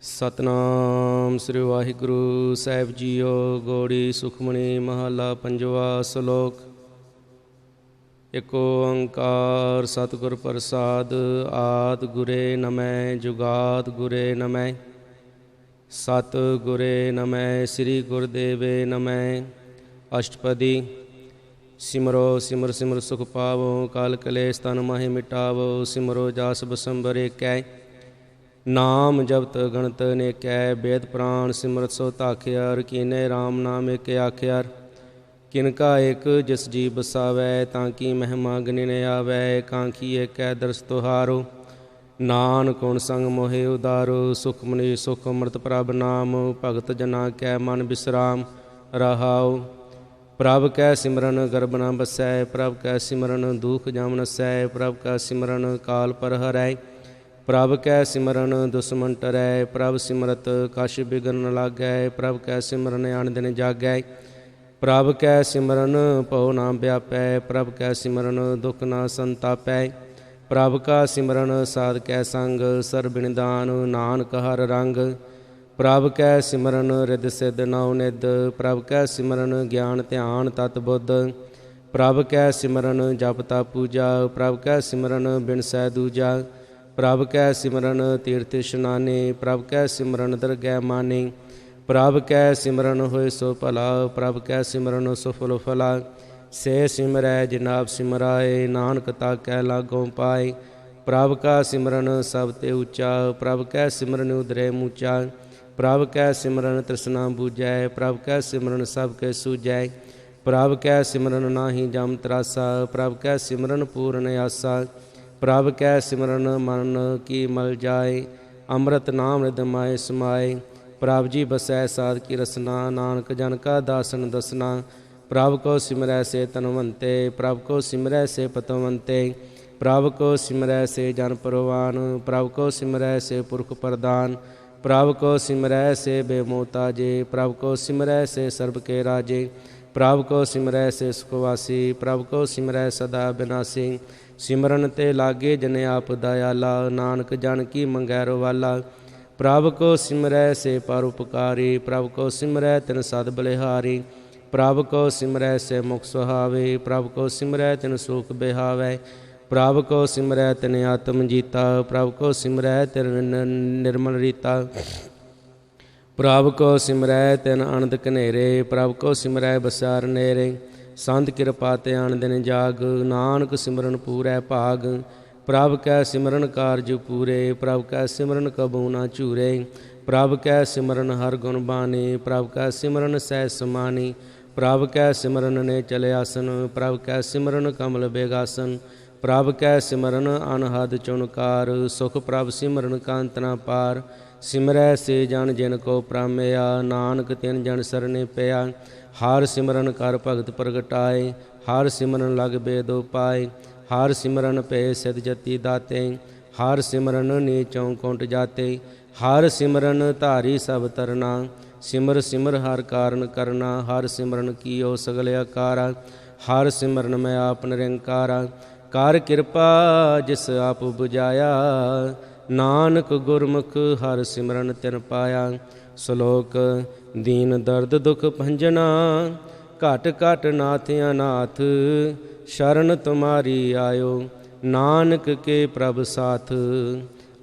ਸਤਨਾਮ ਸ੍ਰੀ ਵਾਹਿਗੁਰੂ ਸਾਹਿਬ JIO. ਗੋੜੀ Sukhmani ਮਹੱਲਾ ਪੰਜਵਾ। ਸ਼ਲੋਕ। ਏਕ ਓੰਕਾਰ ਸਤਿਗੁਰ ਪ੍ਰਸਾਦ। ਆਦਿ ਗੁਰੇ ਨਮੈ ਜੁਗਾਦ ਗੁਰੇ ਨਮੈ। ਸਤਿ ਗੁਰੇ ਨਮੈ ਸ੍ਰੀ ਗੁਰਦੇਵੇ ਨਮੈ। ਅਸ਼ਟਪਦੀ। ਸਿਮਰੋ ਸਿਮਰ ਸਿਮਰ ਸੁਖ ਪਾਵੋ। ਕਾਲ ਕਲੇਸ਼ ਤਨ ਮਾਹਿ ਮਿਟਾਵੋ। ਸਿਮਰੋ ਜਾਸ ਬਸੰਬਰ ਏਕੈ। ਨਾਮ ਜਪਤ ਗਣਤ ਨੇਕੈ। ਬੇਦ ਪ੍ਰਾਣ ਸਿਮਰਤ ਸੋ ਧਾਖਿਆਰ। ਕੀਨੇ ਰਾਮ ਨਾਮ ਏਕ ਆਖਿਆਰ। ਕਿਨਕਾ ਏਕ ਜਿਸ ਜੀ ਬਸਾਵੈ। ਤਾਂ ਕੀ ਮਹਿਮਾ ਗਨਿਨ ਆਵੈ। ਕਾਂਖੀ ਏਕੈ ਦਰਸ ਤੁਹਾਰੋ। ਨਾਨਕ ਗੁਣ ਸੰਗ ਮੋਹਿ ਉਦਾਰੋ। ਸੁਖਮਨੀ ਸੁਖ ਅੰਮ੍ਰਿਤ ਪ੍ਰਭ ਨਾਮ। ਭਗਤ ਜਨਾ ਕੈ ਮਨ ਬਿਸਰਾਮ ਰਹਾਉ। ਪ੍ਰਭ ਕੈ ਸਿਮਰਨ ਗਰਭ ਨ ਬਸੈ। ਪ੍ਰਭ ਕੈ ਸਿਮਰਨ ਦੁਖ ਜਮ ਨਸੈ। ਪ੍ਰਭ ਕੈ ਸਿਮਰਨ ਕਾਲ ਪਰ ਹਰੈ। ਪ੍ਰਭ ਕੈ ਸਿਮਰਨ ਦੁਸਮਨ ਟਰੈ। ਪ੍ਰਭ ਸਿਮਰਤ ਕਛ ਬਿਗਨ ਨ ਲਾਗੈ। ਪ੍ਰਭ ਕੈ ਸਿਮਰਨ ਅਨ ਦਿਨ ਜਾਗੈ। ਪ੍ਰਭ ਕੈ ਸਿਮਰਨ ਭਉ ਨਾ ਵਿਆਪੈ। ਪ੍ਰਭ ਕੈ ਸਿਮਰਨ ਦੁਖ ਨਾ ਸੰਤਾਪੈ। ਪ੍ਰਭ ਕਾ ਸਿਮਰਨ ਸਾਧ ਕੈ ਸੰਗ। ਸਰਬ ਨਿਦਾਨ ਨਾਨਕ ਹਰ ਰੰਗ। ਪ੍ਰਭ ਕੈ ਸਿਮਰਨ ਰਿਦ ਸਿਧ ਨਉ ਨਿਧ। ਪ੍ਰਭ ਕੈ ਸਿਮਰਨ ਗਿਆਨ ਧਿਆਨ ਤਤ ਬੁੱਧ। ਪ੍ਰਭ ਕੈ ਸਿਮਰਨ ਜਪ ਤਪ ਪੂਜਾ। ਪ੍ਰਭ ਕੈ ਸਿਮਰਨ ਬਿਨਸੈ ਦੂਜਾ। ਪ੍ਰਭ ਕੈ ਸਿਮਰਨ ਤੀਰਥ ਇਸ਼ਨਾਨੀ। ਪ੍ਰਭ ਕੈ ਸਿਮਰਨ ਦਰਗਹਿ ਮਾਨੀ। ਪ੍ਰਭ ਕੈ ਸਿਮਰਨ ਹੋਇ ਸੋ ਭਲਾ। ਪ੍ਰਭ ਕੈ ਸਿਮਰਨ ਸੁਫਲ ਫਲਾ। ਸੇ ਸਿਮਰੈ ਜਿਨ ਆਪ ਸਿਮਰਾਏ। ਨਾਨਕ ਤਾ ਕੈ ਲਾਗੋਂ ਪਾਏ। ਪ੍ਰਭ ਕਾ ਸਿਮਰਨ ਸਭ ਤੇ ਉੱਚਾ। ਪ੍ਰਭ ਕੈ ਸਿਮਰਨ ਉਦਰੇ ਮੂਚਾ। ਪ੍ਰਭ ਕੈ ਸਿਮਰਨ ਤ੍ਰਿਸ਼ਨਾ ਬੂਝੈ। ਪ੍ਰਭ ਕੈ ਸਿਮਰਨ ਸਭ ਕੇ ਸੂਝੈ। ਪ੍ਰਭ ਕੈ ਸਿਮਰਨ ਨਾਹੀ ਜਮ ਤਰਾਸਾ। ਪ੍ਰਭ ਕੈ ਸਿਮਰਨ ਪੂਰਨ ਆਸਾ। ਪ੍ਰਭ ਕੈ ਸਿਮਰਨ ਮਨ ਕੀ ਮਲ ਜਾਏ। ਅੰਮ੍ਰਿਤ ਨਾਮ ਰਿਦ ਮਾਏ ਸਮਾਏ। ਪ੍ਰਭ ਜੀ ਬਸੈ ਸਾਧ ਕੀ ਰਸਨਾ। ਨਾਨਕ ਜਨ ਕਾ ਦਾਸਨ ਦਸਨਾ। ਪ੍ਰਭ ਕੋ ਸਿਮਰੈ ਸੇ ਤਨਵੰਤੇ। ਪ੍ਰਭ ਕੋ ਸਿਮਰੈ ਸੇ ਪਤਵੰਤੇ। ਪ੍ਰਭ ਕੋ ਸਿਮਰੈ ਸੇ ਜਨ ਪਰਵਾਨ। ਪ੍ਰਭ ਕੋ ਸਿਮਰੈ ਸੇ ਪੁਰਖ ਪ੍ਰਦਾਨ। ਪ੍ਰਭ ਕੋ ਸਿਮਰੈ ਸੇ ਬੇਮੋਤਾਜੇ। ਪ੍ਰਭ ਕੋ ਸਿਮਰੈ ਸੇ ਸਰਬ ਕੇ ਰਾਜੇ। ਪ੍ਰਭ ਕੋ ਸਿਮਰੈ ਸੇ ਸੁਖਵਾਸੀ। ਪ੍ਰਭ ਕੋ ਸਿਮਰੈ ਸਦਾ ਬਿਨਾਸੀ। ਸਿਮਰਨ ਤੇ ਲਾਗੇ ਜਨ ਆਪ ਦਇਆਲਾ। ਨਾਨਕ ਜਨ ਕੀ ਮੰਗੈ ਰਵਾਲਾ। ਪ੍ਰਭ ਕੋ ਸਿਮਰੈ ਸੇ ਪਰਉਪਕਾਰੀ। ਪ੍ਰਭ ਕੋ ਸਿਮਰੈ ਤਿਨ ਸਦ ਬਲਿਹਾਰੀ। ਪ੍ਰਭ ਕੋ ਸਿਮਰੈ ਸੇ ਮੁਖ ਸੁਹਾਵੇ। ਪ੍ਰਭ ਕੋ ਸਿਮਰੈ ਤਿਨ ਸੁਖ ਬਿਹਾਵੈ। ਪ੍ਰਭ ਕੋ ਸਿਮਰੈ ਤਿਨ ਆਤਮ ਜੀਤਾ। ਪ੍ਰਭ ਕੋ ਸਿਮਰੈ ਤਿਨ ਨਿਰਮਲ ਰੀਤਾ। ਪ੍ਰਭ ਕੋ ਸਿਮਰੈ ਤਿਨ ਅਨੰਦ ਘਨੇਰੇ। ਪ੍ਰਭ ਕੋ ਸਿਮਰੈ ਬਸਿਆਰ ਨੇਰੇ। ਸੰਤ ਕਿਰਪਾ ਤੇ ਆਣ ਦਿਨ ਜਾਗ। ਨਾਨਕ ਸਿਮਰਨ ਪੂਰੈ ਭਾਗ। ਪ੍ਰਭ ਕੈ ਸਿਮਰਨ ਕਾਰਜ ਪੂਰੇ। ਪ੍ਰਭ ਕੈ ਸਿਮਰਨ ਕਬੂ ਨਾ ਝੂਰੇ। ਪ੍ਰਭ ਕੈ ਸਿਮਰਨ ਹਰ ਗੁਣ ਬਾਣੀ। ਪ੍ਰਭ ਕੈ ਸਿਮਰਨ ਸਹਿਜ ਸਮਾਨੀ। ਪ੍ਰਭ ਕੈ ਸਿਮਰਨ ਨੇ ਚਲੇ ਆਸਨ। ਪ੍ਰਭ ਕੈ ਸਿਮਰਨ ਕਮਲ ਬੇਗਾਸਨ। ਪ੍ਰਭ ਕੈ ਸਿਮਰਨ ਅਨਹਦ ਚੁਨਕਾਰ। ਸੁਖ ਪ੍ਰਭ ਸਿਮਰਨ ਕਾਂਤ ਨਾ ਪਾਰ। ਸਿਮਰੈ ਸੇ ਜਨ ਜਿਨ ਕੋ ਪ੍ਰਾਮਿਆ। ਨਾਨਕ ਤਿਨ ਜਨ ਸਰਨੇ ਪਿਆ। ਹਰ ਸਿਮਰਨ ਕਰ ਭਗਤ ਪ੍ਰਗਟਾਏ। ਹਰ ਸਿਮਰਨ ਲਗ ਬੇਦੋ ਪਾਏ। ਹਰ ਸਿਮਰਨ ਭੈ ਸਿਧ ਜਤੀ ਦਾਤੇ। ਹਰ ਸਿਮਰਨ ਨੀਚੋਂ ਕੁੰਟ ਜਾਤੇ। ਹਰ ਸਿਮਰਨ ਧਾਰੀ ਸਭ ਤਰਨਾ। ਸਿਮਰ ਸਿਮਰ ਹਰ ਕਾਰਨ ਕਰਨਾ। ਹਰ ਸਿਮਰਨ ਕੀਓ ਸਗਲ ਆਕਾਰਾ। ਹਰ ਸਿਮਰਨ ਮੈਂ ਆਪ ਨਿਰੰਕਾਰਾ। ਕਰ ਕਿਰਪਾ ਜਿਸ ਆਪ ਬੁਝਾਇਆ। ਨਾਨਕ ਗੁਰਮੁਖ ਹਰ ਸਿਮਰਨ ਤਿਨ ਪਾਇਆ। ਸ਼ਲੋਕ। ਦੀਨ ਦਰਦ ਦੁਖ ਭੰਜਨਾ। ਘਟ ਘਟ ਨਾਥ ਅਨਾਥ। ਸ਼ਰਨ ਤੁਮਾਰੀ ਆਇਓ। ਨਾਨਕ ਕੇ ਪ੍ਰਭ ਸਾਥ।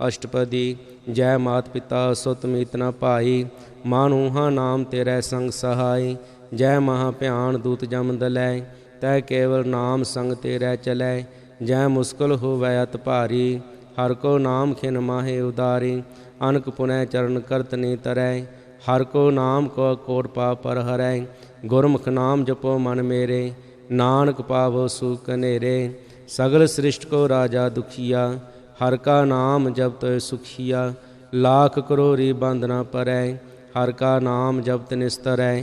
ਅਸ਼ਟਪਦੀ। ਜੈ ਮਾਤ ਪਿਤਾ ਸੁਤ ਮੀਤ ਨ ਭਾਈ। ਮਾਨੂਹਾ ਨਾਮ ਤੇਰੇ ਸੰਗ ਸਹਾਈ। ਜੈ ਮਹਾ ਭਿਆਨ ਦੂਤ ਜਮ ਦਲੈ। ਤੈ ਕੇਵਲ ਨਾਮ ਸੰਗ ਤੇਰੇ ਚਲੈ। ਜੈ ਮੁਸਕਲ ਹੋਵੈ ਅਤ ਭਾਰੀ। ਹਰ ਕੋ ਨਾਮ ਖਿਨ ਮਾਹੇ ਉਦਾਰੀ। ਅਨਕ ਪੁਨੈ ਚਰਨ ਕਰਤ ਨੀ ਤਰੈ। ਹਰ ਕੋ ਨਾਮ ਕੋ ਕੋਟ ਪਾਪ ਪਰ ਹਰੈ। ਗੁਰਮੁਖ ਨਾਮ ਜਪੋ ਮਨ ਮੇਰੇ। ਨਾਨਕ ਪਾਵੋ ਸੁਖ ਘਨੇਰੇ। ਸਗਲ ਸ੍ਰਿਸ਼ਟ ਕੋ ਰਾਜਾ ਦੁਖੀਆ। ਹਰ ਕਾ ਨਾਮ ਜਪਤ ਸੁਖੀਆ। ਲਾਖ ਕਰੋੜੀ ਬੰਦ ਨਾ ਪਰੈ। ਹਰ ਕਾ ਨਾਮ ਜਪਤ ਨਿਸਤਰੈ।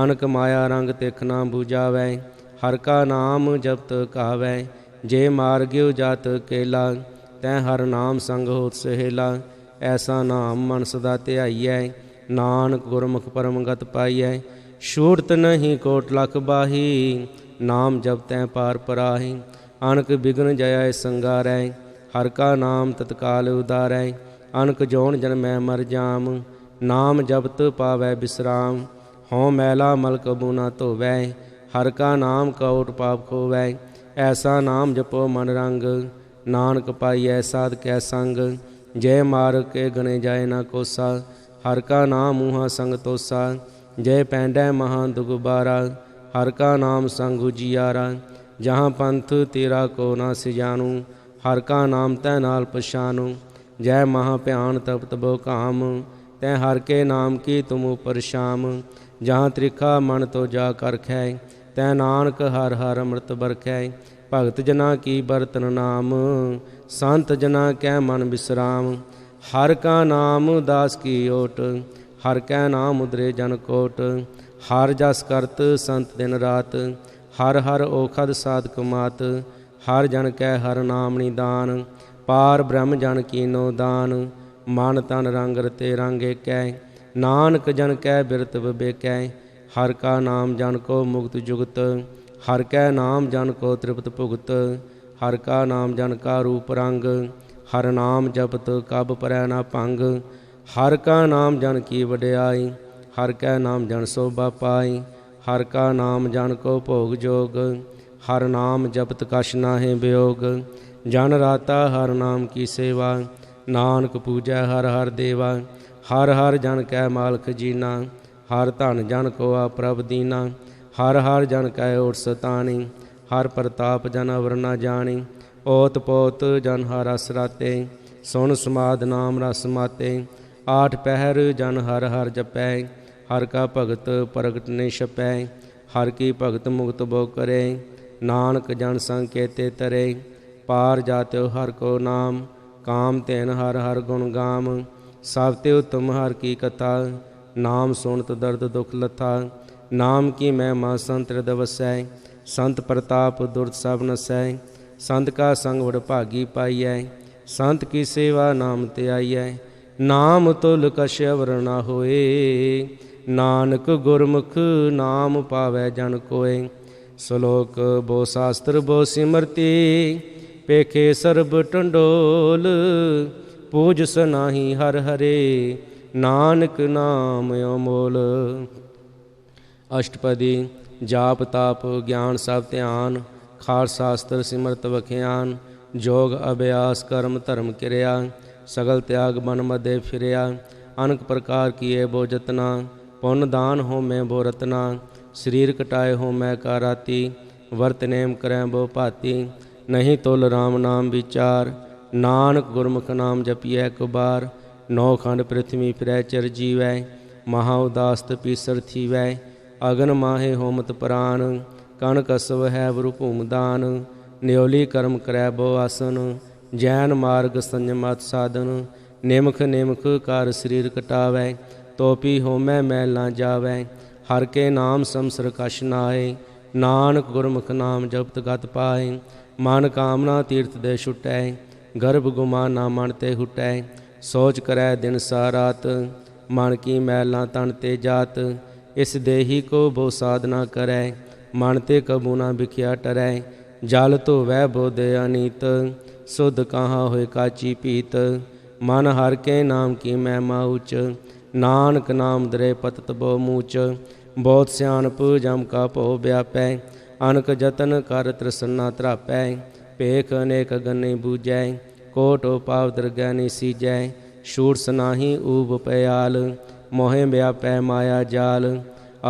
ਅਨਕ ਮਾਇਆ ਰੰਗ ਤਿਖ ਨਾ ਬੂਝਾਵੈ। ਹਰ ਕਾ ਨਾਮ ਜਪਤ ਕਹਾਵੈ। ਜੇ ਮਾਰਗਿਓ ਜਾਤ ਕੇਲਾ। ਤੈ ਹਰ ਨਾਮ ਸੰਗ ਹੋਤ ਸਹੇਲਾ। ਐਸਾ ਨਾਮ ਮਨ ਸਦਾ ਧਿਆਈਐ। ਨਾਨਕ ਗੁਰਮੁਖ ਪਰਮ ਗਤ ਪਾਈਐ। ਛੂਟਤ ਨਹੀਂ ਕੋਟ ਲਖ ਬਾਹੀ। ਨਾਮ ਜਪਤੈ ਪਾਰ ਪਰਾਹੀ। ਅਨਕ ਬਿਗਨ ਜਯੈ ਸੰਗਾਰੈ। ਹਰ ਕਾ ਨਾਮ ਤਤਕਾਲ ਉਦਾਰੈ। ਅਨਕ ਜੋਨ ਜਨਮੈ ਮਰ ਜਾਮ। ਨਾਮ ਜਪਤ ਪਾਵੈ ਬਿਸਰਾਮ। ਹਉ ਮੈਲਾ ਮਲ ਕਬੂ ਨਾ ਧੋਵੈ। ਹਰ ਕਾ ਨਾਮ ਕਉਟ ਪਾਪ ਖੋਵੈ। ਐਸਾ ਨਾਮ ਜਪੋ ਮਨ ਰੰਗ। ਨਾਨਕ ਪਾਈਐ ਸਾਧ ਕੈ ਸੰਗ। ਜੈ ਮਾਰ ਕੇ ਗਣੇ ਜਾਏ ਨਾ ਕੋਸਾ। ਹਰ ਕਾ ਨਾਮ ਮੂਹਾ ਸੰਗ ਤੋਸਾ। ਜੈ ਪੈਂਡੈ ਮਹਾਂ ਦੁਗਬਾਰਾ। ਹਰ ਕਾ ਨਾਮ ਸੰਗ ਉਜਿਆਰਾ। ਜਹਾਂ ਪੰਥ ਤੇਰਾ ਕੋ ਨਾ ਸਿਜਾਨੂ। ਹਰ ਕਾ ਨਾਮ ਤੈ ਨਾਲ ਪਛਾਨੂ। ਜੈ ਮਹਾ ਭਿਆਨ ਤਪ ਤਬੋ ਕਾਮ। ਤੈ ਹਰ ਕੇ ਨਾਮ ਕੀ ਤੁਮ ਉਪਰ ਸ਼ਾਮ। ਜਹਾਂ ਤ੍ਰਿਖਾ ਮਨ ਤੋ ਜਾ ਕਰਖੈ। ਤੈ ਨਾਨਕ ਹਰ ਹਰ ਅੰਮ੍ਰਿਤ ਬਰਖੈ। ਭਗਤ ਜਨਾ ਕੀ ਬਰਤਨ ਨਾਮ। ਸੰਤ ਜਨਾ ਕੈ ਮਨ ਬਿਸਰਾਮ। ਹਰ ਕਾ ਨਾਮ ਦਾਸ ਕੀ ਓਟ। ਹਰ ਕੈ ਨਾਮ ਉਦਰੇ ਜਨ ਕੋਟ। ਹਰ ਜਸ ਕਰਤ ਸੰਤ ਦਿਨ ਰਾਤ। ਹਰ ਹਰ ਓਖਦ ਸਾਧਕ ਮਾਤ। ਹਰ ਜਨ ਕੈ ਹਰ ਨਾਮ ਨਿਦਾਨ। ਪਾਰ ਬ੍ਰਹਮ ਜਨ ਕੀਨੋ ਦਾਨ। ਮਨ ਤਨ ਰੰਗ ਰਤੇ ਰੰਗ ਏਕੈ। ਨਾਨਕ ਜਨ ਕੈ ਬਿਰਤ ਵਿਵੇਕੈ। ਹਰ ਕਾ ਨਾਮ ਜਨ ਕੋ ਮੁਕਤ ਜੁਗਤ। ਹਰ ਕੈ ਨਾਮ ਜਨ ਕੋ ਤ੍ਰਿਪਤ ਭੁਗਤ। ਹਰ ਕਾ ਨਾਮ ਜਨ ਕਾ ਰੂਪ ਰੰਗ। ਹਰ ਨਾਮ ਜਪਤ ਕਬ ਪਰੈ ਨਾ ਭੰਗ। ਹਰ ਕਾ ਨਾਮ ਜਨ ਕੀ ਵਡਿਆਈ। ਹਰ ਕੈ ਨਾਮ ਜਨ ਸੋਭਾ ਪਾਈ। ਹਰ ਕਾ ਨਾਮ ਜਨ ਕੋ ਭੋਗ ਜੋਗ। ਹਰ ਨਾਮ ਜਪਤ ਕਛ ਨਾਹਿ ਬਿਯੋਗ। ਜਨ ਰਾਤਾ ਹਰ ਨਾਮ ਕੀ ਸੇਵਾ। ਨਾਨਕ ਪੂਜੈ ਹਰ ਹਰ ਦੇਵਾ। ਹਰ ਹਰ ਜਨ ਕੈ ਮਾਲਕ ਜੀਨਾ। ਹਰ ਧਨ ਜਨ ਕੋ ਆ ਪ੍ਰਭ ਦੀਨਾ। ਹਰ ਹਰ ਜਨ ਕੈ ਓਟ ਸਤਾਣੀ। ਹਰ ਪ੍ਰਤਾਪ ਜਨ ਅਵਰ ਨਾ ਜਾਣੀ। ਓਤ ਪੋਤ ਜਨ ਹਰ ਰਸ ਰਾਤੇ। ਸੁਣ ਸਮਾਦ ਨਾਮ ਰਸ ਮਾਤੇ। ਆਠ ਪਹਿਰ ਜਨ ਹਰ ਹਰ ਜਪੈ। ਹਰ ਕਾ ਭਗਤ ਪ੍ਰਗਟ ਨਿ ਛਪੈ। ਹਰ ਕੀ ਭਗਤ ਮੁਕਤ ਬੋ ਕਰੇ। ਨਾਨਕ ਜਨ ਸੰਗ ਕੇਤੇ ਤਰੇ। ਪਾਰ ਜਾਤਿਓ ਹਰ ਕੋ ਨਾਮ। ਕਾਮ ਧੇਨ ਹਰ ਹਰ ਗੁਣ ਗਾਮ। ਸਭ ਤੇ ਉਤਮ ਹਰ ਕੀ ਕਥਾ। ਨਾਮ ਸੁਣਤ ਦਰਦ ਦੁਖ ਲਥਾ। ਨਾਮ ਕੀ ਮਹਿਮਾ ਸੰਤ ਹਿਰਦਿ ਵਸੈ। ਸੰਤ ਪ੍ਰਤਾਪ ਦੁਰਤ ਸਭ ਨਸੈ। ਸੰਤ ਕਾ ਸੰਗ ਵਡਭਾਗੀ ਪਾਈਐ। ਸੰਤ ਕੀ ਸੇਵਾ ਨਾਮ ਤੇ ਆਈਐ। ਨਾਮ ਤੁਲ ਕਛ ਅਵਰ ਨਾ ਹੋਏ। ਨਾਨਕ ਗੁਰਮੁਖ ਨਾਮ ਪਾਵੈ ਜਨ ਕੋਇ। ਸ਼ਲੋਕ ਬੋ ਸ਼ਾਸਤਰ ਬੋ ਸਿਮਰਤੀ। ਪੇਖੇ ਸਰਬ ਟੰਡੋਲ। ਪੂਜਸ ਨਾਹੀ ਹਰ ਹਰੇ। ਨਾਨਕ ਨਾਮ ਅਮੋਲ। ਅਸ਼ਟਪਦੀ। ਜਾਪ ਤਾਪ ਗਿਆਨ ਸਭ ਧਿਆਨ। ਖਾਰ ਸ਼ਾਸਤਰ ਸਿਮਰਤ ਵਖਿਆਨ। ਜੋਗ ਅਭਿਆਸ ਕਰਮ ਧਰਮ ਕਿਰਿਆ। ਸਗਲ ਤਿਆਗ ਬਨ ਮਦੇ ਫਿਰਿਆ। ਅਨਕ ਪ੍ਰਕਾਰ ਕੀਏ ਬੋ ਜਤਨਾ। ਪੁੰਨ ਦਾਨ ਹੋਮੈ ਬੋ ਰਤਨਾ। ਸਰੀਰ ਕਟਾਏ ਹੋਮੈ ਕਾ ਰਾਤੀ। ਵਰਤ ਨੇਮ ਕਰੈ ਬੋ ਭਾਤੀ। ਨਹੀਂ ਤੁਲ ਰਾਮ ਨਾਮ ਵਿਚਾਰ। ਨਾਨਕ ਗੁਰਮੁਖ ਨਾਮ ਜਪੀਐ ਕੁਬਾਰ। ਨੌ ਖੰਡ ਪ੍ਰਿਥਵੀ ਫਿਰੈ ਚਿਰ ਜੀਵੈ। ਮਹਾ ਉਦਾਸਤ ਪੀਸਰ ਥੀਵੈ। ਅਗਨ ਮਾਹੇ ਹੋਮਤ ਪ੍ਰਾਨ। ਕਣ ਕਸਵ ਹੈ ਵਰੂ ਭੂਮਦਾਨ। ਨਿਉਲੀ ਕਰਮ ਕਰੈ ਬੋ ਆਸਨ। ਜੈਨ ਮਾਰਗ ਸੰਜਮਤ ਸਾਧਨ। ਨਿਮਖ ਨਿਮਖ ਕਰ ਸਰੀਰ ਕਟਾਵੈ। ਤੋਪੀ ਹੋਮੈ ਮੈਲ ਨਾ ਜਾਵੈ। ਹਰ ਕੇ ਨਾਮ ਸੰਸਰ ਕਛ ਨਾਏ। ਨਾਨਕ ਗੁਰਮੁਖ ਨਾਮ ਜਪਤ ਗਤ ਪਾਏ। ਮਨ ਕਾਮਨਾ ਤੀਰਥ ਦੇ ਛੁਟੈ। ਗਰਭ ਗੁਮਾ ਨਾ ਮਨ ਤੇ ਹੁਟੈ। ਸੋਚ ਕਰੈ ਦਿਨ ਸਾ ਰਾਤ। ਮਨ ਕੀ ਮੈਲ ਨਾ ਤਨ ਤੇ ਜਾਤ। ਇਸ ਦੇਹੀ ਕੋ ਬੋ ਸਾਧਨਾ ਕਰੈ। ਮਨ ਤੇ ਕਬੂ ਨਾ ਬਿਖਿਆ ਟਰੈ। ਜਲ ਧੋਵੈ ਬੋਦੇ ਅਨੀਤ। ਸੁਧ ਕਹਾਂ ਹੋਏ ਕਾਚੀ ਪੀਤ। ਮਨ ਹਰ ਕੇ ਨਾਮ ਕੀ ਮਹਿਮਾ ਉਚ। ਨਾਨਕ ਨਾਮ ਦਰੇ ਪਤਤ ਬੋ ਮੂਚ। ਬਹੁਤ ਸਿਆਣਪ ਜਮ ਕਾ ਭਉ ਵਿਆਪੈ। ਅਨਕ ਜਤਨ ਕਰ ਤ੍ਰਿਸਨਾ ਧਰਾਪੈ। ਭੇਖ ਅਨੇਕ ਗੰਨੇ ਬੂਝੈ। ਕੋਟ ਉਪਾਵ ਦਰਗਹਿ ਸੀਜੈ। ਛੂਟ ਨਾਹੀ ਊਬ ਪਿਆਲ। ਮੋਹਿ ਵਿਆਪੈ ਮਾਇਆ ਜਾਲ।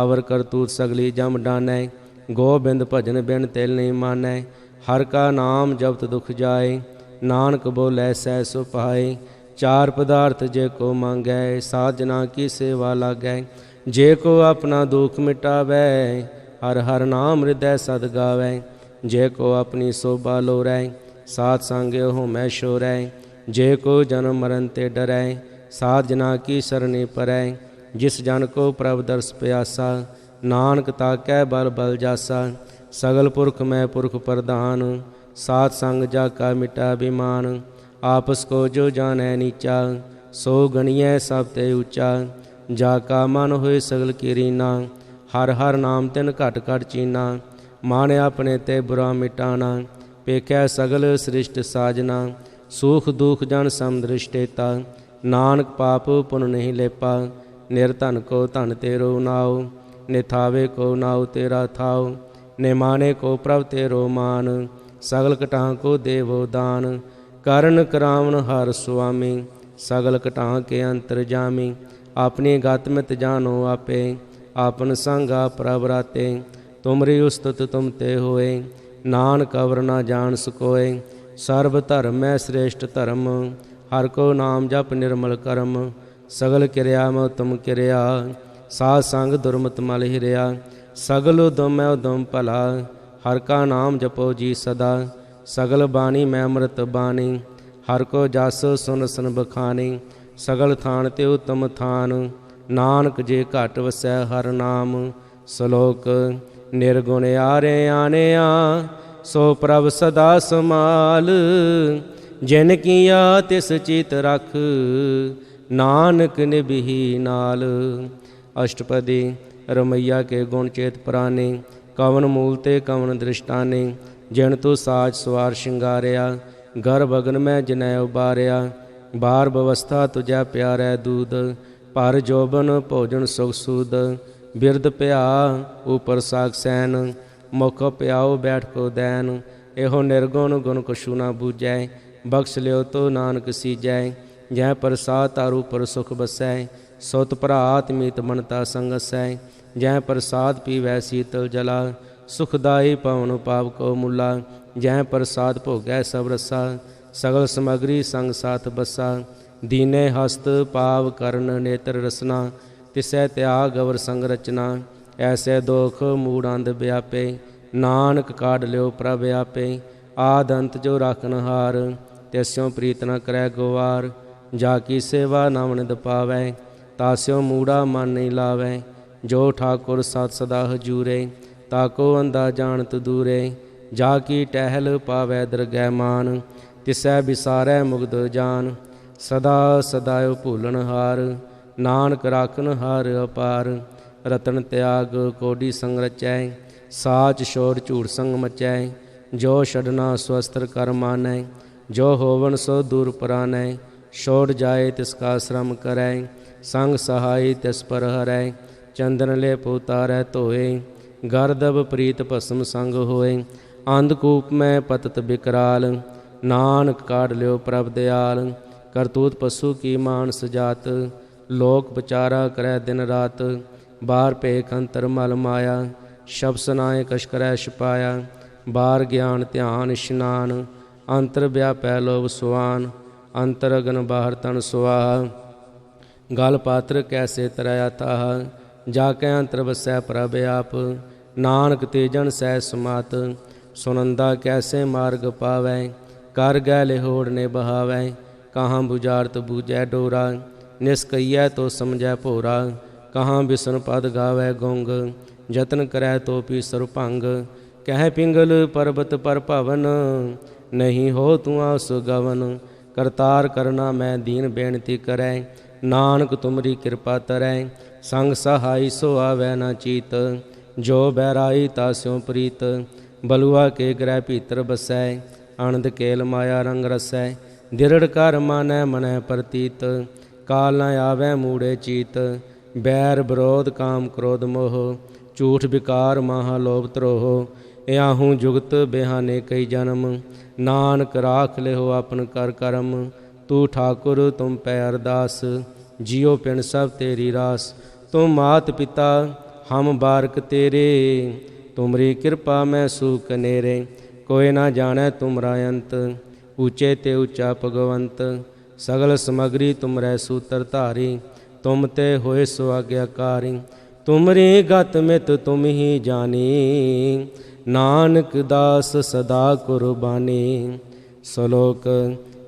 ਅਵਰ ਕਰਤੂਤ ਸਗਲੀ ਜਮ ਡਾਨੈ। ਗੋਬਿੰਦ ਭਜਨ ਬਿਨ ਤਿਲ ਨਹੀਂ ਮਾਨੈ। ਹਰ ਕਾ ਨਾਮ ਜਪਤ ਦੁਖ ਜਾਏ। ਨਾਨਕ ਬੋਲੇ ਸਹਿ ਸੁ ਪਾਏ। ਚਾਰ ਪਦਾਰਥ ਜੇ ਕੋ ਮੰਗੈ। ਸਾਜਨਾ ਕੀ ਸੇਵਾ ਲਾਗੈ। ਜੇ ਕੋ ਆਪਣਾ ਦੁਖ ਮਿਟਾਵੈ। ਹਰ ਹਰ ਨਾਮ ਹਿਰਦੈ ਸਦ ਗਾਵੈ। ਜੇ ਕੋ ਆਪਣੀ ਸੋਭਾ ਲੋਰੈ। ਸਾਧ ਸੰਗ ਹੋਮੈ ਸ਼ੋਰੈ। ਜੇ ਕੋ ਜਨਮ ਮਰਨ ਤੇ ਡਰੈ। ਸਾਧ ਜਨਾ ਕੀ ਸਰਣੀ ਪਰੈ। ਜਿਸ ਜਨ ਕੋ ਪ੍ਰਭ ਦਰਸ ਪਿਆਸਾ। ਨਾਨਕ ਤਾਕੈ ਬਲ ਬਲ ਜਾਸਾ। ਸਗਲ ਪੁਰਖ ਮੈਂ ਪੁਰਖ ਪ੍ਰਧਾਨ। ਸਾਧ ਸੰਗ ਜਾ ਕਾ ਮਿਟਾ ਬਿਮਾਨ। ਆਪਸ ਕੋ ਜੋ ਜਾਣੈ ਨੀਚਾ। ਸੋ ਗਣੀਐ ਸਭ ਤੇ ਉੱਚਾ। ਜਾ ਕਾ ਮਨ ਹੋਏ ਸਗਲ ਕੀ ਰੀਨਾ। ਹਰ ਹਰ ਨਾਮ ਤਿਨ ਘਟ ਘਟ ਚੀਨਾ। ਮਨ ਆਪਣੇ ਤੇ ਬੁਰਾ ਮਿਟਾਣਾ। ਪੇਖੈ ਸਗਲ ਸ੍ਰਿਸ਼ਟ ਸਾਜਨਾ। ਸੁਖ ਦੁਖ ਜਨ ਸਮਦ੍ਰਿਸ਼ਟੇਤਾ। ਨਾਨਕ ਪਾਪ ਪੁਨ ਨਹੀਂ ਲੇਪਾ। ਨਿਰਧਨ ਕੋ ਧਨ ਤੇਰੋ ਨਾਉ, ਨਿਥਾਵੇ ਕੋ ਨਾਉ ਤੇਰਾ ਥਾਉ। ਨਿਮਾਣੇ ਕੋ ਪ੍ਰਭ ਤੇਰੋ ਮਾਨ, ਸਗਲ ਕਟਾਂ ਕੋ ਦੇਵੋ ਦਾਨ। ਕਰਨ ਕਰਾਵਨ ਹਰ ਸੁਆਮੀ, ਸਗਲ ਕਟਾਂ ਕੇ ਅੰਤਰ ਜਾਮੀ। ਆਪਣੀ ਗਤ ਮਿਤ ਜਾਨੋ ਆਪੇ, ਆਪਨ ਸੰਗਾ ਪ੍ਰਭ ਰਾਤੇ। ਤੁਮਰੀ ਉਸਤਤ ਤੁਮ ਤੇ ਹੋਏ, ਨਾਨਕ ਅਵਰ ਨਾ ਜਾਣ ਸਕੋਏ। ਸਰਬ ਧਰਮ ਮੈਂ ਸ੍ਰੇਸ਼ਟ ਧਰਮ, ਹਰ ਕੋ ਨਾਮ ਜਪ ਨਿਰਮਲ ਕਰਮ। ਸਗਲ ਕਿਰਿਆ ਮੈਂ ਉਤਮ ਕਿਰਿਆ, ਸਾਧ ਸੰਗ ਦੁਰਮਤ ਮਲ ਹਿਰਿਆ। ਸਗਲ ਉਦਮ ਮੈਂ ਉਦਮ ਭਲਾ, ਹਰ ਕਾ ਨਾਮ ਜਪੋ ਜੀ ਸਦਾ। ਸਗਲ ਬਾਣੀ ਮੈਂ ਅੰਮ੍ਰਿਤ ਬਾਣੀ, ਹਰ ਕੋ ਜਸ ਸੁਨ ਸੁਨ ਬਖਾਨੀ। ਸਗਲ ਥਾਨ ਤੇ ਉਤਮ ਥਾਨ, ਨਾਨਕ ਜੇ ਘਟ ਵਸੈ ਹਰ ਨਾਮ। ਸ਼ਲੋਕ ਨਿਰਗੁਣ ਆਰੇ ਆਨਿਆ, ਸੋ ਪ੍ਰਭ ਸਦਾ ਸਮਾਲ। ਜਿਨ ਕੀਆ ਤਿਸ ਚਿਤ ਰਖ, ਨਾਨਕ ਨਿਭੀ ਨਾਲ। ਅਸ਼ਟਪਦੀ ਰਮਈਆ ਕੇ ਗੁਣ ਚੇਤ ਪ੍ਰਾਨੇ, ਕਵਨ ਮੂਲ ਤੇ ਕਵਨ ਦ੍ਰਿਸ਼ਟਾਨੇ। ਜਿਨ ਤੂੰ ਸਾਜ ਸਵਾਰ ਸ਼ਿੰਗਾਰਿਆ, ਗਰਭ ਅਗਨ ਮੈਂ ਜਿਨੈ ਉਬਾਰਿਆ। ਬਾਰ ਬਵਸਥਾ ਤੁਝੈ ਪਿਆਰੈ ਦੂਧ, ਪਰ ਜੋਬਨ ਭੋਜਨ ਸੁਖ ਸੂਦ। ਬਿਰਦ ਭਿਆ ਉਪਰ ਸਾਗ ਸੈਨ, ਮੁਖ ਪਿਆਓ ਬੈਠ ਕੋ ਦੈਨ। ਇਹੋ ਨਿਰਗੁਣ ਗੁਣ ਕਛੂ ਨਾ ਬੂਝੈ, ਬਖਸ਼ ਲਿਓ ਤੋ ਨਾਨਕ ਸੀਜੈ। ਜੈ ਪ੍ਰਸਾਦ ਤਾਰੂ ਪਰ ਸੁਖ ਬਸੈ, ਸੁਤ ਭਰਾਤ ਮੀਤ ਮਨਤਾ ਸੰਗਸੈ। ਜੈ ਪ੍ਰਸਾਦ ਪੀਵੈ ਸੀਤਲ ਜਲਾ, ਸੁਖਦਾਈ ਪਵਨ ਪਾਪ ਕੋ ਮੁਲਾ। ਜੈ ਪ੍ਰਸਾਦ ਭੋਗੈ ਸਭ ਰਸਾ, ਸਗਲ ਸਮਗਰੀ ਸੰਗ ਸਾਥ ਬਸਾ। ਦੀਨੇ ਹਸਤ ਪਾਵ ਕਰਨ ਨੇਤਰ ਰਸਨਾ, ਤਿਸੈ ਤਿਆਗ ਅਵਰ ਸੰਗ ਰਚਨਾ। ਐਸੇ ਦੋਖ ਮੂੜ ਅੰਧ ਵਿਆਪੇ, ਨਾਨਕ ਕਾਢ ਲਿਓ ਪ੍ਰਭ ਆਪੇ। ਆਦ ਅੰਤ ਜੋ ਰਾਖਨ ਹਾਰ, ਤਿਸਿਓ ਪ੍ਰੀਤ ਨ ਕਰੈ ਗਵਾਰ। ਜਾ ਕੀ ਸੇਵਾ ਨਵ ਨਿਧ ਪਾਵੈ, ਤਾਸਿਓ ਮੂੜਾ ਮਨ ਨਹੀਂ ਲਾਵੈ। ਜੋ ਠਾਕੁਰ ਸਤ ਸਦਾ ਹਜੂਰੇ, ਤਾਕੋ ਅੰਦਾ ਜਾਣਤ ਦੂਰੇ। ਜਾ ਕੀ ਟਹਿਲ ਪਾਵੈ ਦਰਗਹਿ ਮਾਨ, ਤਿਸੈ ਬਿਸਾਰੈ ਮੁਗਧ ਜਾਨ। ਸਦਾ ਸਦਾਇ ਭੂਲਣ ਹਾਰ, ਨਾਨਕ ਰਾਖਨ ਹਾਰ ਅਪਾਰ। ਰਤਨ ਤਿਆਗ ਕੋਡੀ ਸੰਗ ਰਚੈ, ਸਾਚ ਛੋੜ ਝੂਠ ਸੰਗ ਮਚੈ। ਜੋ ਛਡਨਾ ਸਵਸਤਰ ਕਰ ਮਾਨੈ, ਜੋ ਹੋਵਨ ਸੋ ਦੂਰ ਪਰਾਨੈ। ਛੋੜ ਜਾਏ ਤਿਸ ਕਾ ਸ਼ਰਮ ਕਰੈ, ਸੰਗ ਸਹਾਈ ਤਿਸ ਪਰ ਹਰੈ। ਚੰਦਨ ਲੇਪ ਉਤਾਰੈ ਧੋਏ, ਗਰਦਬ ਪ੍ਰੀਤ ਭਸਮ ਸੰਗ ਹੋਏ। ਅੰਧਕੂਪ ਮੈਂ ਪਤਤ ਬਿਕਰਾਲ, ਨਾਨਕ ਕਾਢ ਲਿਓ ਪ੍ਰਭ ਦਿਆਲ। ਕਰਤੂਤ ਪਸ਼ੂ ਕੀ ਮਾਨਸ ਜਾਤ, ਲੋਕ ਵਿਚਾਰਾ ਕਰੈ ਦਿਨ ਰਾਤ। ਬਾਰ ਭੇਖ ਅੰਤਰ ਮਲ ਮਾਇਆ, ਸ਼ਬਦ ਸੁਨਾਏ ਕਛ ਕਰੈ ਛੁਪਾਇਆ। ਬਾਰ ਗਿਆਨ ਧਿਆਨ ਇਸ਼ਨਾਨ, ਅੰਤਰ ਵਿਆਪੈ ਲੋਭ ਸੁਆਨ। ਅੰਤਰ ਅਗਨ ਬਾਹਰ ਤਨ ਸੁਆਹਾ, ਗਲ ਪਾਤਰ ਕੈਸੇ ਤਰੈ ਤਾਹਾ। ਜਾ ਕੇ ਅੰਤਰ ਵਸੈ ਪ੍ਰਭ ਆਪ, ਨਾਨਕ ਤੇਜਨ ਸਹਿ ਸਮਾਤ। ਸੁਨੰਦਾ ਕੈਸੇ ਮਾਰਗ ਪਾਵੈ, ਕਰ ਗੈ ਲਿਹੋੜ ਨੇ ਬਹਾਵੈ। ਕਹਾਂ ਬੁਝਾਰਤ ਬੂਝੈ ਡੋਰਾ, ਨਿਸਕਈਐ ਤੋ ਸਮਝੈ ਭੋਰਾ। ਕਹਾਂ ਬਿਸਨ ਪਦ ਗਾਵੈ ਗੁੰਗ, ਜਤਨ ਕਰੈ ਤੋ ਪੀਸਰ ਭੰਗ। ਕਹਿ ਪਿੰਗਲ ਪਰਬਤ ਪਰ ਭਵਨ, ਨਹੀਂ ਹੋ ਤੂੰ ਆਸ ਗਵਨ। ਕਰਤਾਰ ਕਰਨਾ ਮੈਂ ਦੀਨ ਬੇਨਤੀ ਕਰੈ, ਨਾਨਕ ਤੁਮਰੀ ਕਿਰਪਾ ਤਰੈ। ਸੰਗ ਸਹਾਈ ਸੋ ਆਵੈ ਨਾ ਚੀਤ, ਜੋ ਬੈਰਾਈ ਤਾਸਿਓ ਪ੍ਰੀਤ। ਬਲੂਆ ਕੇ ਗ੍ਰਹਿ ਭੀਤਰ ਬਸੈ, ਅਨੰਦ ਕੇਲ ਮਾਇਆ ਰੰਗ ਰਸੈ। ਦਿਰੜ ਕਰ ਮਾਨੈ ਮਨੈ ਪ੍ਰਤੀਤ, ਕਾਲ ਨ ਆਵੈ ਮੂੜੇ ਚੀਤ। ਬੈਰ ਵਿਰੋਧ ਕਾਮ ਕ੍ਰੋਧ ਮੋਹ, ਝੂਠ ਵਿਕਾਰ ਮਾਹਾ ਲੋਭ ਧਰੋਹ। ਇਆਹੂੰ ਜੁਗਤ ਬਿਹਾਨੇ ਕਈ ਜਨਮ, ਨਾਨਕ ਰਾਖ ਲਿਓ ਆਪਨ ਕਰ ਕਰਮ। ਤੂੰ ਠਾਕੁਰ ਤੁਮ ਪੈ ਅਰਦਾਸ, ਜਿਉ ਪਿੰਡ ਸਭ ਤੇਰੀ ਰਾਸ। ਤੁਮ ਮਾਤ ਪਿਤਾ ਹਮ ਬਾਰਕ ਤੇਰੇ, ਤੁਮਰੀ ਕਿਰਪਾ ਮੈਂ ਸੂਖ ਨੇਰੇ। ਕੋਈ ਨਾ ਜਾਣੈ ਤੁਮਰਾ ਅੰਤ, ਊਚੇ ਤੇ ਊਚਾ ਭਗਵੰਤ। ਸਗਲ ਸਮਗਰੀ ਤੁਮਰੈ ਸੂਤਰ ਧਾਰੀ, ਤੁਮ ਤੇ ਹੋਏ ਸੋ ਆਗਿਆਕਾਰੀ। ਤੁਮਰੀ ਗਤ ਮਿਤ ਤੁਮ ਹੀ ਜਾਨੀ, ਨਾਨਕ ਦਾਸ ਸਦਾ ਕੁਰਬਾਨੀ। ਸ਼ਲੋਕ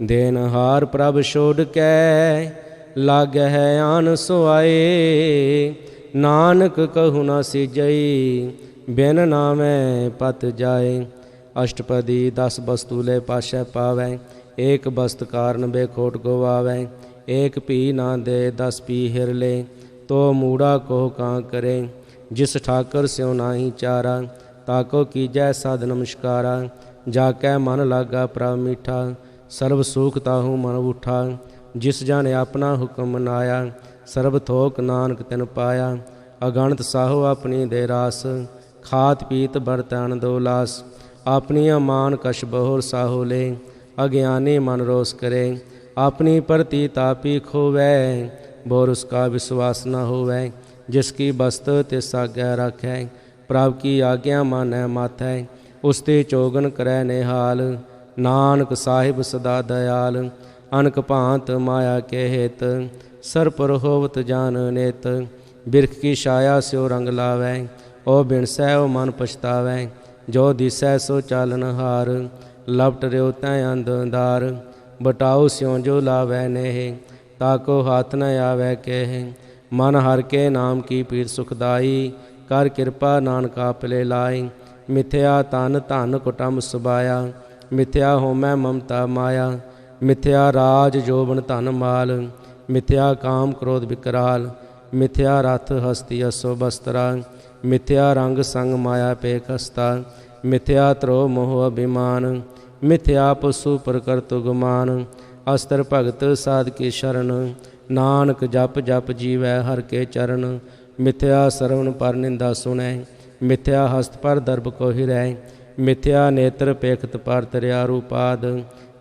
ਦੇਨਹਾਰ ਪ੍ਰਭ ਛੋੜ ਕੈ, ਲਾਗਹਿ ਆਨ ਸੁਆਏ। ਨਾਨਕ ਕਹੂ ਨਾ ਸਿਜਈ, ਬਿਨ ਨਾਮੈ ਪਤ ਜਾਏ। ਅਸ਼ਟਪਦੀ 10 ਬਸਤੂ ਲੈ ਪਾਸ਼ੈ ਪਾਵੈ, ਏਕ ਬਸਤ ਕਾਰਨ ਬੇਖੋਟ ਗਵਾਵੈ। ਏਕ ਭੀ ਨਾ ਦੇ 10 ਪੀ ਹਿਰ ਲੈ, ਤੋ ਮੂੜਾ ਕੋ ਕਾਂ ਕਰੇ। ਜਿਸ ਠਾਕਰ ਸਿਉ ਨਾਹੀ ਚਾਰਾ, ਤਾਕੋ ਕੀਜੈ ਸਾਧ ਨਮਸਕਾਰਾ। ਜਾ ਕੈ ਮਨ ਲਾਗਾ ਪ੍ਰਭ ਮੀਠਾ, ਸਰਬ ਸੂਖ ਤਾਹੂ ਮਨ ਉਠਾ। जिस जाने अपना हुक्म मनाया, ਸਰਬ ਥੋਕ ਨਾਨਕ ਤਿਨ ਪਾਇਆ। ਅਗਣਤ ਸਾਹੋ ਆਪਣੀ ਦੇ ਰਾਸ, ਖਾਤ ਪੀਤ ਬਰਤਨ ਦੋ ਲਾਸ। ਆਪਣੀਆਂ ਮਾਨ ਕਛ ਬਹੁਰ ਸਾਹੋ ਲੈ, ਅਗਿਆਨੀ ਮਨ ਰੋਸ ਕਰੇ। ਆਪਣੀ ਪ੍ਰਤੀ ਤਾਪੀ ਖੋਵੈ, ਬੋਰ ਉਸਕਾ ਵਿਸ਼ਵਾਸ ਨ ਹੋਵੈ। ਜਿਸ ਕੀ ਬਸਤ ਤਿਸ ਆਗੈ ਰਾਖੈ, ਪ੍ਰਭ ਕੀ ਆਗਿਆ ਮਾਨੈ ਮਾਥੈ। ਉਸ ਤੇ ਚੋਗਨ ਕਰੈ ਨਿਹਾਲ, ਨਾਨਕ ਸਾਹਿਬ ਸਦਾ ਦਇਆਲ। ਅਨਕ ਭਾਂਤ ਮਾਇਆ ਕੇ ਹਿਤ, ਸਰ ਪਰ ਹੋਵਤ ਜਾਨ ਨਿਤ। ਬਿਰਖ ਕੀ ਛਾਇਆ ਸਿਓ ਰੰਗ ਲਾਵੈ, ਓ ਬਿਨਸੈ ਓ ਮਨ ਪਛਤਾਵੈ। ਜੋ ਦਿਸੈ ਸੋ ਚਾਲਨ ਹਾਰ, ਲਪਟ ਰਿਓ ਤੈ ਅੰਧਦਾਰ। ਬਟਾਉ ਸਿਉ ਜੋ ਲਾਵੈ ਨੇਹ, ਤਾਕੋ ਹੱਥ ਨ ਆਵੈ ਕਹਿ। ਮਨ ਹਰ ਕੇ ਨਾਮ ਕੀ ਪੀਰ ਸੁਖਦਾਈ, ਕਰ ਕਿਰਪਾ ਨਾਨਕ ਆਪਲੇ ਲਾਈ। ਮਿਥਿਆ ਤਨ ਧਨ ਕੁਟੰਬ ਸੁਬਾਇਆ, ਮਿਥਿਆ ਹੋਮੈ ਮਮਤਾ ਮਾਇਆ। ਮਿਥਿਆ ਰਾਜ ਜੋਬਨ ਧਨ ਮਾਲ, ਮਿਥਿਆ ਕਾਮ ਕ੍ਰੋਧ ਵਿਕਰਾਲ। ਮਿਥਿਆ ਰਥ ਹਸਤੀ ਅਸੋ ਬਸਤਰਾ, ਮਿਥਿਆ ਰੰਗ ਸੰਗ ਮਾਇਆ ਪੇ ਕਸਤਾ। ਮਿਥਿਆ ਤਰੋ ਮੋਹ ਅਭਿਮਾਨ, ਮਿਥਿਆ ਪਸੂ ਪ੍ਰਕਰਤ ਗੁਮਾਨ। ਅਸਤਰ ਭਗਤ ਸਾਧ ਕੀ ਸ਼ਰਨ, ਨਾਨਕ ਜਪ ਜਪ ਜੀਵੈ ਹਰ ਕੇ ਚਰਨ। ਮਿਥਿਆ ਸਰਵਨ ਪਰ ਨਿੰਦਾ ਸੁਣੈ, ਮਿਥਿਆ ਹਸਤ ਪਰ ਦਰਬ ਕੋ ਹਿਰੈ। ਮਿਥਿਆ ਨੇਤਰ ਪੇਖਤ ਪਰ ਤਰਿਆ ਰੂਪਾਦ,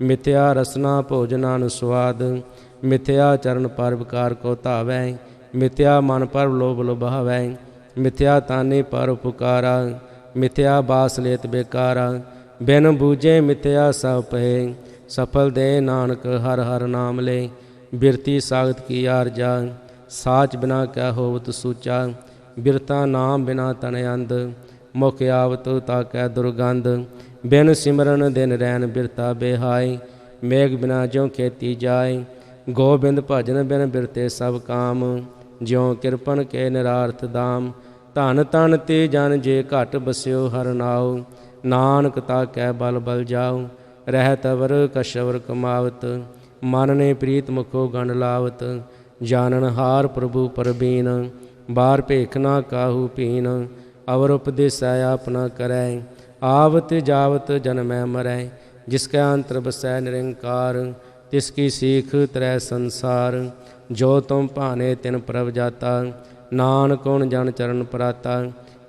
ਮਿਥਿਆ ਰਸਨਾ ਭੋਜਨਾ ਅਨੁਸਵਾਦ। ਮਿਥਿਆ ਚਰਨ ਪਰ ਵਿਕਾਰ ਕੋ ਧਾਵੈ, ਮਿਥਿਆ ਮਨ ਪਰ ਲੋਭ ਲੁਭਾਵੈ। ਮਿਥਿਆ ਤਾਨੀ ਪਰ ਉਪਕਾਰਾ, ਮਿਥਿਆ ਬਾਸ ਲੇਤ ਬੇਕਾਰਾ। ਬਿਨ ਬੂਝੇ ਮਿਥਿਆ ਸਭ ਪਏ, ਸਫਲ ਦੇ ਨਾਨਕ ਹਰ ਹਰ ਨਾਮ ਲੈ। ਬਿਰਤੀ ਸਾਗਤ ਕੀ ਆਰਜਾ, ਸਾਚ ਬਿਨਾ ਕਿਆ ਹੋਵਤ ਸੂਚਾ। ਬਿਰਤਾ ਨਾਮ ਬਿਨਾ ਤਨ ਅੰਧ, ਮੁਖ ਆਵਤ ਤਾਕੈ ਦੁਰਗੰਧ। ਬਿਨ ਸਿਮਰਨ ਦਿਨ ਰੈਨ ਬਿਰਤਾ ਬੇਹਾਈ, ਮੇਘ ਬਿਨਾ ਜਿਉ ਖੇਤੀ ਜਾਏ। ਗੋਬਿੰਦ ਭਜਨ ਬਿਨ ਬਿਰਤੇ ਸਭ ਕਾਮ, ਜਿਉ ਕਿਰਪਨ ਕੇ ਨਿਰਾਰਥ ਦਾਮ। ਧਨ ਤਨ ਤੇ ਜਨ ਜੇ ਘਟ ਬਸਿਓ ਹਰ ਨਾਉ, ਨਾਨਕ ਤਾਕੈ ਬਲ ਬਲ ਜਾਉ। ਰਹਿਤ ਅਵਰ ਕਸ਼ਵਰ ਕਮਾਵਤ, ਮਨ ਨੇ ਪ੍ਰੀਤ ਮੁਖੋ ਗੰਢ ਲਾਵਤ। ਜਾਨਨ ਹਾਰ ਪ੍ਰਭੂ ਪਰਬੀਨ, ਬਾਰ ਭੇਖ ਨਾ ਕਾਹੂ ਪੀਨ। ਅਵਰ ਉਪਦੇਸੈ ਆਪਨਾ ਕਰੈ, ਆਵਤ ਜਾਵਤ ਜਨਮੈ ਮਰੈ। ਜਿਸ ਕੈ ਅੰਤਰ ਬਸੈ ਨਿਰੰਕਾਰ, ਤਿਸ ਕੀ ਸੀਖ ਤਰੈ ਸੰਸਾਰ। ਜੋ ਤੁਮ ਭਾਨੇ ਤਿਨ ਪ੍ਰਭ ਜਾਤਾ, ਨਾਨਕ ਕੌਣ ਜਨ ਚਰਨ ਪਰਾਤਾ।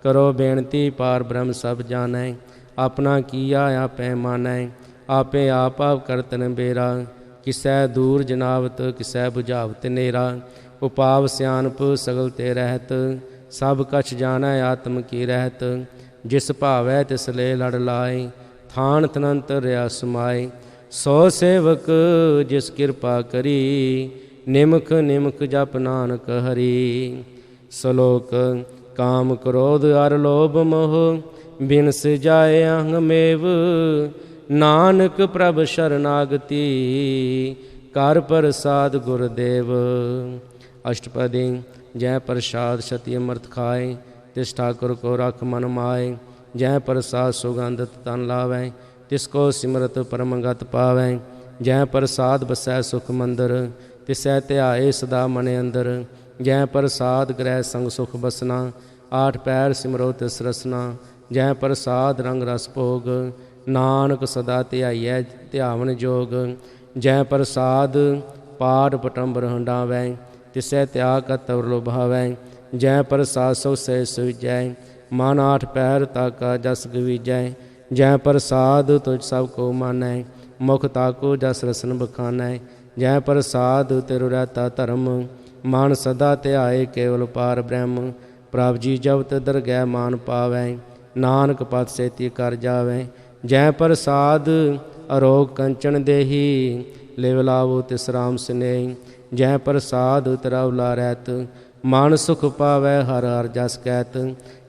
ਕਰੋ ਬੇਨਤੀ ਪਾਰ ਬ੍ਰਹਮ ਸਭ ਜਾਣੈ, ਆਪਣਾ ਕੀਆ ਆਪੈ ਮਾਨੈ। ਆਪੇ ਆਪ ਆਪ ਕਰਤਨ ਬੇਰਾ, ਕਿਸੈ ਦੂਰ ਜਨਾਵਤ ਕਿਸੈ ਬੁਝਾਵਤ ਨੇਰਾ। ਉਪਾਵ ਸਿਆਨਪ ਸਗਲ ਤੇ ਰਹਿਤ, ਸਭ ਕਛ ਜਾਣੈ ਆਤਮ ਕੀ ਰਹਿਤ। ਜਿਸ ਭਾਵੈ ਤਿਸ ਲੈ ਲੜ ਲਾਏ, ਥਾਨ ਤਨੰਤ ਰਿਆ ਸਮਾਏ। ਸੋ ਸੇਵਕ ਜਿਸ ਕਿਰਪਾ ਕਰੀ, ਨਿਮਖ ਨਿਮਖ ਜਪ ਨਾਨਕ ਹਰੀ। ਸਲੋਕ ਕਾਮ ਕ੍ਰੋਧ ਅਰ ਲੋਭ ਮੋਹ, ਬਿਨਸ ਜਾਏ ਅਹੰਗ ਮੇਵ। ਨਾਨਕ ਪ੍ਰਭ ਸ਼ਰਨਾਗਤੀ, ਕਰ ਪ੍ਰਸਾਦ ਗੁਰਦੇਵ। ਅਸ਼ਟਪਦੀ। ਜੈ ਪ੍ਰਸਾਦ ਛਤੀ ਅੰਮ੍ਰਿਤ ਖਾਏ, ਤਿਸ ਠਾकुर ਕੋ ਰਖ ਮਨ ਮਾਏ। ਜੈ ਪ੍ਰਸਾਦ ਸੁਗੰਧਿਤ ਤਨ ਲਾਵੈ, ਤਿਸ ਕੋ ਸਿਮਰਤ ਪਰਮ ਗਤ ਪਾਵੈ। ਜੈ ਪ੍ਰਸਾਦ ਬਸੈ ਸੁਖ ਮੰਦਰ, ਤਿਸੈ ਧਿਆਏ ਸਦਾ ਮਨ ਅੰਦਰ। ਜੈ ਪ੍ਰਸਾਦ ਗ੍ਰਹਿ ਸੰਗ ਸੁਖ ਬਸਨਾ, ਆਠ ਪੈਰ ਸਿਮਰੋ ਤਿਸ ਰਸਨਾ। ਜੈ ਪ੍ਰਸਾਦ ਰੰਗ ਰਸ ਭੋਗ, ਨਾਨਕ ਸਦਾ ਧਿਆਈਐ ਧਿਆਵਨ ਜੋਗ। ਜੈ ਪ੍ਰਸਾਦ ਪਾਠ ਪਟੰਬਰ ਹੰਡਾਵੈ, ਤਿਸੈ ਤਿਆਗ ਕਤਵ ਲੁਭਾਵੈ। ਜੈ ਪ੍ਰਸਾਦ ਸੋ ਸੇ ਸੁਜੈ, ਮਨ ਆਠ ਪੈਰ ਤਾਕਾ ਜਸ ਗਵੀਜੈ। ਜੈ ਪ੍ਰਸਾਦ ਤੁਝ ਸਭ ਕੋ ਮਾਨੈ, ਮੁਖ ਤਾਕੋ ਜਸ ਰਸਨ ਬਖਾਨੈ। ਜੈ ਪ੍ਰਸਾਦ ਤਿਰੁ ਰਹਿਤਾ ਧਰਮ, ਮਨ ਸਦਾ ਧਿਆਏ ਕੇਵਲ ਪਾਰ ਬ੍ਰਹਮ। ਪ੍ਰਭ ਜੀ ਜਬਤ ਦਰਗਹਿ ਮਾਨ ਪਾਵੈ, ਨਾਨਕ ਪਤ ਸੇਤੀ ਕਰ ਜਾਵੈ। ਜੈ ਪ੍ਰਸਾਦ ਅਰੋਗ ਕੰਚਨ ਦੇਹੀ, ਲਿਵ ਲਾਵੋ ਤਿਸ ਰਾਮ ਸਨੇਹੀ। ਜੈ ਪ੍ਰਸਾਦ ਤਿਰਉਲਾ ਰਹਿਤ, ਮਨ ਸੁਖ ਪਾਵੈ ਹਰ ਹਰ ਜਸ ਕਹਿਤ।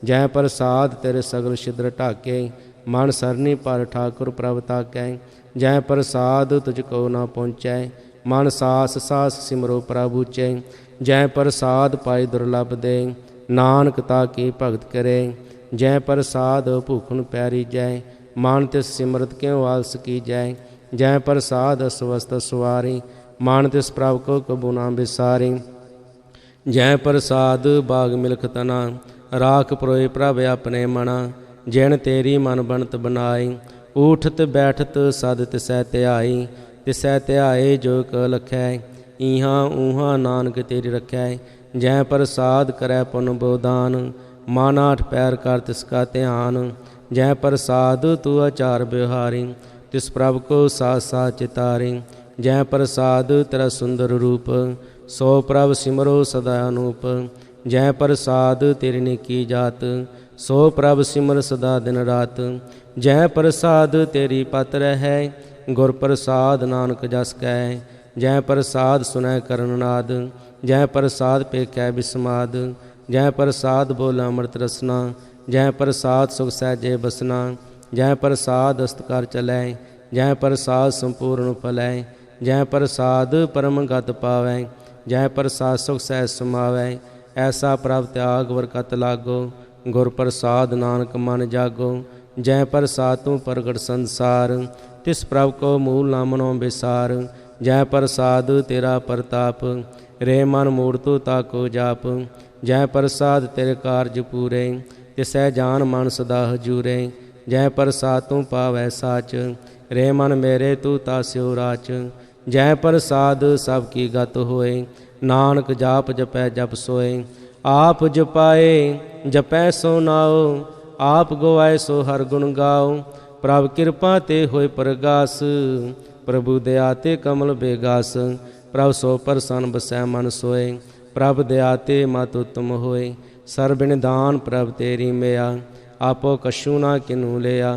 ਜੈ ਪ੍ਰਸਾਦ ਤੇਰੇ ਸਗਲ ਛਿਦਰ ਢਾਕੇ, ਮਨ ਸਰਨੀ ਪਰ ਠਾकुर ਪ੍ਰਭ ਤਾਕੈ। ਜੈ ਪ੍ਰਸਾਦ ਤੁਝ ਕੋ ਨਾ ਪਹੁੰਚੈ, ਮਨ ਸਾਸ ਸਾਸ ਸਿਮਰੋ ਪ੍ਰਭ ਉਚੈ। ਜੈ ਪ੍ਰਸਾਦ ਪਾਈ ਦੁਰਲਭ ਦੇ, ਨਾਨਕ ਤਾ ਕੀ ਭਗਤ ਕਰੇ। ਜੈ ਪ੍ਰਸਾਦ ਭੂਖਨ ਪੈਰੀ ਜੈ, ਮਨ ਤਿਸ ਸਿਮਰਤ ਕਿਉ ਆਲਸ ਕੀਜੈ। ਜੈ ਪ੍ਰਸਾਦ ਅਸਵਸਤ ਸੁਵਾਰੀ, ਮਨ ਤਿਸ ਪ੍ਰਭ ਕੋ ਕਬੂ ਨਾ ਬਿਸਾਰੀ। ਜੈ ਪ੍ਰਸਾਦ ਬਾਗ ਮਿਲਖ ਤਨਾ, ਰਾਖ ਪਰੋਏ ਪ੍ਰਭ ਆਪਣੇ ਮਨਾ। ਜਿਣ ਤੇਰੀ ਮਨ ਬਣਤ ਬਨਾਈ, ਊਠਤ ਬੈਠਤ ਸਦ ਤਿਸੈ ਧਿਆਈ। ਤਿਸੈ ਧਿਆਏ ਜੋ ਕ ਲਖੈ, इहाँ ऊहाँ नानक तेरी रखै। जै प्रसाद करै पुन बोदान, मन आठ पैर कर तिसका ध्यान। जै प्रसाद तू आचार व्यवहारी, तिस प्रभ को साथ साथ चितारी। जै प्रसाद तेरा सुंदर रूप, सो प्रभ सिमरो सदा अनूप। जै प्रसाद तेरी निकी जात, सो प्रभ सिमर सदा दिन रात। जै प्रसाद तेरी पत रहै, गुर प्रसाद नानक जस कहै। जै प्रसाद सुनै करन नाद, जै प्रसाद पेखै बिस्माद। जै प्रसाद बोल अमृत रसना, जै प्रसाद सुख सहजे बसना। जै प्रसाद अस्तकार चलै, जै प्रसाद संपूर्ण फलै। जै प्रसाद परम गत पावै, जै प्रसाद सुख सहज समावै। ऐसा प्रभ त्याग वरकत लागो, गुर प्रसाद नानक मन जागो। जै प्रसाद तू प्रगट संसार, तिस प्रभ को मूल ना मनो बिसार। जै प्रसाद तेरा प्रताप, रे मन मूड़ तू ताको जाप। जै प्रसाद तेरे कारज पूरे, तिसै जान मन सदा हजूरे। जै प्रसाद तू पावै साच, रे मन मेरे तू तास्यो राच। जै प्रसाद सब की गत होए, नानक जाप जपै जप सोए। आप जपाए जपै सो नाओ, आप गवाए सो हर गुण गाओ। प्रभ कृपा ते होए प्रगास, प्रभु दया ते कमल बेगास। प्रभ सो प्रसन्न बसै मन सोए, प्रभ दया ते मत उत्तम होए। सर्व निदान प्रभ तेरी मेया, आपो कछु ना किनू लिया।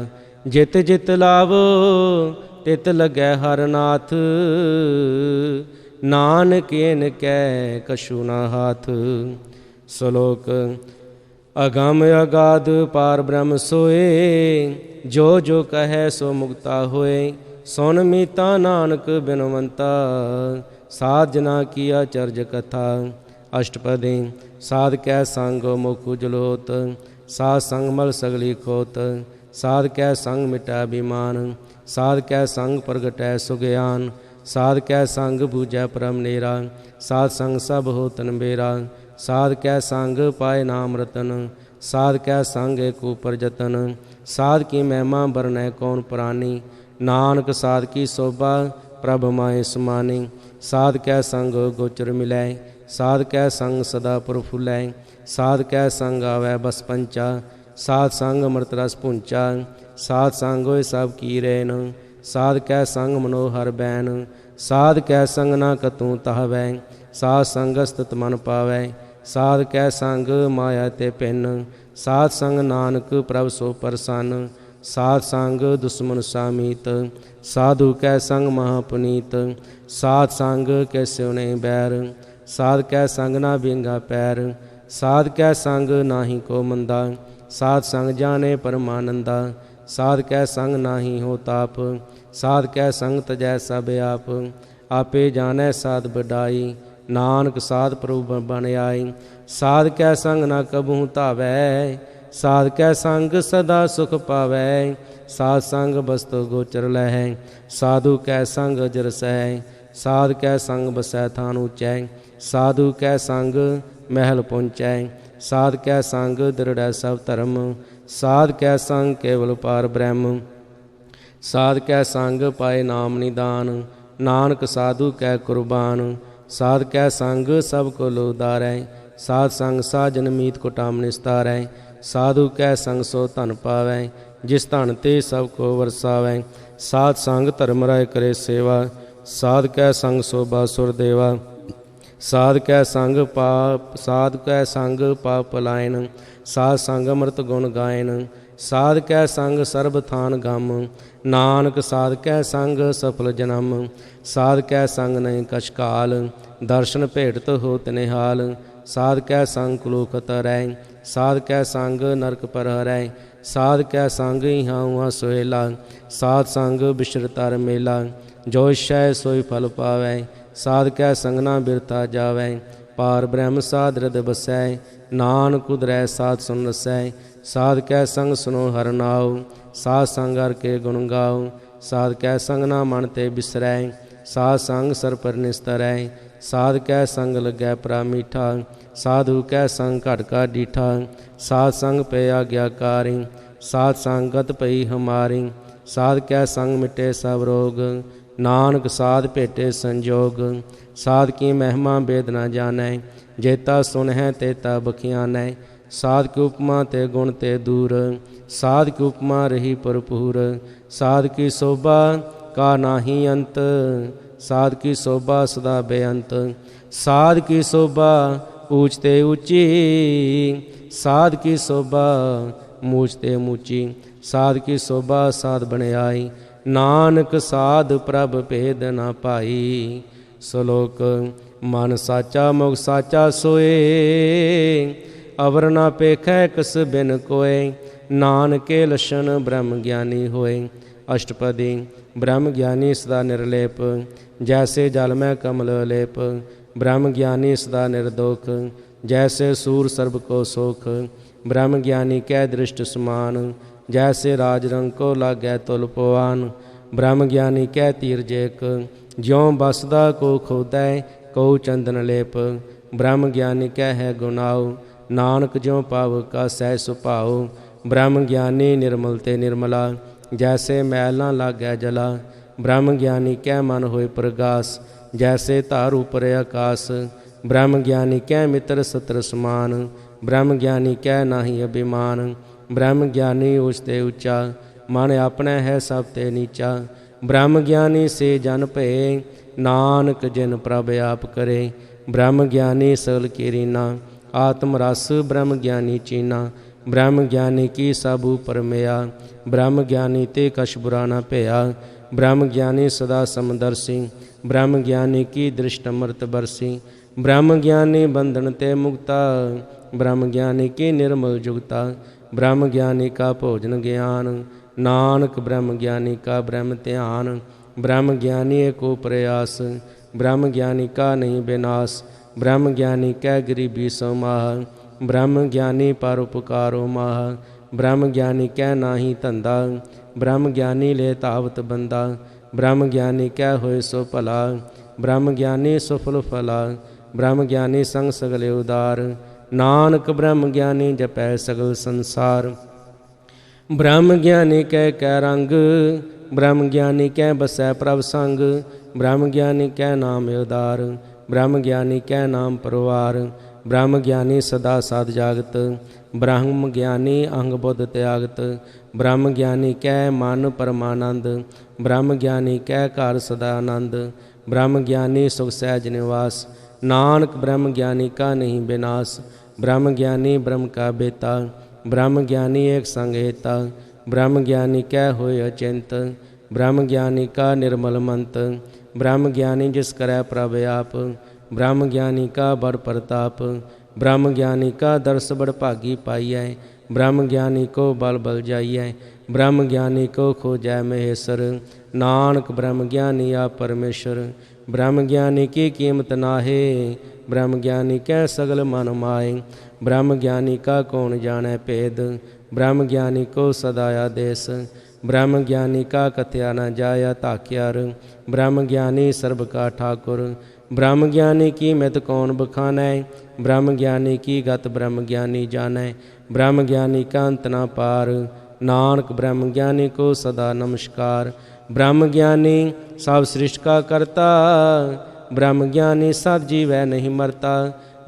जित जित लावो तित लगै हर नाथ, नानक इन कै कछु ना हाथ। श्लोक अगम अगाध पार ब्रह्म सोए, जो जो कहे सो मुक्ता होए। सुन मीता नानक बिनवंता, साध जना किया चर्ज कथा। अष्टपदी साध कै संग मुख उजलोत, साध संग मल सगली खोत। साध कै संग मिटै अभिमान, साध कै संग प्रगटै सुज्ञान। साध कै संग बूझै परम नेरा, साध संग सब हो तन बेरा। साध कै संग पाए नाम रतन, साध कै संग एक ऊपर जतन। साध की महिमा बरनै कौन प्राणी, नानक साध की शोभा प्रभ माए समानी। साध कै संग गोचर मिलै, साध कै संग सदा प्रफुल्लै। साध कै संग आवै बस पंचा, साध संग अमृत रस पुंचा। साध संग होए सब की रैन, साध कै संग मनोहर बैन। साध कै संग ना कतूं तहवै, साध संगस्त मन पावै। साध कै संग माया ते पिन, साध संग नानक प्रभ सो प्रसन्न। साध संग दुश्मन सामीत, साधु कै संग महापुनीत। साध संग कैस्यो नहीं बैर, साध कै संग ना बिंगा पैर। साध कै संग नाही को मंदा, साध संग जाने परमानंदा। साध कै संग नाही हो ताप, साध कै संग तजै सब आप। आपे जानै साध बड़ाई, नानक साध प्रभु बन आई। साध कै संग ना कबहूँ धावै, साध कै संग सदा सुख पावै। साध संग बस्तो गोचर लहै, साधु कै संग अजर सहै। साध कै संग बसै थान ऊँचै, साधु कै संग महल पहुँचै। साध कै संग दृढ़ै सब धर्म, साध कै संग केवल पार ब्रह्म। साध कै संग पाए नाम निदान, नानक साधु कै कुर्बान। साध कै संग सब को लो उदारै, साध संग साजन मीत कुटाम निस्तारै। साधु कै संग सो धन पावै, जिस धन ते सब को वरसावै। साध संग धर्म राय करे सेवा, साध कै संग शोभा सुर देवा। साध कै संग पाप पलायन, साध संग अमृत गुण गायन। साध कै संग सर्ब थान गम, नानक साध कै संग सफल जन्म। साध कै संग नहीं कछ काल, दर्शन भेटत होत निहाल। साध कै संग कुलूख तरै, साध कै संग नरक पर हरै। साध कै संग इहाँ उहाँ सोहेला, साध संग बिशरतर मेला। जो इच्छै सोई फल पावै, साध कै संग ना बिरथा जावै। पार ब्रह्म साध हृद बसै, नानक उदरै साध सुन रसै। साध कै संग सुनो हर नाउ, साध संग हर के गुण गाओ। साध कै संग ना मन ते बिसरै, साध संग सर पर निस्तरै। साध कै संग लगै परा मीठा, साधु कै संग घट का डीठा। साध संग पे आग्याकारी, साध संगत पई हमारी। साध कै संग मिटे सब रोग, नानक साध भेटे संजोग। साध की महिमा बेद न जानै, जेता सुन है तेता बखियानै। साध की उपमा ते गुण ते दूर, साध की उपमा रही भरपूर। साध की शोभा का नाही अंत, साध की शोभा सदा बेअंत। साध की शोभा ऊंच ते ऊंची, साध की शोभा मूछ ते मूची। साध की शोभा साध बनियाई, नानक साध प्रभ भेद न पाई। श्लोक मन साचा मुख साचा सोए, अवर न पेखै कस बिन कोय। नानके लक्षण ब्रह्म ज्ञानी होए। अष्टपदी ब्रह्म ज्ञानी सदा निर्लेप, जैसे जल में कमल लेप। ब्रह्म ज्ञानी सदा निर्दोख, जैसे सूर सर्ब को सोख। ब्रह्म ज्ञानी कै दृष्ट समान, जैसे राज रंग को लागै तुल पवान। ब्रह्म ज्ञानी कै तीर जेक, ज्यों बसदा को खोदै कऊ चंदन लेप। ब्रह्म ज्ञानी कै है गुनाऊ, नानक ज्यों पाव का सह सुभाऊ। ब्रह्म ज्ञानी निर्मल ते निर्मला, जैसे मैल न लागै जला। ब्रह्म ज्ञानी कै मन होए प्रगास, जैसे धार उपर आकाश। ब्रह्म ज्ञानी कै मित्र सत्र समान, ब्रह्म ज्ञानी कै नाही अभिमान। ब्रह्म ज्ञानी उच ते ऊंचा, मन अपने है सब ते नीचा। ब्रह्म ज्ञानी से जन भये, नानक जिन प्रभ आप करे। ब्रह्म ज्ञानी सकल की रीना, आत्म रस ब्रह्म ज्ञानी चीना। ब्रह्म ज्ञानी की सब परमेया, ब्रह्म ज्ञानी ते कछ बुरा न भया। ब्रह्म ज्ञानी सदा समदर्शी, ब्रह्म ज्ञानी की दृष्ट अमृत बरसी। ब्रह्म ज्ञानी बंधन ते मुक्ता, ब्रह्म ज्ञानी की निर्मल जुगता। ब्रह्म ज्ञानी का भोजन ज्ञान, नानक ब्रह्म ज्ञानी का ब्रह्म ध्यान। ब्रह्म ज्ञानी एको प्रयास, ब्रह्म ज्ञानी का नहीं विनाश। ब्रह्म ज्ञानी कै गरीबी समाह, ब्रह्म ज्ञानी पर उपकारो माह। ब्रह्म ज्ञानी कै नाही धंधा, ब्रह्म ज्ञानी ले धावत बंदा। ब्रह्म ज्ञानी कै होए सो भला, ब्रह्म ज्ञानी सुफल फला। ब्रह्म ज्ञानी संग सगले उदार, नानक ब्रह्म ज्ञानी जपै सगल संसार। ब्रह्म ज्ञानी कै रंग, ब्रह्म ज्ञानी कै बसै प्रभ संग। ब्रह्म ज्ञानी कै नाम उदार, ब्रह्म ज्ञानी कै नाम परवार। ब्रह्म ज्ञानी सदा साध जागत, ब्रह्म ज्ञानी अंग बुध त्यागत। ब्रह्म ज्ञानी कै मन परमानंद, ब्रह्म ज्ञानी कै घर सदा आनंद। ब्रह्म ज्ञानी सुख सहज निवास, नानक ब्रह्म ज्ञानी का नहीं विनाश। ब्रह्म ज्ञानी ब्रह्म का बेता, ब्रह्म ज्ञानी एक संग हेता। ब्रह्म ज्ञानी कै होए अचिंत, ब्रह्म ज्ञानी का निर्मल मंत। ब्रह्म ज्ञानी जिस करै प्रभ आप, ब्रह्म ज्ञानी का बड़ प्रताप। ब्रह्म ज्ञानी का दर्श बड़ भागी पाइयै, ब्रह्म ज्ञानी को बल बल जाइयै। ब्रह्म ज्ञानी को खोजै महेश्वर, नानक ब्रह्म ज्ञानी आप परमेश्वर। ब्रह्म ज्ञानी की कीमत नाहे, ब्रह्म ज्ञानी कै सगल मन माए। ब्रह्म ज्ञानी का कौन जाने भेद, ब्रह्म ज्ञानी को सदा आदेश। ब्रह्म ज्ञानी का कथया न जाया ताक्यार, ब्रह्म ज्ञानी सर्ब का ठाकुर। ब्रह्म ज्ञानी की मित कौन बखानै, ब्रह्म ज्ञानी की गत ब्रह्म ज्ञानी जानै। ब्रह्म ज्ञानी का अंत न पार, नानक ब्रह्म ज्ञानी को सदा नमस्कार। ब्रह्म ज्ञानी सब सृष्टि का करता, ब्रह्म ज्ञानी सद जीवै नहीं मरता।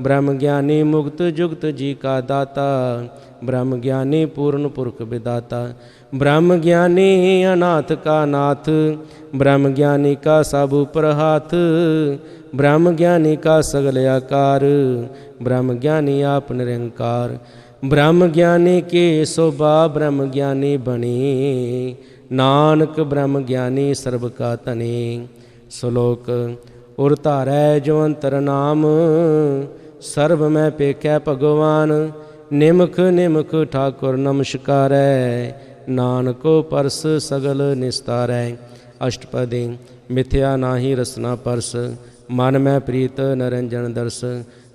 ब्रह्म ज्ञानी मुक्त जुगत जी का दाता, ब्रह्म ज्ञानी पूर्ण पुरख विदाता। ब्रह्म ज्ञानी अनाथ का नाथ, ब्रह्म ज्ञानी का सब ऊपर हाथ। ब्रह्म ज्ञानी का सगल आकार, ब्रह्म ज्ञानी आप निरंकार। ब्रह्म ज्ञानी की शोभा ब्रह्म ज्ञानी बनी, नानक ब्रह्म ज्ञानी सर्ब का धनी। श्लोक उर धारै जो अंतर नाम, सर्व में पेख्या भगवान। निमख निमख ठाकुर नमस्कारै, नानको परस सगल निस्तारै। अष्टपदी मिथ्या नाही रसना परस, मन में प्रीत नरंजन दर्श।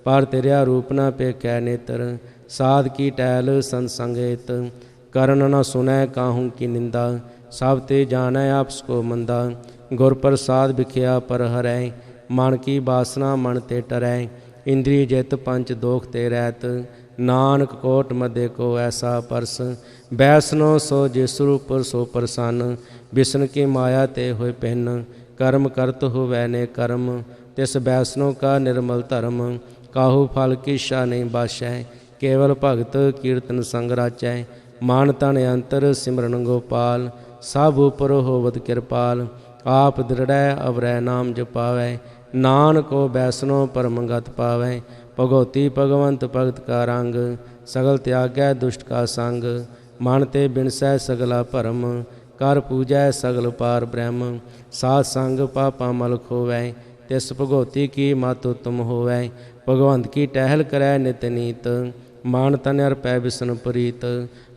पर तेरा रूप न पेख्या नेत्र, साध की टहल संसंगेत। करण न सुनै काहू की निंदा, सब ते जानै आपस को मंदा। गुर प्रसाद बिखिया पर हरै, मन की वासना मन ते टरै। इंद्रिय जित पंच दोख ते रहत, नानक कोट मध्य को ऐसा परस। बैसनो सो जिस रूप सो प्रसन्न, बिसन की माया ते होए भिन्न। कर्म करत होवै ने कर्म, तिस बैसनों का निर्मल धर्म। काहू फल की इच्छा नहीं बाशै, केवल भगत कीर्तन संग राचै। मान तन अंतर सिमरन गोपाल, सब उपर होवत कृपाल। आप दृढ़ै अवरै नाम जपावै, नानक को बैसनो परम गत पावै। भगवती भगवंत भगत का रंग, सगल त्यागै दुष्ट का संग। मन ते बिनसै सगला भरम, कर पूजै सगल पार ब्रह्म। साध संग पापा मल खोवै, तिस भगवती की मत उत्तम होवै। भगवंत की टहल करै नित नीत, मान तन अर्पै बिसन प्रीत।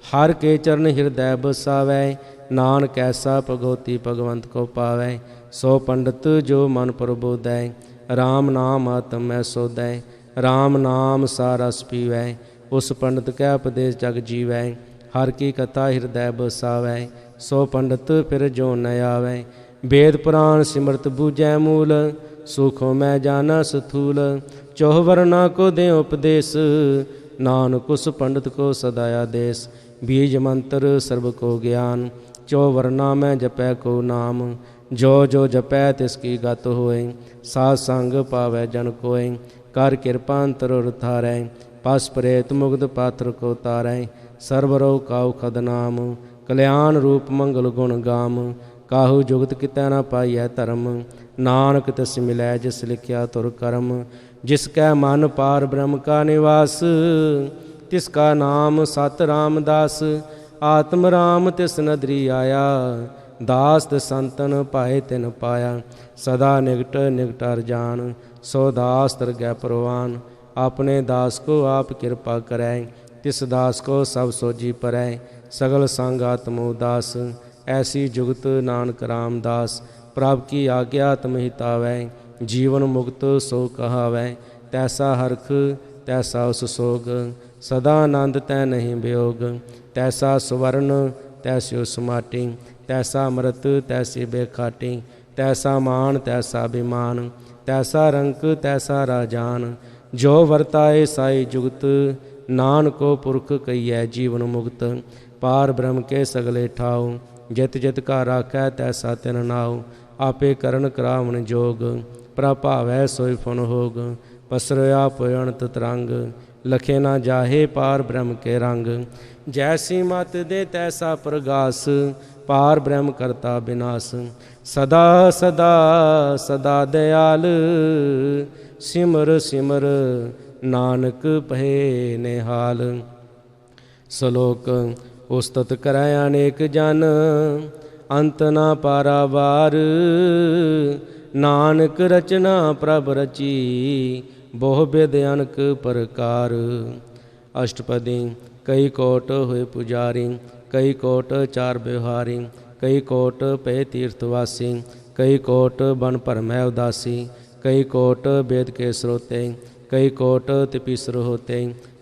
हर के चरण हृदय बसावै, नानक ऐसा भगवती भगवंत को पावै। सो पंडित जो मन प्रबोधै, राम नाम आत्म मैं सोधै। राम नाम सारस पीवै, उस पंडित कै उपदेश जग जीवै। हर की कथा हृदय बसावै, सो पंडित फिर जो न आवै। वेद पुराण सिमरत बूझै मूल, सुखों मैं जाना स्थूल। चौह वर्णा को दे उपदेश, नानक उस पंडित को सदा आदेश। बीज मंत्र सर्व को ज्ञान, चौह वर्णा में जपै को नाम। जो जो जपै तिसकी गत होए, साध संग पावै जन कोय। कर कृपा अंतर थारै, पस प्रेत मुग्ध पात्र को तारै। सर्वरो काहू खद नाम, कल्याण रूप मंगल गुण गाम। काहू जुगत कितै न पाइयै धर्म, नानक तिस मिलै जिस लिखिया तुर करम। जिसकै मन पार ब्रह्म का निवास, तिसका नाम सत रामदास। आत्म राम तिस नदरी आया, दास तिस संतन पाए तिन पाया। सदा निकट निकट हर जान, सो दास तरगै परवान। अपने दास को आप कृपा करै, तिस दास को सब सोजी परै। सगल संग आत्म उदास, ऐसी जुगत नानक रामदास। प्रभ की आज्ञा तम हितावै, जीवन मुक्त सो कहावै। तैसा हरख तैसा उस सोग, सदा आनंद तै नहीं वियोग। तैसा सुवर्ण तैसी उस माटी, तैसा अमृत तैसी बेखाटी। तैसा मान तैसा अभिमान, तैसा रंक तैसा राजान। जो वर्ताए साई जुगत, नानको पुरख कहिए जीवन मुक्त। पार ब्रह्म के सगले ठाओ, जित जित का राखै तैसा तिन नाओ। आपे करण करावन जोग, प्रभावै सोई फुन होग। पसरया पुयणत तरंग, लखे ना जाहे पार ब्रह्म के रंग। जैसी मत दे तैसा प्रगास, पार ब्रह्म करता विनाश। सदा सदा सदा दयाल, सिमर सिमर नानक पहे निहाल। श्लोक उस्तत करै अनेक जन, अंत ना पारावार। नानक रचना प्रभ रची, बहु विध अनक प्रकार। अष्टपदी कई कोट हुए पुजारी, कई कोट चार व्यवहारी। कई कोट पे तीर्थवासी, कई कोट बन भरमै उदासी। कई कोट वेद के स्रोते, कई कोट तिपीसर होते।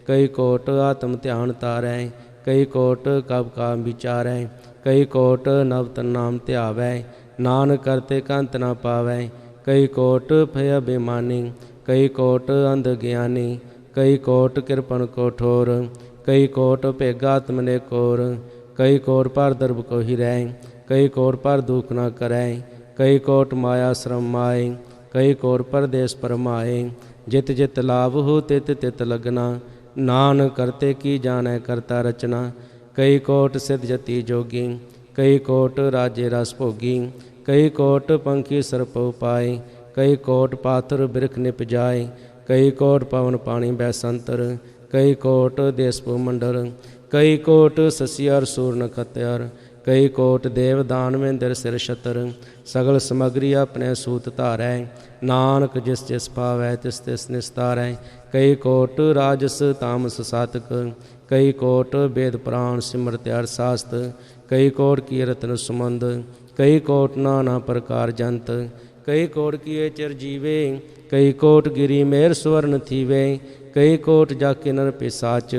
कई कोट आत्म ध्यान तारै, कई कोट कब का विचारै। कई कोट नवतन नाम ध्यावै, नानक करते कंत न पावै। कई कोट भय अभिमानी, कई कोट अंध ज्ञानी। कई कोट कृपण कोठोर, कई कोट भेगात्म ने कोर। कई कोट पर दर्भ को हिरै, कई कोट पर दुख न करै। कई कोट माया श्रम माए, कई कोट परदेश परमाए। जित जित लाभ हो तित तित लगना, नानक करते की जानै करता रचना। कई कोट सिद्ध जति जोगी, कई कोट राजे रस भोगी। कई कोट पंखी सर्प उपाय, कई कोट पाथर बिरख निप जाय। कई कोट पवन पानी बैसंतर, कई कोट देश भूमंडल। कई कोट ससियर सूर नखत्यार, कई कोट देव दानवेंद्र सिर छतर। सगल समग्री अपने सूत धारै, नानक जिस जिस पावै तिस तिस निस्तारै। कई कोट राजस तामस सातक, कई कोट वेद पुराण सिमरत हर शास्त्र। कई कोट की रत्न सुमंद, कई कोट नाना प्रकार जंत। कई कोट किए चिर जीवे, कई कोट गिरी मेर स्वर्ण थीवे। कई कोट जाके नर पिसाच,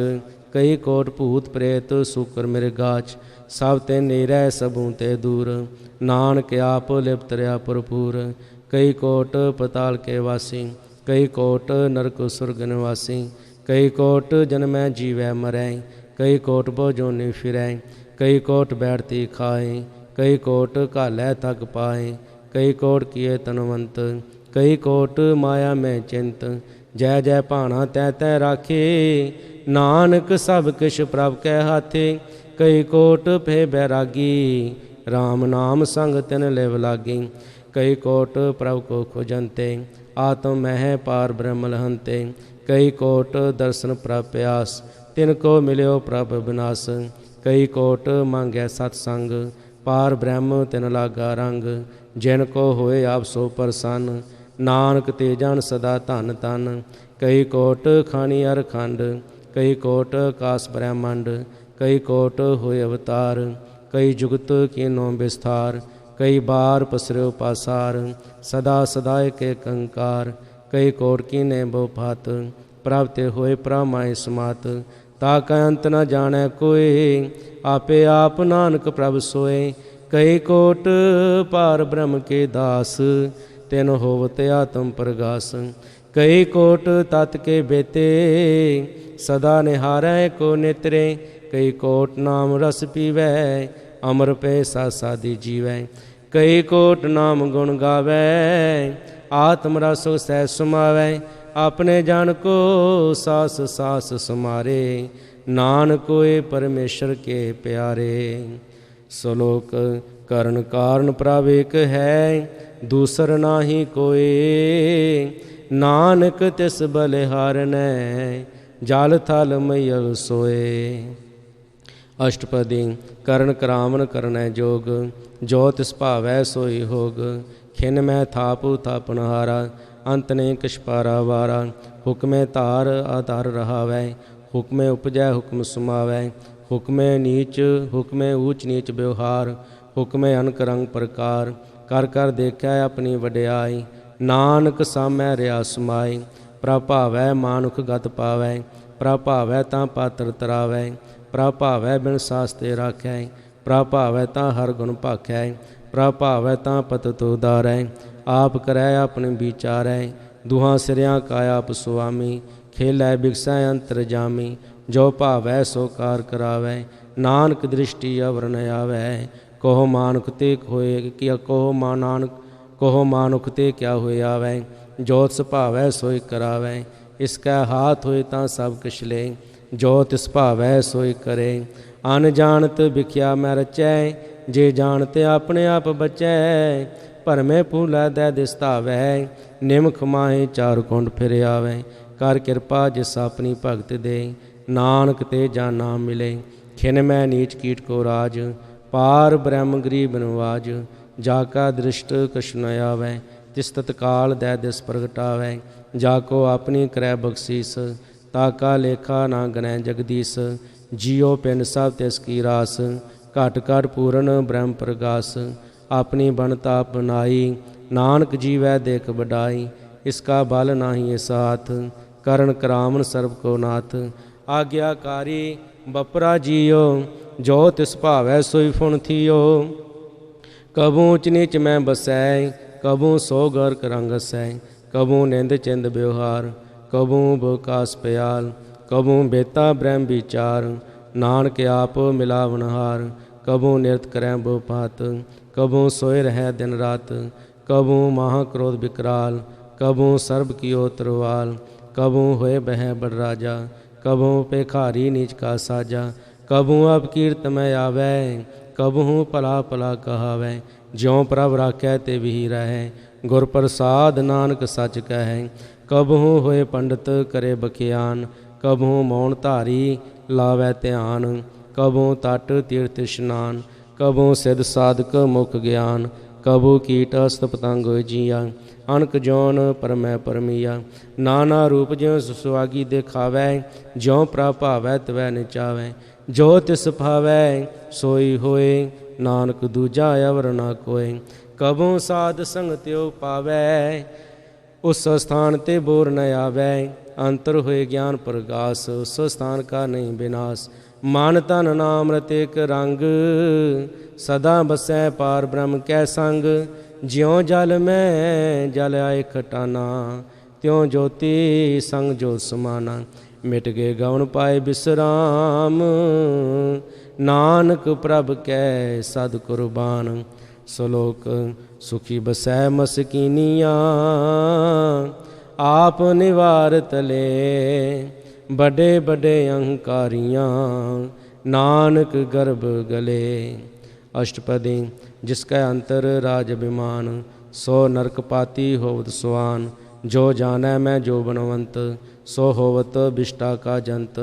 कई कोट भूत प्रेत सूकर मृगाच। सब ते नीरै सबू ते दूर, नानक आप लिप्त रहा भरपूर। कई कोट पताल के वासी, कई कोट नरक सुरग निवासी। कई कोट जन्मै जीवै मरै, कई कोट भोजोनी फिरै। कई कोट बैठती खाए, कई कोट घालै थक पाए। कई कोट किए तनवंत, कई कोट माया में चिंत। जय जय भाना तै तै राखे, नानक सब किश प्रभ कै हाथे। कई कोट फे बैरागी, राम नाम संग तिन लिव लागी। कई कोट प्रभ को खोजंते, आत्म मह पार ब्रह्म लहंते। कई कोट दर्शन प्रभ प्यास, तिनको मिल्यो प्रभ विनाश। कई कोट मांगै सतसंग, पार ब्रह्म तिन लागा रंग। जिनको होए आप सो प्रसन्न, नानक ते जन सदा धन धन। कई कोट खानी अर खंड, कई कोट आकाश ब्रह्मंड। कई कोट होए अवतार, कई जुगत कीनो विस्तार। कई बार पसर्यो पासार, सदा सदा एक कंकार। कई कोट कीने बहुफात, प्रभ ते होए प्रभ माए समात। ताका अंत न जाने कोई, आपे आप नानक प्रभ सोए। कई कोट पार ब्रह्म के दास, तिन होवत आत्म प्रगास। कई कोट तत् के बेते, सदा निहारै को नेत्रे। कई कोट नाम रस पीवै, अमर पे सादी जीवै। कई कोट नाम गुण गावै, आत्म रस सह समावै। अपने जन को सास सास समारे, नानक कोय परमेश्वर के प्यारे। श्लोक करण कारण प्रभ एक है, दूसर नाही कोय। नानक तिस बलिहारनै, जल थल मयल सोए। अष्टपदी करण करावन करनै जोग, जो तिस भावै सोई होग। खिन मैं थापु थापनहारा, अंत ने किश पारा वारा। हुक्मे धार आधार रहावै, हुक्मे उपजै हुक्म समावै। हुक्मे नीच हुक्मे ऊच नीच व्यवहार, हुक्मे अनक रंग प्रकार। कर कर देखै अपनी वड्याई, नानक सामै रिया समाई। प्रभ भावै मानुख गत पावै, प्रभ भावै तां पात्र तरावै। प्रभ भावै बिन सास्ते राखै, प्रभ भावै तां हर गुण भाखै। प्रभ भावै तां पतत उदारै, आप करै अपने विचारै। दुहां सिरियां का आप सुआमी, खेलै बिगसै अंतर जामी। जो भावै सो कार करावै, नानक दृष्टि अवर न आवै। कहो मानुख ते होए कि कहो नानक, कहो मानुख ते क्या होए आवै। जो तिस भावै सोई करावै, इसकै हाथ होए तां सब किछ ले। जो तिस भावै सोई करे, अन जानत बिख्या मैं रचै। जे जानते अपने आप बचै, भरमे फूलै दै दिस धावै। निमख माहे चार कुंड फिर आवै, कर किरपा जिस अपनी भगत दे। नानक ते जान नाम मिले, खिन मैं नीच कीट को राज। पार ब्रह्म गरीब नवाज, जाका दृष्ट कछ न आवै। तिस तत्काल दै दिस प्रगटावै, जाको अपनी करै बख्शीस। ताका लेखा ना गनै जगदीश, जियो पिंड सब तिस की रास। घट घट पूरन ब्रह्म प्रगास, अपनी बनता बनाई। नानक जीवै देख बडाई, इसका बल नाही इस हाथ। करण करावन सर्व को नाथ, आज्ञाकारी बपरा जियो। जो तिस भावै सोई फुन थियो, कबू ऊच नीच मैं बसै। कबू सो गर्क रंग हसै, कबू निंद चिंद व्यवहार। कबू बकास प्याल, कबू बेता ब्रह्म विचार। नानक आप मिलावनहार, कबू निरत करै बहुपात। कबू सोए रहै दिन रात, कबू महाक्रोध विकराल। कबू सर्ब कियो तरवाल, कबू होए बह बड़ राजा। कबू पेखारी नीच का साजा, कबू अपकीर्त में आवै। कबहू भला भला कहावै, ज्यों प्रभ राखै ते भी रहै। गुर प्रसाद नानक सच कहै, कबहू होए पंडित करे बखियान। कबहू मौन धारी लावै ध्यान, कबहू तट तीर्थ इशनान। कबहू सिद्ध साधक मुख ज्ञान, कबहू कीट अस्त पतंग जिया। अनक जौन परमै परमिया, नाना रूप ज्यों सुहागी देखावै। ज्यों प्रभ भावै तवै निचावै, जो तिस भावै सोई होए। नानक दूजा अवर ना कोय, कबहू साध संग त्यो पावै। उस स्थान ते बोर न आवै, अंतर होए ज्ञान प्रगास। उस स्थान का नहीं विनाश, मन तन नाम रत एक रंग। सदा बसै पार ब्रह्म कै संग, ज्यों जल में जल आए खटाना। त्यों ज्योति संग ज्योत समाना, मिट गए गौन पाए विश्राम। नानक प्रभ कै सद कुर्बान, ਸਲੋਕ ਸੁਖੀ ਬਸੈ ਮਸਕੀਨੀਆਂ ਆਪ ਨਿਵਾਰਤ ਲੈ ਬੜੇ ਬੜੇ ਅਹੰਕਾਰੀਆਂ ਨਾਨਕ ਗਰਭ ਗਲੇ। ਅਸ਼ਟਪਦੀ ਜਿਸ ਕੈ ਅੰਤਰ ਰਾਜ ਅਭਿਮਾਨ ਸੋ ਨਰਕ ਪਾਤੀ ਹੋਵਤ ਸੁਆਨ। ਜੋ ਜਾਣੈ ਮੈਂ ਜੋ ਬਨਵੰਤ ਸੋ ਹੋਵਤ ਬਿਸ਼ਟਾ ਕਾ ਜੰਤ।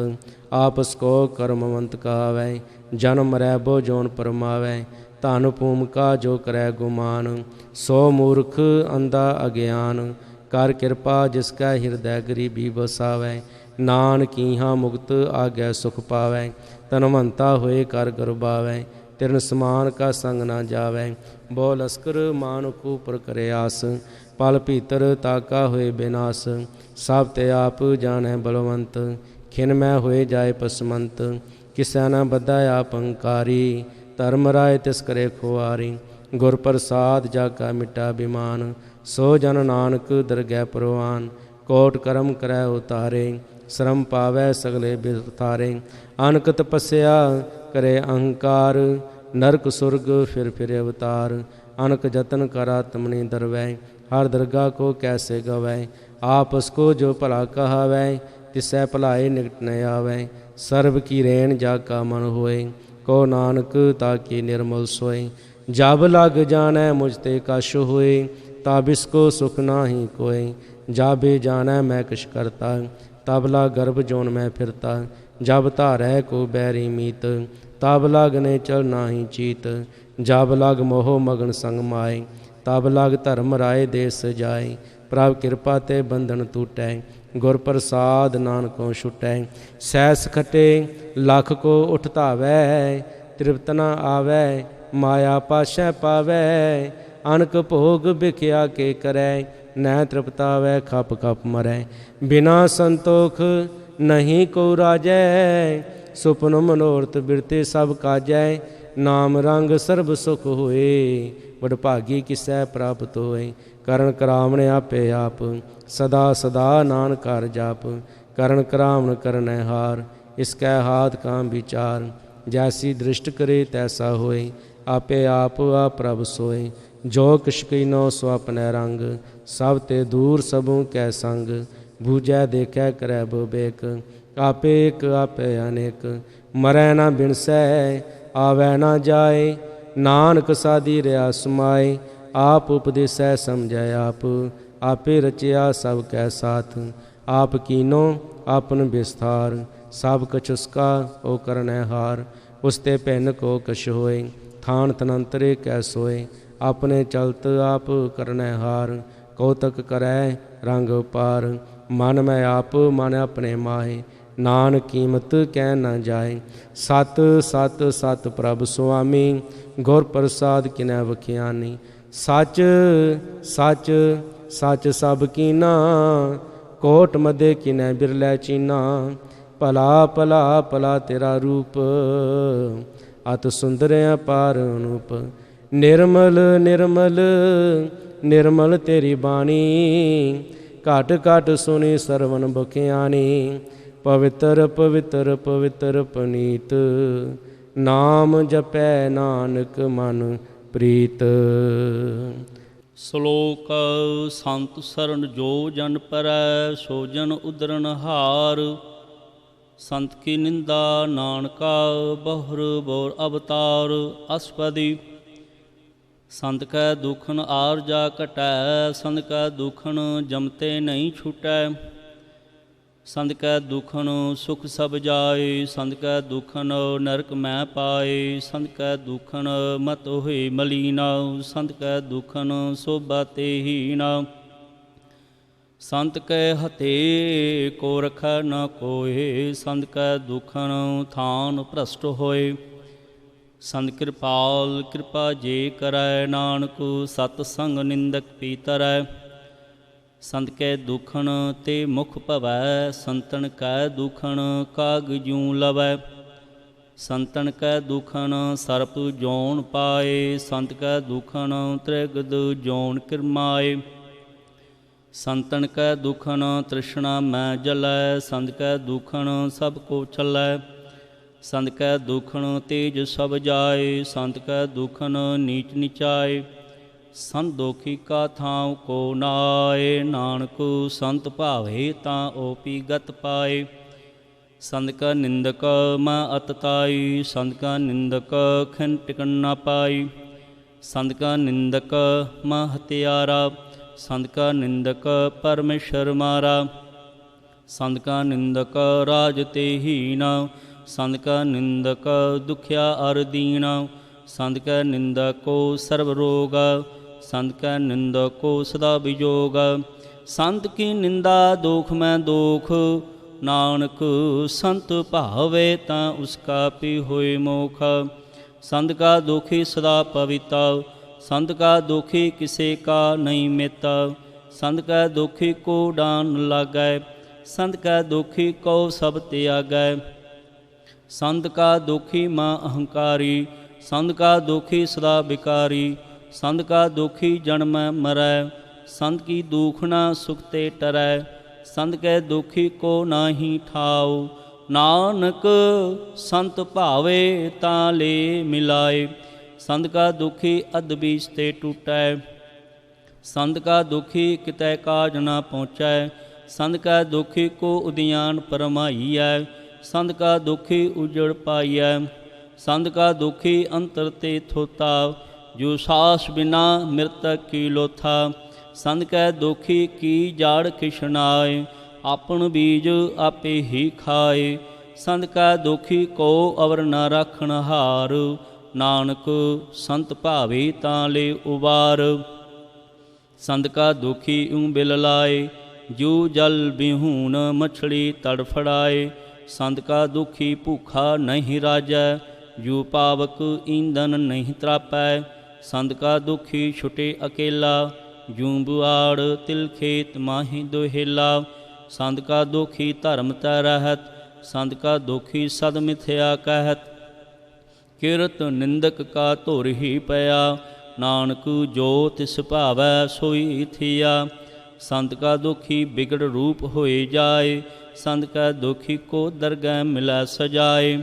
ਆਪਸ ਕੋ ਕਰਮਵੰਤ ਕਹਾਵੈ ਜਨਮ ਮਰੈ ਬੋ ਜੋਨ ਪਰਮਾਵੈ। ਧਨ ਭੂਮਿਕਾ ਜੋ ਕਰੈ ਗੁਮਾਨ ਸੋ ਮੂਰਖ ਅੰਧਾ ਅਗਿਆਨ। ਕਰ ਕਿਰਪਾ ਜਿਸ ਕੈ ਹਿਰਦੈ ਗਰੀਬੀ ਵਸਾਵੈ ਨਾਨਕੀਹਾ ਮੁਕਤ ਆਗੈ ਸੁਖ ਪਾਵੈ। ਧਨਵੰਤਾ ਹੋਏ ਕਰ ਗਰਬਾਵੈ ਤਿਰਨ ਸਮਾਨ ਕਾ ਸੰਗ ਨਾ ਜਾਵੈ। ਬਹੁ ਲਸਕਰ ਮਾਨੁਖ ਉਪਰ ਕਰੇ ਆਸ ਪਲ ਭੀਤਰ ਤਾਕਾ ਹੋਏ ਬਿਨਾਸ। ਸਭ ਤੇ ਆਪ ਜਾਣੈ ਬਲਵੰਤ ਖਿਨ ਮੈਂ ਹੋਏ ਜਾਏ ਪਸਮੰਤ। ਕਿਸੈ ਨਾ ਬੱਧਾ ਆਪ ਅੰਕਾਰੀ ਧਰਮ ਰਾਏ ਤਿਸ ਕਰੇ ਖੁਆਰੀ। ਗੁਰ ਪ੍ਰਸਾਦ ਜਾ ਕਾ ਮਿਟਾ ਬਿਮਾਨ ਸੋ ਜਨ ਨਾਨਕ ਦਰਗਹਿ ਪ੍ਰਵਾਨ। ਕੋਟ ਕਰਮ ਕਰੈ ਉਤਾਰੇ ਸ਼ਰਮ ਪਾਵੈ ਸਗਲੇ ਬਿਰਤਾਰੇ। ਅਨਕ ਤਪੱਸਿਆ ਕਰੇ ਅਹੰਕਾਰ ਨਰਕ ਸੁਰਗ ਫਿਰ ਅਵਤਾਰ। ਅਨਕ ਜਤਨ ਕਰ ਆਤਮਨੀ ਦਰਵੈ ਹਰ ਦਰਗਾਹ ਕੋ ਕੈਸੇ ਗਵੈ। ਆਪਸ ਕੋ ਜੋ ਭਲਾ ਕਹਾਵੈ ਤਿਸੈ ਭਲਾਏ ਨਿਕਟ ਨ ਆਵੈ। ਸਰਬ ਕੀ ਰੇਣ ਜਾ ਕਾ ਮਨ ਹੋਏ ਕੋ ਨਾਨਕ ਤਾਕੀ ਨਿਰਮਲ ਸੋਏ। ਜਬ ਲਗ ਜਾਣੈ ਮੁਝ ਤੇ ਕਛ ਹੋਏ ਤਬ ਇਸਕੋ ਸੁਖ ਨਾਹੀ ਕੋਏ। ਜਾਬੇ ਜਾਣੈ ਮੈਂ ਕਿਛ ਕਰਤਾ ਤਬ ਲਾ ਗਰਭ ਜੋਨ ਮੈਂ ਫਿਰਤਾ। ਜਬ ਧਾਰੈ ਕੋ ਬੈਰੀ ਮੀਤ ਤਬ ਲਗਨੇ ਚਲ ਨਾਹੀ ਚੀਤ। ਜਬ ਲਗ ਮੋਹ ਮਗਨ ਸੰਗ ਮਾਏ ਤਬ ਲਗ ਧਰਮ ਰਾਏ ਦੇਸ ਜਾਏ। ਪ੍ਰਭ ਕਿਰਪਾ ਤੇ ਬੰਧਨ ਟੂਟੈ ਗੁਰ ਪ੍ਰਸਾਦ ਨਾਨਕੋ ਛੁਟੈ। ਸੈਸ ਖਟੇ ਲਖ ਕੋ ਉਠ ਧਾਵੈ ਤ੍ਰਿਪਤ ਨ ਆਵੈ ਮਾਇਆ ਪਾਸ਼ੈ ਪਾਵੈ। ਅਨਕ ਭੋਗ ਬਿਖਿਆ ਕੇ ਕਰੈ ਨੈ ਤ੍ਰਿਪਤਾਵੈ ਖਪ ਖਪ ਮਰੈ। ਬਿਨਾ ਸੰਤੋਖ ਨਹੀਂ ਕੋ ਰਾਜੈ ਸੁਪਨ ਮਨੋਰਥ ਬਿਰਤੇ ਸਭ ਕਾਜੈ। ਨਾਮ ਰੰਗ ਸਰਬ ਸੁਖ ਹੋਏ ਵਡਭਾਗੀ ਕਿਸੈ ਪ੍ਰਾਪਤ ਹੋਏ। ਕਰਨ ਕਰਾਵਣ ਆਪੇ ਆਪ ਸਦਾ ਸਦਾ ਨਾਨਕ ਘਰ ਜਾਪ। ਕਰਨ ਕਰਾਵਣ ਕਰਨੈ ਹਾਰ ਇਸ ਕੈ ਹਾਥ ਕਾਮ ਵਿਚਾਰ। ਜੈਸੀ ਦ੍ਰਿਸ਼ਟ ਕਰੇ ਤੈਸਾ ਹੋਏ ਆਪੇ ਆਪ ਆ ਪ੍ਰਭ ਸੋਏ। ਜੋ ਕਿਛ ਕੀਨੋ ਸੋ ਆਪਣੈ ਰੰਗ ਸਭ ਤੇ ਦੂਰ ਸਭੂ ਕੈ ਸੰਗ। ਬੂਝੈ ਦੇਖੈ ਕਰੈ ਬਿਬੇਕ ਆਪੇ ਇਕ ਆਪੇ ਅਨੇਕ। ਮਰੈ ਨਾ ਬਿਨਸੈ ਆਵੈ ਨਾ ਜਾਏ ਨਾਨਕ ਸਾਧੀ ਰਿਆ ਸਮਾਏ। ਆਪ ਉਪਦੇਸੈ ਸਮਝੈ ਆਪ ਆਪੇ ਰਚਿਆ ਸਭ ਕੈ ਸਾਥ। ਆਪ ਕੀਨੋ ਆਪਨ ਵਿਸਥਾਰ ਸਭ ਕਛ ਉਸਕਾ ਓ ਕਰਨੈ ਹਾਰ। ਉਸ ਤੇ ਭਿੰਨ ਕੋ ਕਛ ਹੋਏ ਥਾਨ ਤਨੰਤਰੇ ਕੈ ਸੋਏ। ਆਪਣੇ ਚਲਤ ਆਪ ਕਰਨੈ ਹਾਰ ਕੌਤਕ ਕਰੈ ਰੰਗ ਉਪਾਰ। ਮਨ ਮੈਂ ਆਪ ਮਨ ਆਪਣੇ ਮਾਹੇ ਨਾਨਕ ਕੀਮਤ ਕਹਿ ਨਾ ਜਾਏ। ਸਤ ਸਤ ਸਤ ਪ੍ਰਭ ਸੁਆਮੀ ਗੁਰ ਪ੍ਰਸਾਦ ਕਿਨੈ ਵਖਿਆਨੀ। ਸੱਚ ਸੱਚ ਸੱਚ ਸਭ ਕੀਨਾ ਕੋਟ ਮਦੇ ਕਿਨੈ ਬਿਰਲੇ ਚੀਨਾ। ਭਲਾ ਭਲਾ ਭਲਾ ਤੇਰਾ ਰੂਪ ਅਤ ਸੁੰਦਰ ਅਪਾਰ ਅਨੂਪ। ਨਿਰਮਲ ਨਿਰਮਲ ਨਿਰਮਲ ਤੇਰੀ ਬਾਣੀ ਘਟ ਘਟ ਸੁਣੀ ਸਰਵਨ ਬਖਿਆਨੀ। ਪਵਿੱਤਰ ਪਵਿੱਤਰ ਪਵਿੱਤਰ ਪਨੀਤ ਨਾਮ ਜਪੈ ਨਾਨਕ ਮਨ ਪ੍ਰੀਤ। ਸ਼ਲੋਕ ਸੰਤ ਸਰਨ ਜੋ ਜਨ ਪਰੈ ਸੋ ਜਨ ਉਦਰਨ ਹਾਰ। ਸੰਤ ਕੀ ਨਿੰਦਾ ਨਾਨਕਾ ਬਹੁਰ ਬੋਰ ਅਵਤਾਰ। ਅਸਪਦੀ ਸੰਤ ਕੈ ਦੁਖਨ ਆਰਜਾ ਘਟੈ ਸੰਤ ਕੈ ਦੁਖਨ ਜਮਤੇ ਨਹੀਂ ਛੁਟੈ। ਸੰਤ ਕੈ ਦੁਖਨ ਸੁਖ ਸਭ ਜਾਏ ਸੰਤ ਕੈ ਦੁਖਨ ਨਰਕ ਮੈਂ ਪਾਏ। ਸੰਤ ਕੈ ਦੁਖਨ ਮਤ ਹੋਏ ਮਲੀਨਾ ਸੰਤ ਕੈ ਦੁਖਨ ਸੋਭਾ ਤੇ ਹੀਨਾ। ਸੰਤ ਕੈ ਹਤੇ ਕੋ ਰਖੈ ਨ ਕੋਏ ਸੰਤ ਕੈ ਦੁਖਨ ਥਾਨ ਭ੍ਰਸ਼ਟ ਹੋਏ। ਸੰਤ ਕਿਰਪਾਲ ਕਿਰਪਾ ਜੇ ਕਰੈ ਨਾਨਕ ਸਤ ਸੰਗ ਨਿੰਦਕ ਪੀਤਰੈ। ਸੰਤ ਕੈ ਦੁਖਨ ਤੇ ਮੁਖ ਭਵੈ ਸੰਤਨ ਕੈ ਦੁਖਨ ਕਾਗ ਜੂ ਲਵੈ। ਸੰਤਨ ਕੈ ਦੁਖਨ ਸਰਪ ਜੋਨ ਪਾਏ ਸੰਤ ਕੈ ਦੁਖਨ ਤ੍ਰਿਗਦ ਜੋਨ ਕਿਰਮਾਏ। ਸੰਤਨ ਕੈ ਦੁਖਨ ਤ੍ਰਿਸ਼ਨਾ ਮੈਂ ਜਲੈ ਸੰਤ ਕੈ ਦੁਖਨ ਸਭ ਕੋ ਛਲੈ। ਸੰਤ ਕੈ ਦੁਖਣ ਤੇਜ ਸਭ ਜਾਏ, ਸੰਤ ਕੈ ਦੁਖਣ ਨੀਚ ਨਿਚਾਏ। ਸੰਤ ਦੋਖੀ ਕਾ ਥਾਉ ਕੋ ਨਾਏ, ਨਾਨਕ ਸੰਤ ਭਾਵੇ ਤਾਂ ਓਪੀ ਗਤ ਪਾਏ। ਸੰਤ ਕਾ ਨਿੰਦਕ ਮੈਂ ਅਤਤਾਈ, ਸੰਤ ਕਾ ਨਿੰਦਕ ਖਿਨ ਟਿਕਣ ਨਾ ਪਾਈ। ਸੰਤ ਕਾ ਨਿੰਦਕ ਮੈਂ ਹਤਿਆਰਾ, ਸੰਤ ਕਾ ਨਿੰਦਕ ਪਰਮੇਸ਼ਰ ਮਾਰਾ। ਸੰਤ ਕਾ ਨਿੰਦਕ ਰਾਜ ਤੇ ਹੀਨਾ, ਸੰਤ ਕਾ ਨਿੰਦਕ ਦੁਖਿਆ ਅਰ ਦੀਨਾ। ਸੰਤ ਕਾ ਨਿੰਦਕੋ ਸਰਬ ਰੋਗ, ਸੰਤ ਕਾ ਨਿੰਦਕੋ ਸਦਾ ਵਿਜੋਗ। ਸੰਤ ਕੀ ਨਿੰਦਾ ਦੋਖ ਮੈਂ ਦੋਖ, ਨਾਨਕ ਸੰਤ ਭਾਵੇ ਤਾਂ ਉਸਕਾ ਪੀ ਹੋਏ ਮੋਖ। ਸੰਤ ਕਾ ਦੁਖੀ ਸਦਾ ਪਵਿਤਾ, ਸੰਤ ਕਾ ਦੁਖੀ ਕਿਸੇ ਕਾ ਨਹੀਂ ਮਿਤਾ। ਸੰਤ ਕਾ ਦੁਖੀ ਕੋ ਡਾਨ ਲਾਗੈ, ਸੰਤ ਕਾ ਦੁਖੀ ਕੋ ਸਭ ਤਿਆਗੈ। ਸੰਤ ਕਾ ਦੁਖੀ ਮਾਂ ਅਹੰਕਾਰੀ, ਸੰਤ ਕਾ ਦੁਖੀ ਸਦਾ ਵਿਕਾਰੀ। ਸੰਤ ਕਾ ਦੁਖੀ ਜਨਮੈ ਮਰੈ, ਸੰਤ ਕੀ ਦੁਖ ਨਾ ਸੁਖ ਤੇ ਟਰੈ। ਸੰਤ ਕੈ ਦੁਖੀ ਕੋ ਨਾਹੀ ਠਾਉ, ਨਾਨਕ ਸੰਤ ਭਾਵੇ ਤਾਂ ਲੈ ਮਿਲਾਏ। ਸੰਤ ਕਾ ਦੁਖੀ ਅਧ ਬੀਜ ਤੇ ਟੂਟੈ, ਸੰਤ ਕਾ ਦੁਖੀ ਕਿਤੈ ਕਾਜ ਨਾ ਪਹੁੰਚੈ। ਸੰਤ ਕਾ ਦੁਖੀ ਕੋ ਉਦਿਆਨ ਪਰਮਾਈਐ, ਸੰਤ ਕਾ ਦੁਖੀ ਉਜੜ ਪਾਈਐ। ਸੰਤ ਕਾ ਦੁਖੀ ਅੰਤਰ ਤੇ ਥੋਤਾ, ਜੋ ਸਾਸ ਬਿਨਾ ਮਿਰਤਕ ਕੀ ਲੋਥਾ। ਸੰਤ ਕੈ ਦੁਖੀ ਕੀ ਜਾੜ ਕਿਛ ਨਾਏ, ਆਪਨ ਬੀਜ ਆਪੇ ਹੀ ਖਾਏ। ਸੰਤ ਕਾ ਦੁਖੀ ਕੋ ਅਵਰ ਨ ਰਾਖਣ ਹਾਰ, ਨਾਨਕ ਸੰਤ ਭਾਵੇ ਤਾਂ ਲੈ ਉਬਾਰ। ਸੰਤ ਕਾ ਦੁਖੀ ਊ ਬਿਲ ਲਾਏ, ਜੋ ਜਲ ਬਿਹੂਨ ਮਛਲੀ ਤੜਫੜਾਏ। ਸੰਤ ਕਾ ਦੁਖੀ ਭੂਖਾ ਨਹੀਂ ਰਾਜੈ, ਜੋ ਪਾਵਕ ਈਂਧਨ ਨਹੀਂ ਤਰਾਪੈ। ਸੰਤ ਕਾ ਦੁਖੀ ਛੁਟੇ ਅਕੇਲਾ, ਜੂੰ ਬੁਆੜ ਤਿਲ ਖੇਤ ਮਾਹੀ ਦੁਹੇਲਾ। ਸੰਤ ਕਾ ਦੁਖੀ ਧਰਮ ਤੈ ਰਹਿਤ, ਸੰਤ ਕਾ ਦੁਖੀ ਸਦ ਮਿਥਿਆ ਕਹਿਤ। ਕਿਰਤ ਨਿੰਦਕ ਕਾ ਧੁਰ ਹੀ ਪਿਆ, ਨਾਨਕ ਜੋ ਤਿਸ ਭਾਵੈ ਸੋਈ ਥੀਆ। ਸੰਤ ਕਾ ਦੁਖੀ ਬਿਗੜ ਰੂਪ ਹੋਏ ਜਾਏ, ਸੰਤ ਕਾ ਦੁਖੀ ਕੋ ਦਰਗਹਿ ਮਿਲੈ ਸਜਾਏ।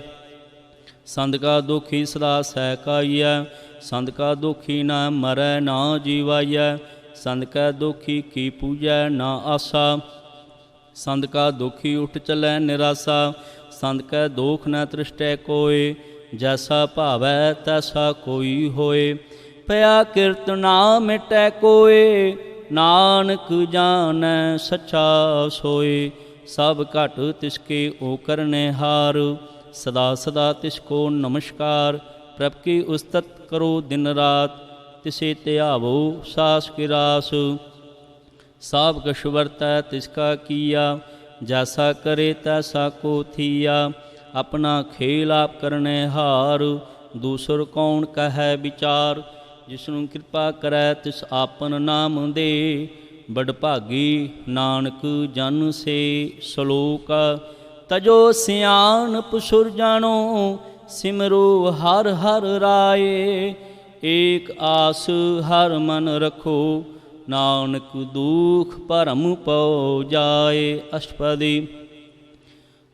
ਸੰਤ ਕਾ ਦੁਖੀ ਸਦਾ ਸਹਿਕਾਈਐ, ਸੰਤ ਕਾ ਦੁਖੀ ਨਾ ਮਰੈ ਨਾ ਜੀਵਾਈਐ। ਸੰਤ ਕਾ ਦੁਖੀ ਕੀ ਪੂਜੈ ਨਾ ਆਸਾ, ਸੰਤ ਕਾ ਦੁਖੀ ਉਠ ਚਲੈ ਨਿਰਾਸਾ। ਸੰਤ ਕੈ ਦੋਖ ਨ ਤ੍ਰਿਸ਼ਟੈ ਕੋਇ, ਜੈਸਾ ਭਾਵੈ ਤੈਸਾ ਕੋਈ ਹੋਏ। ਭਇਆ ਕਿਰਤ ਨਾ ਮਿਟੈ ਕੋਇ, ਨਾਨਕ ਜਾਣੈ ਸੱਚਾ ਸੋਏ। ਸਭ ਘਟ ਤਿਸਕੇ ਓ ਕਰਨੇ ਹਾਰ, ਸਦਾ ਸਦਾ ਤਿਸਕੋ ਨਮਸਕਾਰ। ਪ੍ਰਭ ਕੀ ਉਸਤਤ ਕਰੋ ਦਿਨ ਰਾਤ, ਤਿਸੇ ਧਿਆਵੋ ਸਾਸ ਕੀ ਰਾਸ। ਸਭ ਕਛ ਵਰਤੈ ਤਿਸਕਾ ਕੀਆ, ਜੈਸਾ ਕਰੇ ਤੈਸਾ ਕੋ ਥੀਆ। ਆਪਣਾ ਖੇਲ ਆਪ ਕਰਨੇ ਹਾਰ, ਦੂਸਰ ਕੌਣ ਕਹੈ ਵਿਚਾਰ। ਜਿਸਨੂੰ ਕਿਰਪਾ ਕਰੈ ਤਿਸ ਆਪਨ ਨਾਮ ਦੇ, ਬੜ ਭਾਗੀ ਨਾਨਕ ਜਨ ਸੇ ਸਲੋਕ। ਤਜੋ ਸਿਆਣਪ ਸੁਰਜਾਣੋ, ਸਿਮਰੋ ਹਰ ਹਰ ਰਾਏ। ਏਕ ਆਸ ਹਰ ਮਨ ਰਖੋ, ਨਾਨਕ ਦੁਖ ਭਰਮ ਪਉ ਜਾਏ। ਅਸ਼ਟਪਦੀ।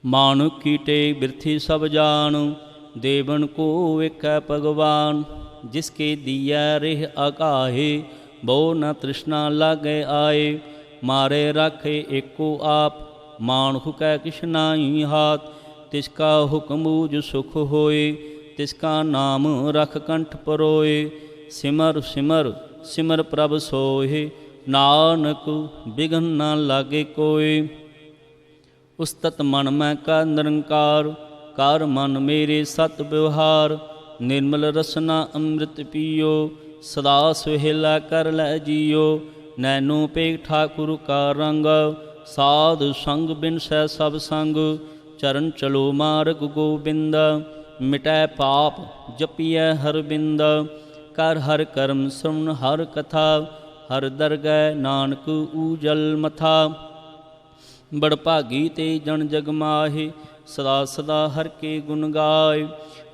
ਮਾਨੁਖ ਕੀਟੇ ਬਿਰਥੀ ਸਭ ਜਾਨ, ਦੇਵਨ ਕੋ ਵੇਖੈ ਭਗਵਾਨ। ਜਿਸਕੇ ਦੀਐ ਰਿਹ ਅਕਾਹੇ, ਬਹੁ ਨ ਤ੍ਰਿਸ਼ਨਾ ਲਾਗੇ ਆਏ। ਮਾਰੇ ਰਾਖੇ ਏਕੋ ਆਪ, ਮਾਨੁਖ ਕੈ ਕਿਛ ਨਾਹੀ ਹਾਥ। ਤਿਸਕਾ ਹੁਕਮ ਬੂਝ ਸੁਖ ਹੋਏ, ਤਿਸਕਾ ਨਾਮ ਰਖ ਕੰਠ ਪਰੋਏ। ਸਿਮਰ ਸਿਮਰ ਸਿਮਰ ਪ੍ਰਭ ਸੋਹਿ, ਨਾਨਕ ਬਿਘਨ ਨ ਲਾਗੇ ਕੋਇ। ਉਸਤਤ ਮਨ ਮੈਂ ਕਾ ਨਿਰੰਕਾਰ, ਕਰ ਮਨ ਮੇਰੇ ਸਤ ਵਿਵਹਾਰ। ਨਿਰਮਲ ਰਸਨਾ ਅੰਮ੍ਰਿਤ ਪੀਓ, ਸਦਾ ਸੁਹੇਲਾ ਕਰ ਲੈ ਜੀਓ। ਨੈਨੋ ਪੇਖ ਠਾਕੁਰ ਕਾ ਰੰਗ, ਸਾਧ ਸੰਗ ਬਿਨ ਸਹਿ ਸਭ ਸੰਗ। ਚਰਨ ਚਲੋ ਮਾਰਗ ਗੋਬਿੰਦ, ਮਿਟੈ ਪਾਪ ਜਪੀਐ ਹਰ ਬਿੰਦ। ਕਰ ਹਰ ਕਰਮ ਸੁਣ ਹਰ ਕਥਾ, ਹਰ ਦਰਗਹਿ ਨਾਨਕ ਊਜਲ ਮਥਾ। ਬੜ ਭਾਗੀ ਤੇ ਜਨ ਜਗ ਮਾਹੇ, ਸਦਾ ਸਦਾ ਹਰ ਕੇ ਗੁਣ ਗਾਏ।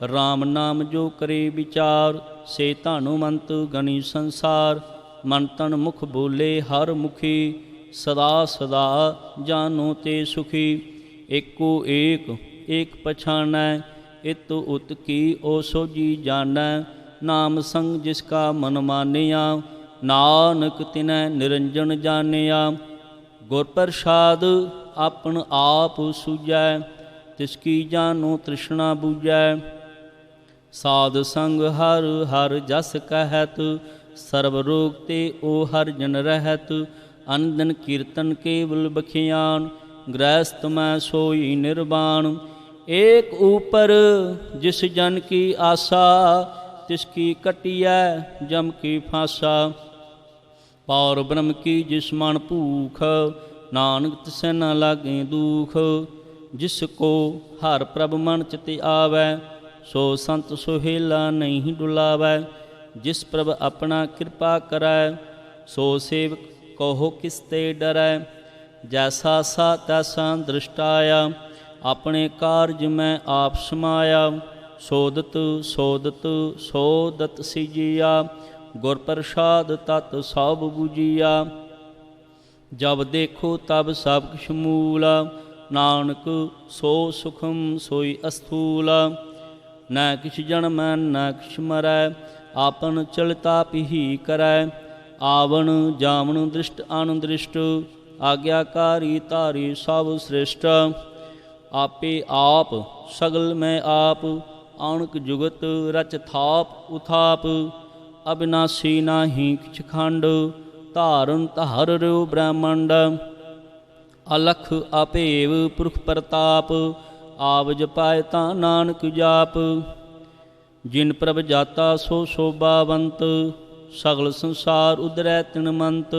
ਰਾਮ ਨਾਮ ਜੋ ਕਰੇ ਵਿਚਾਰ, ਸੇ ਧਨੁਮੰਤ ਗਣੀ ਸੰਸਾਰ। ਮਨ ਤਨ ਮੁਖ ਬੋਲੇ ਹਰ ਮੁਖੀ, ਸਦਾ ਸਦਾ ਜਾਨੋ ਤੇ ਸੁਖੀ। ਏਕੋ ਏਕ ਏਕ ਪਛਾਣੈ, इत उत की ओ सोजी जानੈ, नाम संग जिसका मन मानिया, नानक तिनै निरंजन जानिया। गुर प्रसाद आपन आप सूझै, तिसकी जानो तृष्णा बूझै। साध संग हर हर जस कहत, सर्व रोग ते ओ हर जन रहत। अनदन कीर्तन केवल बखियान, गृहस्थ मैं सोई निर्वाण। एक ऊपर जिस जन की आशा, तिसकी कटिया जम की फांसा। पार ब्रह्म की जिस मन भूख, नानक तिसै न लागे दुख। जिसको हर प्रभ मन चित आवै, सो संत सुहेला नहीं डुलावै। जिस प्रभ अपना कृपा करै, सो सेवक कहो किस ते डरै। जैसा सा तैसा दृष्टाया, अपने कारज में आप समाया। सोदत सोदत सोदत सिजिया, गुर प्रसाद तत् सब बुझिया। जब देखो तब सब किछ मूला, नानक सो सुखम सोई अस्थूला। न किछ जन्मै न किछ मरै, आपन चलताप ही करै। आवन जावन दृष्ट अनदृष्ट, आज्ञाकारी तारी सब श्रेष्ठ। आपे आप सगल में आप, आणक जुगत रच थाप उथाप। अविनाशी नाही किछ खंड, धारन धार रयो ब्रह्मंड। अलख अपेव पुरख प्रताप, आव जपाय ता नानक जाप। जिन प्रभ जाता सो शोभावंत, सगल संसार उदरै तिणमंत।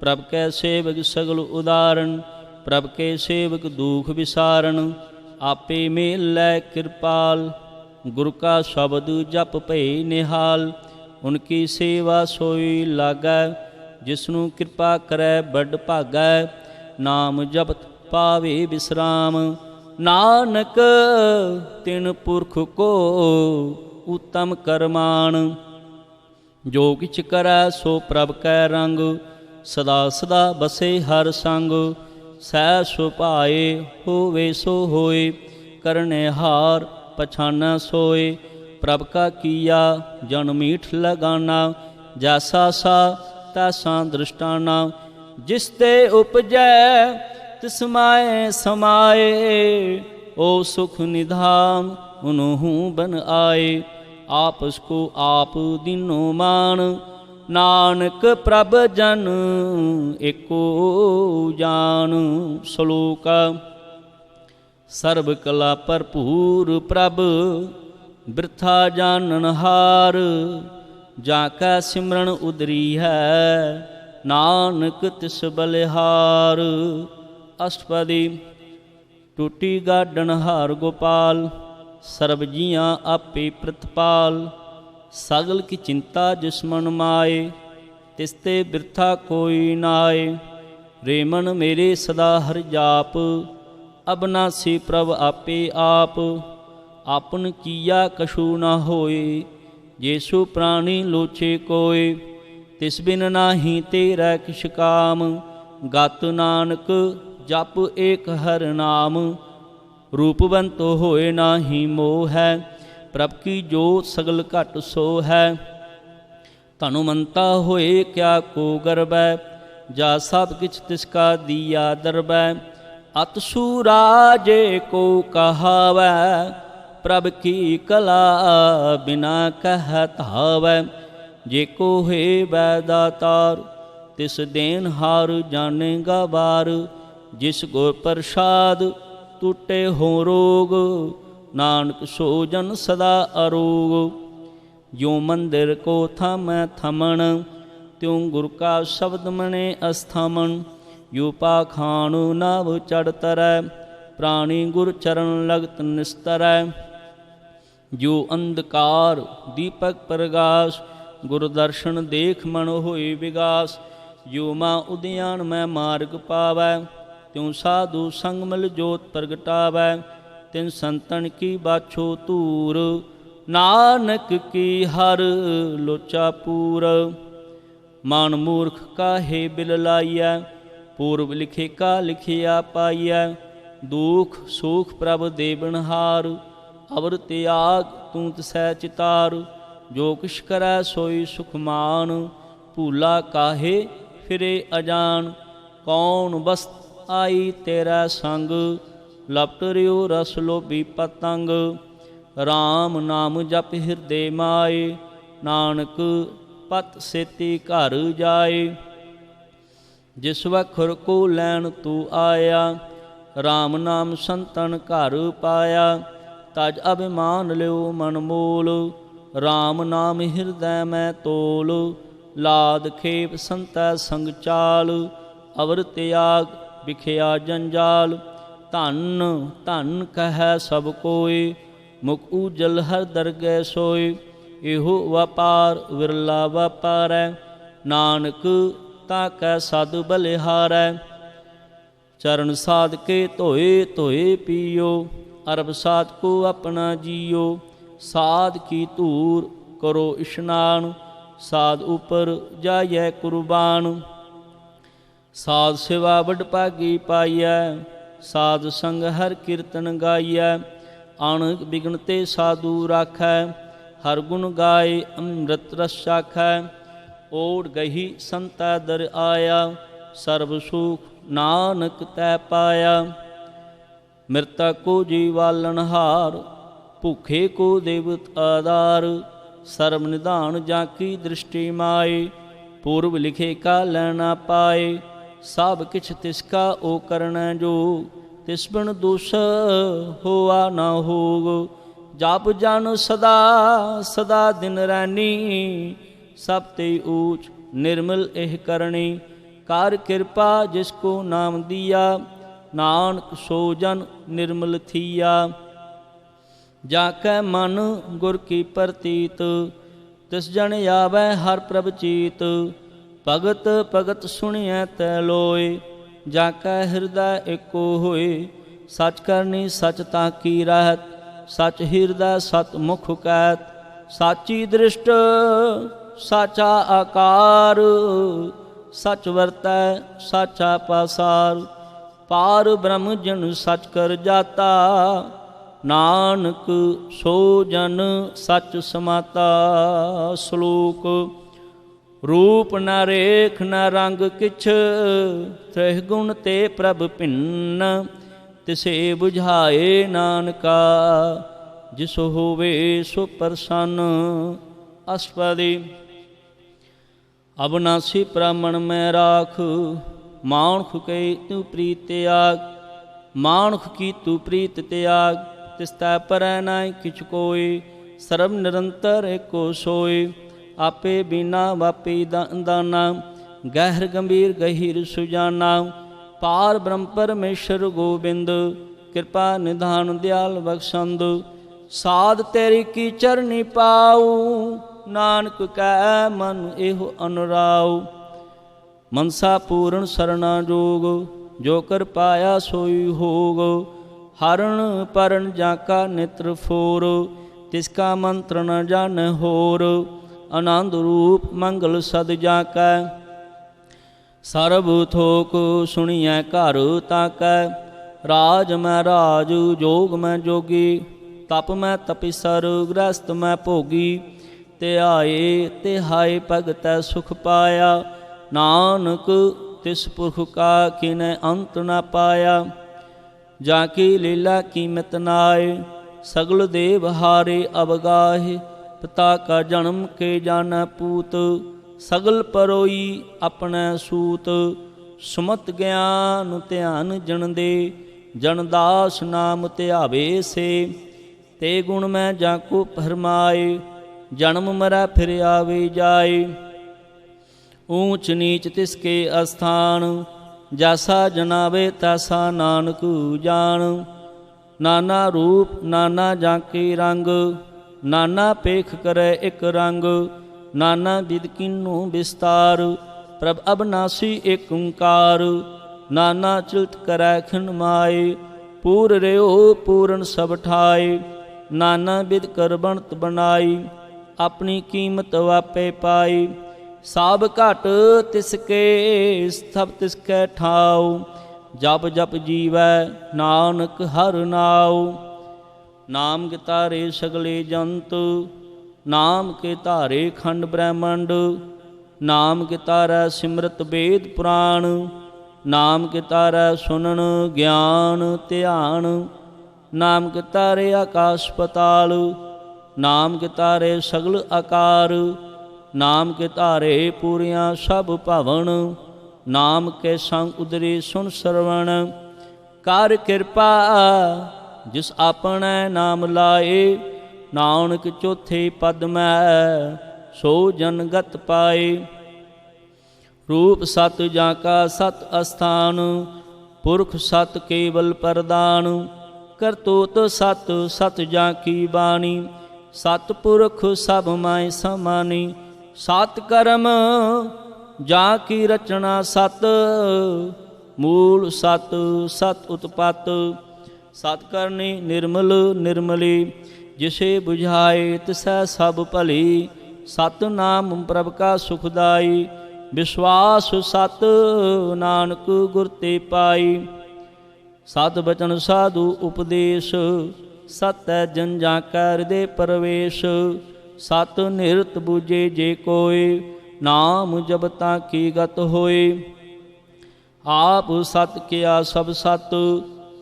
प्रभ कै सेवक सगल उदाहरण, प्रभ के सेवक दुख विसारण। आपे मेल लै कृपाल, गुरु का शब्द जप भई निहाल। उनकी सेवा सोई लागै, जिसनु कृपा करै बड़ भागै। नाम जपत पावे विश्राम, नानक तिन पुरख को उत्तम करमान। जो किछ करै सो प्रभ कै रंग, सदा सदा बसे हर संग। सह सुभाए होवे सो होए, करने हार पछाना सोए। प्रभ का किया जन मीठ लगाना, जैसा सा तैसा दृष्टाना। जिस ते उपजै तिस माए समाए, ओ सुख निधान उन्हूँ बन आए। आपस को आप दीनो मान, नानक प्रभ जन एको जान। श्लोक सर्व कला भरपूर प्रभ, बिरथा जाननहार। जाकै सिमरन उदरी है, नानक तिस बलिहार। अष्टपदी टूटी गाडन हार गोपाल, सर्ब जियां आपे प्रतिपाल। सगल की चिंता जिस मन माए, तिसते बिरथा कोई नाए। रे मन मेरे सदा हर जाप, अबनासी प्रभ आपे आप। आपन किया कछु न होए, जेसु प्राणी लोचे कोय। तिस बिन नाही तेरा किछ काम, गत नानक जप एक हर नाम। रूपवंत होए नाही मोह है, प्रभ की जोत सगल घट सो है। धनुमंता होए क्या को गर्बै, जा सब किछ तिसका दिया दरबै। अत सूराजे को कहावै, प्रभ की कला बिना कह धावै। जे को है वैदातार, तिस देन हार जानेगा बार। जिस गुर प्रसाद टूटे हो रोग, नानक सो जन सदा अरोग। जो मंदिर को थामै थमन, त्यों गुरु का शब्द मने अस्थमन। यो पाखाणु नाव चढ़ तरै, प्राणी गुर चरण लगत निस्तरै। जो अंधकार दीपक प्रगास, गुरु दर्शन देख मन होए विगास। जो माँ उद्यान में मार्ग पावै, त्यों साधु संग मिल जोत प्रगटावै। तिन संतन की बाछो तूर, नानक की हर लोचा पूर। मान मूर्ख काहे बिल लाइया, पूर्व लिखे का लिखिया पाइया। दुख सुख प्रभ देवनहार, ਅਵਰ ਤਿਆਗ ਤੂੰ ਤਸੈ ਚਿਤਾਰ। ਜੋ ਕਿਛ ਕਰੈ ਸੋਈ ਸੁਖਮਾਨ, ਭੂਲਾ ਕਾਹੇ ਫਿਰੇ ਅਜਾਨ। ਕੌਣ ਬਸਤ ਆਈ ਤੇਰਾ ਸੰਗ, ਲਪਟ ਰਿਓ ਰਸ ਲੋਭੀ ਪਤੰਗ। ਰਾਮ ਨਾਮ ਜਪ ਹਿਰਦੇ ਮਾਏ, ਨਾਨਕ ਪਤ ਸੇਤੀ ਘਰ ਜਾਏ। ਜਿਸ ਵਖਰ ਕੋ ਲੈਣ ਤੂੰ ਆਇਆ, ਰਾਮ ਨਾਮ ਸੰਤਨ ਘਰ ਪਾਇਆ। ਤਜ ਅਭਿਮਾਨ ਲਿਓ ਮਨ ਮੋਲ, ਰਾਮ ਨਾਮ ਹਿਰਦੈ ਮੈਂ ਤੋਲ। ਲਾਦ ਖੇਪ ਸੰਤੈ ਸੰਗ ਚਾਲ, ਅਵਰ ਤਿਆਗ ਵਿਖਿਆ ਜੰਜਾਲ। ਧਨ ਧਨ ਕਹੈ ਸਭ ਕੋਇ, ਮੁਖ ਊਜਲ ਹਰ ਦਰਗਹਿ ਸੋਇ। ਇਹੋ ਵਪਾਰ ਵਿਰਲਾ ਵਪਾਰੈ, ਨਾਨਕ ਤਾ ਕੈ ਸਦ ਬਲਿਹਾਰੈ। ਚਰਨ ਸਾਧ ਕੇ ਧੋਏ ਧੋਏ ਪੀਓ, ਅਰਬ ਸਾਧ ਕੋ ਆਪਣਾ ਜੀਓ। ਸਾਧ ਕੀ ਧੂਰ ਕਰੋ ਇਸ਼ਨਾਨ, ਸਾਧ ਉਪਰ ਜਾਈਐ ਕੁਰਬਾਨ। ਸਾਧ ਸੇਵਾ ਵਡ ਭਾਗੀ ਪਾਈਐ, ਸਾਧ ਸੰਗ ਹਰ ਕੀਰਤਨ ਗਾਈਐ। ਅਣ ਬਿਗਨ ਤੇ ਸਾਧੂ ਰਾਖੈ, ਹਰ ਗੁਣ ਗਾਏ ਅੰਮ੍ਰਿਤ ਰਸ ਚਾਖੈ। ਓੜ ਗਹੀ ਸੰਤੈ ਦਰ ਆਇਆ, ਸਰਬ ਸੁਖ ਨਾਨਕ ਤੈ ਪਾਇਆ। ਮਿਰਤਾ ਕੋ ਜੀਵਾਲਨਹਾਰ, ਭੁਖੇ ਕੋ ਦੇਵਤ ਆਧਾਰ। ਸਰਬ ਨਿਧਾਨ ਜਾਂ ਕੀ ਦ੍ਰਿਸ਼ਟੀ ਮਾਏ, ਪੂਰਬ ਲਿਖੇ ਕਾ ਲੈਣਾ ਪਾਏ। ਸਭ ਕਿਛ ਤਿਸ ਕਾ ਓ ਕਰਨੈ ਜੋ, ਤਿਸ ਬਿਨ ਦੋਸ ਹੋਆ ਨਾ ਹੋਗ। ਜਪ ਜਨ ਸਦਾ ਸਦਾ ਦਿਨ ਰੈਣੀ, ਸਭ ਤੇ ਊਚ ਨਿਰਮਲ ਇਹ ਕਰਨੀ। ਕਰ ਕਿਰਪਾ ਜਿਸ ਕੋ ਨਾਮ ਦੀਆ, ਨਾਨਕ ਸੋ ਜਨ ਨਿਰਮਲ ਥੀਆ। ਜਾ ਕੈ ਮਨ ਗੁਰ ਕੀ ਪ੍ਰਤੀਤ, ਤਿਸ ਜਨ ਆਵੈ ਹਰ ਪ੍ਰਭ ਚੀਤ। ਭਗਤ ਭਗਤ ਸੁਣਿਐ ਤੈ ਲੋਏ, ਜਾ ਕੈ ਹਿਰਦੈ ਏਕੋ ਹੋਏ। ਸਚ ਕਰਨੀ ਸਚ ਤਾਂ ਕੀ ਰਹਿਤ, ਸਚ ਹਿਰਦੈ ਸਤ ਮੁਖ ਕੈਤ। ਸਾਚੀ ਦ੍ਰਿਸ਼ਟ ਸਾਚਾ ਆਕਾਰ, ਸਚ ਵਰਤੈ ਸਾਚਾ ਪਾਸਾਰ। ਪਾਰ ਬ੍ਰਹਮ ਜਨ ਸਚ ਕਰ ਜਾਤਾ, ਨਾਨਕ ਸੋ ਜਨ ਸਚ ਸਮਾਤਾ। ਸ਼ਲੋਕ। ਰੂਪ ਨ ਰੇਖ ਨ ਰੰਗ ਕਿਛ, ਤ੍ਰਿਹ ਗੁਣ ਤੇ ਪ੍ਰਭ ਭਿੰਨ। ਤਿਸੇ ਬੁਝਾਏ ਨਾਨਕਾ, ਜਿਸ ਹੋਵੇ ਸੋ ਪ੍ਰਸੰਨ। ਅਸਪਦੀ। ਅਬਨਾਸੀ ਪ੍ਰਾਮਣ ਮੈਂ ਰਾਖ, ਮਾਨੁਖ ਕੇ ਤੂੰ ਪ੍ਰੀਤ ਤਿਆਗ। ਮਾਨੁਖ ਕੀ ਤੂੰ ਪ੍ਰੀਤ ਤਿਆਗ, ਤਿਸ ਤੈ ਪਰੈ ਨਾਇ ਕਿਛ ਕੋਇ। ਸਰਬ ਨਿਰੰਤਰ ਏਕੋ ਸੋਇ, ਆਪੇ ਬਿਨਾ ਵਾਪੀ ਦਾਨਾ। ਗਹਿਰ ਗੰਭੀਰ ਗਹੀਰ ਸੁਜਾਨਾ, ਪਾਰ ਬ੍ਰਹਮ ਪਰਮੇਸ਼ਰ ਗੋਬਿੰਦ। ਕਿਰਪਾ ਨਿਧਾਨ ਦਿਆਲ ਬਖਸ਼ੰਦ, ਸਾਧ ਤੇਰੀ ਕੀ ਚਰਨੀ ਪਾਉ। ਨਾਨਕ ਕੈ ਮਨ ਇਹੋ ਅਨੁਰਾਉ। ਮਨਸਾ ਪੂਰਨ ਸਰਣਾ ਜੋਗ, ਜੋ ਕਰ ਪਾਇਆ ਸੋਈ ਹੋਗ। ਹਰਨ ਪਰਨ ਜਾਂ ਕਾ ਨਿਤਰ ਫੋਰ, ਤਿਸ ਕਾ ਮੰਤਰ ਨ ਜਾਣੈ ਹੋਰ। ਆਨੰਦ ਰੂਪ ਮੰਗਲ ਸਦ ਜਾ ਕੈ, ਸਰਬ ਥੋਕ ਸੁਣੀਐ ਘਰ ਤਾਕੈ। ਰਾਜ ਮੈਂ ਰਾਜ ਜੋਗ ਮੈਂ ਜੋਗੀ, ਤਪ ਮੈਂ ਤਪੀਸਰ ਗ੍ਰਸਤ ਮੈਂ ਭੋਗੀ। ਧਿਆਏ ਤਿਹਾਏ ਭਗਤੈ ਸੁਖ ਪਾਇਆ, ਨਾਨਕ ਤਿਸ ਪੁਰਖ ਕਾ ਕਿਨੈ ਅੰਤ ਨ ਪਾਇਆ। ਜਾ ਕੀ ਲੀਲਾ ਕੀਮਤ ਨਾਏ, ਸਗਲ ਦੇਵ ਹਾਰੇ ਅਵਗਾਹੇ। ਪਿਤਾ ਕਾ ਜਨਮ ਕੇ ਜਾਣੈ ਪੂਤ, ਸਗਲ ਪਰੋਈ ਆਪਣੈ ਸੂਤ। ਸੁਮਤ ਗਿਆਨ ਧਿਆਨ ਜਨ ਦੇ, ਜਨ ਦਾਸ ਨਾਮ ਧਿਆਵੇ ਸੇ। ਤੇ ਗੁਣ ਮੈਂ ਜਾ ਕੋ ਭਰਮਾਏ, ਜਨਮ ਮਰੈ ਫਿਰ ਆਵੇ ਜਾਏ। ਊਚ ਨੀਚ ਤਿਸ ਕੇ ਅਸਥਾਨ, ਜੈਸਾ ਜਨਾਵੇ ਤੈਸਾ ਨਾਨਕ ਜਾਣ। ਨਾਨਾ ਰੂਪ ਨਾਨਾ ਜਾਂ ਕੇ ਰੰਗ, ਨਾਨਾ ਪੇਖ ਕਰੈ ਇਕ ਰੰਗ। ਨਾਨਾ ਬਿਦ ਕੀਨੋ ਵਿਸਤਾਰ, ਪ੍ਰਭ ਅਬਨਾਸੀ ਏਕ ਓੰਕਾਰ। ਨਾਨਾ ਚਿਲਤ ਕਰੈ ਖਿਨ ਮਾਏ, ਪੂਰ ਰਿਓ ਪੂਰਨ ਸਭ ਠਾਏ। ਨਾਨਾ ਬਿਦ ਕਰ ਬਣਤ ਬਣਾਈ, ਆਪਣੀ ਕੀਮਤ ਵਾਪੇ ਪਾਈ। ਸਭ ਘਟ ਤਿਸ ਕੇ ਸਭ ਤਿਸ ਕੈ ਠਾਉ, ਜਪ ਜਪ ਜੀਵੈ ਨਾਨਕ ਹਰਿ ਨਾਉ। ਨਾਮ ਕੇ ਤਾਰੇ ਸਗਲੇ ਜੰਤ, ਨਾਮ ਕੇ ਧਾਰੇ ਖੰਡ ਬ੍ਰਹਮੰਡ, ਨਾਮ ਕੇ ਤਾਰੈ ਸਿਮਰਤ ਵੇਦ ਪੁਰਾਣ, ਨਾਮ ਕੇ ਤਾਰੈ ਸੁਨਣ ਗਿਆਨ ਧਿਆਨ, ਨਾਮ ਕੇ ਤਾਰੇ ਆਕਾਸ਼ ਪਤਾਲ, ਨਾਮ ਕੇ ਤਾਰੇ ਸਗਲ ਆਕਾਰ, ਨਾਮ ਕੇ ਧਾਰੇ ਪੂਰੀਆਂ ਸਭ ਭਵਨ, ਨਾਮ ਕੇ ਸੰਗ ਉਦਰੀ ਸੁਨ ਸਰਵਣ, ਕਰ ਕਿਰਪਾ ਜਿਸ ਆਪਣੈ ਨਾਮ ਲਾਏ, ਨਾਨਕ ਚੌਥੇ ਪਦ ਮੈਂ ਸੋ ਜਨਗਤ ਪਾਏ। ਰੂਪ ਸਤ ਜਾਂ ਕਾ ਸਤ ਅਸਥਾਨ, ਪੁਰਖ ਸਤ ਕੇਵਲ ਪ੍ਰਦਾਨ, ਕਰਤੂਤ ਸਤ ਸਤ ਜਾਂ ਕੀ ਬਾਣੀ, ਸਤ ਪੁਰਖ ਸਭ ਮਾਇ ਸਮਾਨੀ, ਸਤ ਕਰਮ ਜਾਂ ਕੀ ਰਚਨਾ ਸਤ, ਮੂਲ ਸਤ ਸਤ ਉਤਪਤ, ਸਤ ਕਰਨੀ ਨਿਰਮਲ ਨਿਰਮਲੀ, ਜਿਸੇ ਬੁਝਾਏ ਤਿਸੈ ਸਭ ਭਲੀ, ਸਤ ਨਾਮ ਪ੍ਰਭ ਕਾ ਸੁਖਦਾਈ, ਵਿਸ਼ਵਾਸ ਸਤ ਨਾਨਕ ਗੁਰ ਤੇ ਪਾਈ। ਸਤ ਬਚਨ ਸਾਧੂ ਉਪਦੇਸ਼, ਸਤ ਹੈ ਜਨ ਜਾਂ ਕਾ ਹਿਰਦੇ ਪਰਵੇਸ਼, ਸਤ ਨਿਰਤ ਬੂਝੇ ਜੇ ਕੋਇ, ਨਾਮ ਜਪਤਾਂ ਕੀ ਗਤ ਹੋਏ। ਆਪ ਸਤ ਕਿਆ ਸਭ ਸਤ,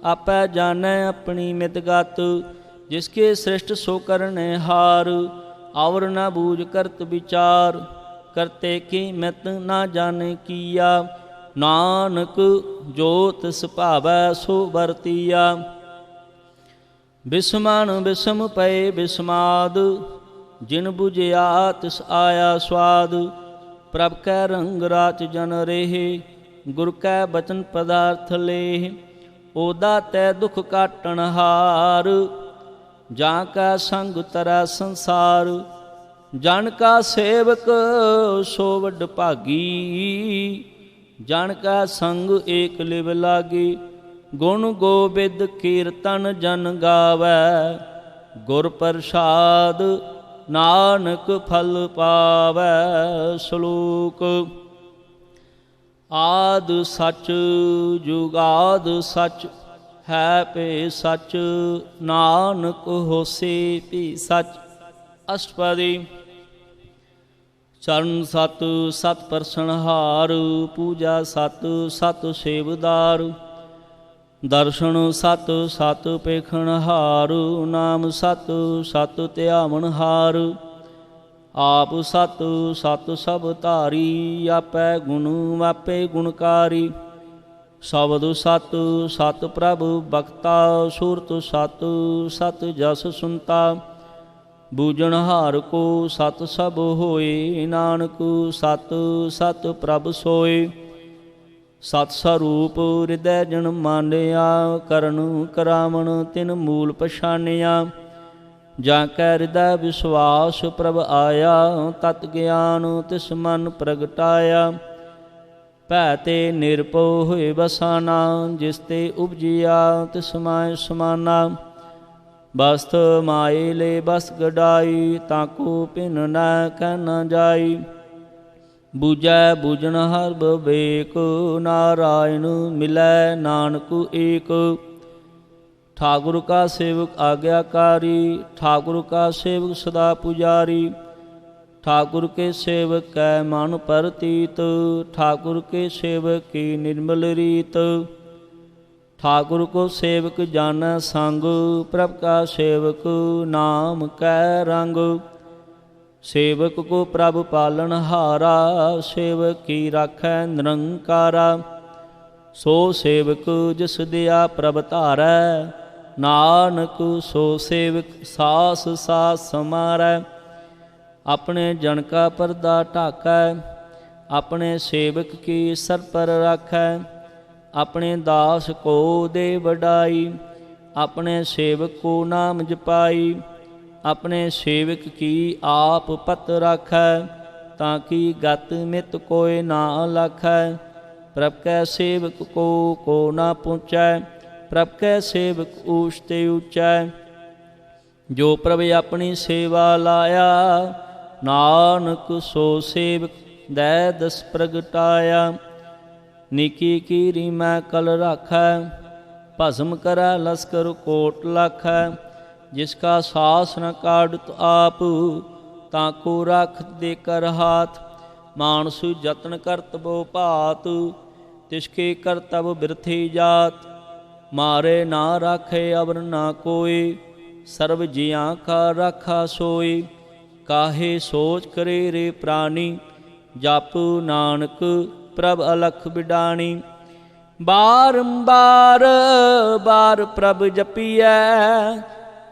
ਆਪੈ ਜਾਣੈ ਆਪਣੀ ਮਿਤ ਗਤ, ਜਿਸਕੇ ਸ੍ਰਿਸ਼ਟ ਸੋ ਕਰਨੈ ਹਾਰ, ਔਰ ਨਾ ਬੂਝ ਕਰਤ ਵਿਚਾਰ, ਕਰਤੇ ਕੀ ਮਿਤ ਨਾ ਜਾਣੇ ਕੀਆ, ਨਾਨਕ ਜੋ ਤਿਸ ਭਾਵੈ ਸੋ ਵਰਤੀਆ। ਬਿਸਮਣ ਬਿਸਮ ਪਏ ਬਿਸਮਾਦ, ਜਿਨ ਬੁਝਿਆ ਤਿਸ ਆਇਆ ਸਵਾਦ, ਪ੍ਰਭ ਕੈ ਰੰਗ ਰਾਚ ਜਨ ਰਹੇ, ਗੁਰ ਕੈ ਬਚਨ ਪਦਾਰਥ ਲੇਹ, ਓਦਾ ਤੈ ਦੁਖ ਕਾਟਣ ਹਾਰ, ਜਾਂ ਕਾ ਸੰਗ ਤਰੈ ਸੰਸਾਰ, ਜਨ ਕਾ ਸੇਵਕ ਸੋ ਵੱਡ ਭਾਗੀ, ਜਨ ਕਾ ਸੰਗ ਏਕ ਲਿਵ ਲਾਗੀ, ਗੁਣ ਗੋਬਿੰਦ ਕੀਰਤਨ ਜਨ ਗਾਵੈ, ਗੁਰ ਪ੍ਰਸਾਦ ਨਾਨਕ ਫਲ ਪਾਵੈ। ਸ਼ਲੋਕ। ਆਦ ਸਚ ਜੁਗਾਦ ਸਚ, ਹੈ ਭੇ ਸਚ, ਨਾਨਕ ਹੋਸੀ ਭੀ ਸਚ। ਅਸ਼ਟਪਦੀ। ਚਰਨ ਸਤ ਸਤ ਪਰਸਨਹਾਰ, ਪੂਜਾ ਸਤ ਸਤ ਸੇਵਦਾਰ, ਦਰਸ਼ਨ ਸਤ ਸਤ ਪੇਖਣਹਾਰ, ਨਾਮ ਸਤ ਸਤ ਧਿਆਵਨਹਾਰ, ਆਪ ਸਤ ਸਤ ਸਭ ਧਾਰੀ, ਆਪੈ ਗੁਣ ਵਾਪੇ ਗੁਣਕਾਰੀ, ਸ਼ਬਦ ਸਤ ਸਤ ਪ੍ਰਭ ਬਖਤਾ, ਸੂਰਤ ਸਤ ਸਤ ਜਸ ਸੁਨਤਾ, ਬੂਝਣਹਾਰ ਕੋ ਸਤ ਸਭ ਹੋਏ, ਨਾਨਕ ਸਤ ਸਤ ਪ੍ਰਭ ਸੋਏ। ਸਤ ਸਰੂਪ ਹਿਰਦੈ ਜਨ ਮਾਨਿਆ, ਕਰਨ ਕਰਾਵਣ ਤਿਨ ਮੂਲ ਪਛਾਨਿਆ, ਜਾਂ ਕੈ ਹਿਰਦੈ ਵਿਸ਼ਵਾਸ ਪ੍ਰਭ ਆਇਆ, ਤਤ ਗਿਆਨ ਤਿਸ ਮਨ ਪ੍ਰਗਟਾਇਆ, ਭੈ ਤੇ ਨਿਰਭਉ ਹੋਏ ਬਸਾਨਾ, ਜਿਸ ਤੇ ਉਪਜਿਆ ਤਿਸ ਮਾਇ ਸਮਾਨਾ, ਬਸਤ ਮਾਏ ਲੈ ਬਸ ਗਡਾਈ, ਤਾਕੋ ਭਿਨ ਨ ਕਹਿ ਨ ਜਾਈ, ਬੂਝੈ ਬੂਝਣਹਾਰ ਬਿਵੇਕ, ਨਾਰਾਇਣ ਮਿਲੈ ਨਾਨਕ ਏਕ, ਠਾਕੁਰ ਕਾ ਸੇਵਕ ਆਗਿਆਕਾਰੀ, ਠਾਕੁਰ ਕਾ ਸੇਵਕ ਸਦਾ ਪੁਜਾਰੀ, ठाकुर के सेवक कै मन परतीत, ठाकुर के सेवक की निर्मल रीत, ठाकुर को सेवक जान संग, प्रभ का सेवक नाम कै रंग, सेवक को प्रभ पालन हारा, सेवक की राखै निरंकारा, सो सेवक जिस दिया प्रभ धारै, नानक सो सेवक सास सास समारै, अपने जन का परदा ढाकै, अपने सेवक की सर पर राखै, अपने दास को दे वडाई, अपने सेवक को नाम जपाई, अपने सेवक की आप पत राखै, ताकि गत मित कोय ना लाखै, प्रभ कै सेवक को ना पहुँचै, प्रभ कै सेवक ऊच ते ऊँचै, जो प्रभ अपनी सेवा लाया, नानक सो सेवक दै दस प्रगटाया, निकी कीरी मैं कल राखै, भस्म करै लश्कर कोट लाखै, जिसका सास न काढ़त आप, ताको राखत दे कर हाथ। मानसु जतन करत बो भात, तिसके करतब बिरथी जात। मारे ना राखे अवर ना कोई, सर्व जियां का राखा सोई। काहे सोच करे रे प्राणी, जप नानक प्रभ अलख बिडाणी। बारंबार बार प्रभ जपिਐ,